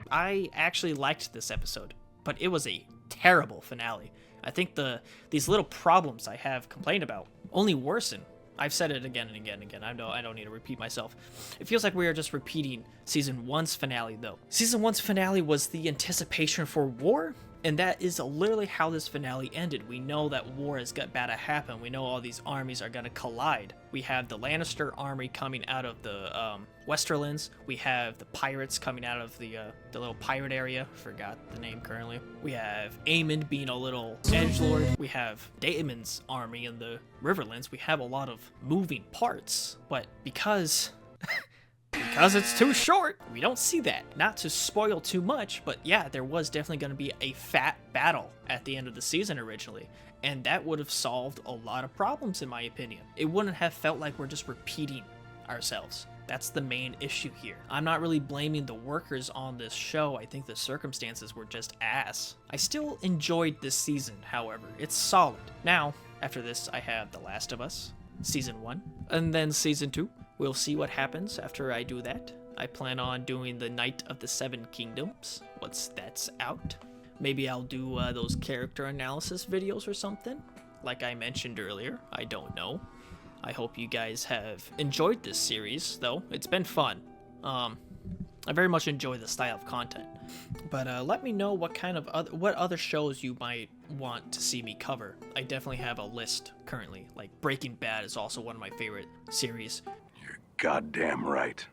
I actually liked this episode, but it was a terrible finale. I think these little problems I have complained about only worsen. I've said it again and again and again. I don't need to repeat myself. It feels like we are just repeating Season 1's finale, though. Season 1's finale was the anticipation for war, and that is literally how this finale ended. We know that war is about to happen. We know all these armies are going to collide. We have the Lannister army coming out of the Westerlands. We have the pirates coming out of the little pirate area. Forgot the name currently. We have Aemon being a little edgelord. We have Daemon's army in the Riverlands. We have a lot of moving parts, but because it's too short, we don't see that. Not to spoil too much, but yeah, there was definitely going to be a fat battle at the end of the season originally, and that would have solved a lot of problems in my opinion. It wouldn't have felt like we're just repeating ourselves. That's the main issue here. I'm not really blaming the workers on this show. I think the circumstances were just ass. I still enjoyed this season, however. It's solid. Now, After this, I have The Last of Us, Season 1, and then Season 2. We'll see what happens after I do that. I plan on doing the Knight of the Seven Kingdoms, once that's out. Maybe I'll do those character analysis videos or something, like I mentioned earlier. I don't know. I hope you guys have enjoyed this series, though. It's been fun. I very much enjoy the style of content. But let me know what kind of what other shows you might want to see me cover. I definitely have a list currently. Like Breaking Bad is also one of my favorite series. You're goddamn right.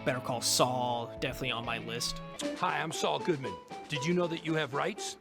Better Call Saul, definitely on my list. Hi, I'm Saul Goodman. Did you know that you have rights?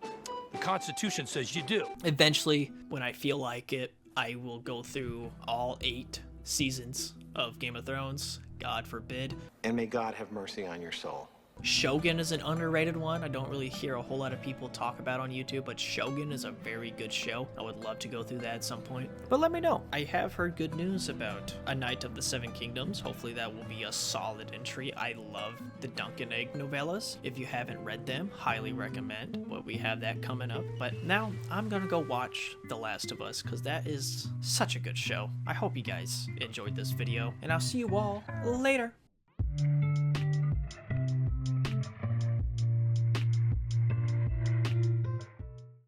The Constitution says you do. Eventually, when I feel like it, I will go through all 8 seasons of Game of Thrones. God forbid. And may God have mercy on your soul. Shogun is an underrated one. I don't really hear a whole lot of people talk about on YouTube, but Shogun is a very good show. I would love to go through that at some point. But let me know. I have heard good news about A Knight of the Seven Kingdoms. Hopefully that will be a solid entry. I love the Dunk and Egg novellas. If you haven't read them, highly recommend. But we have that coming up. But now I'm gonna go watch The Last of Us, because that is such a good show. I hope you guys enjoyed this video, and I'll see you all later.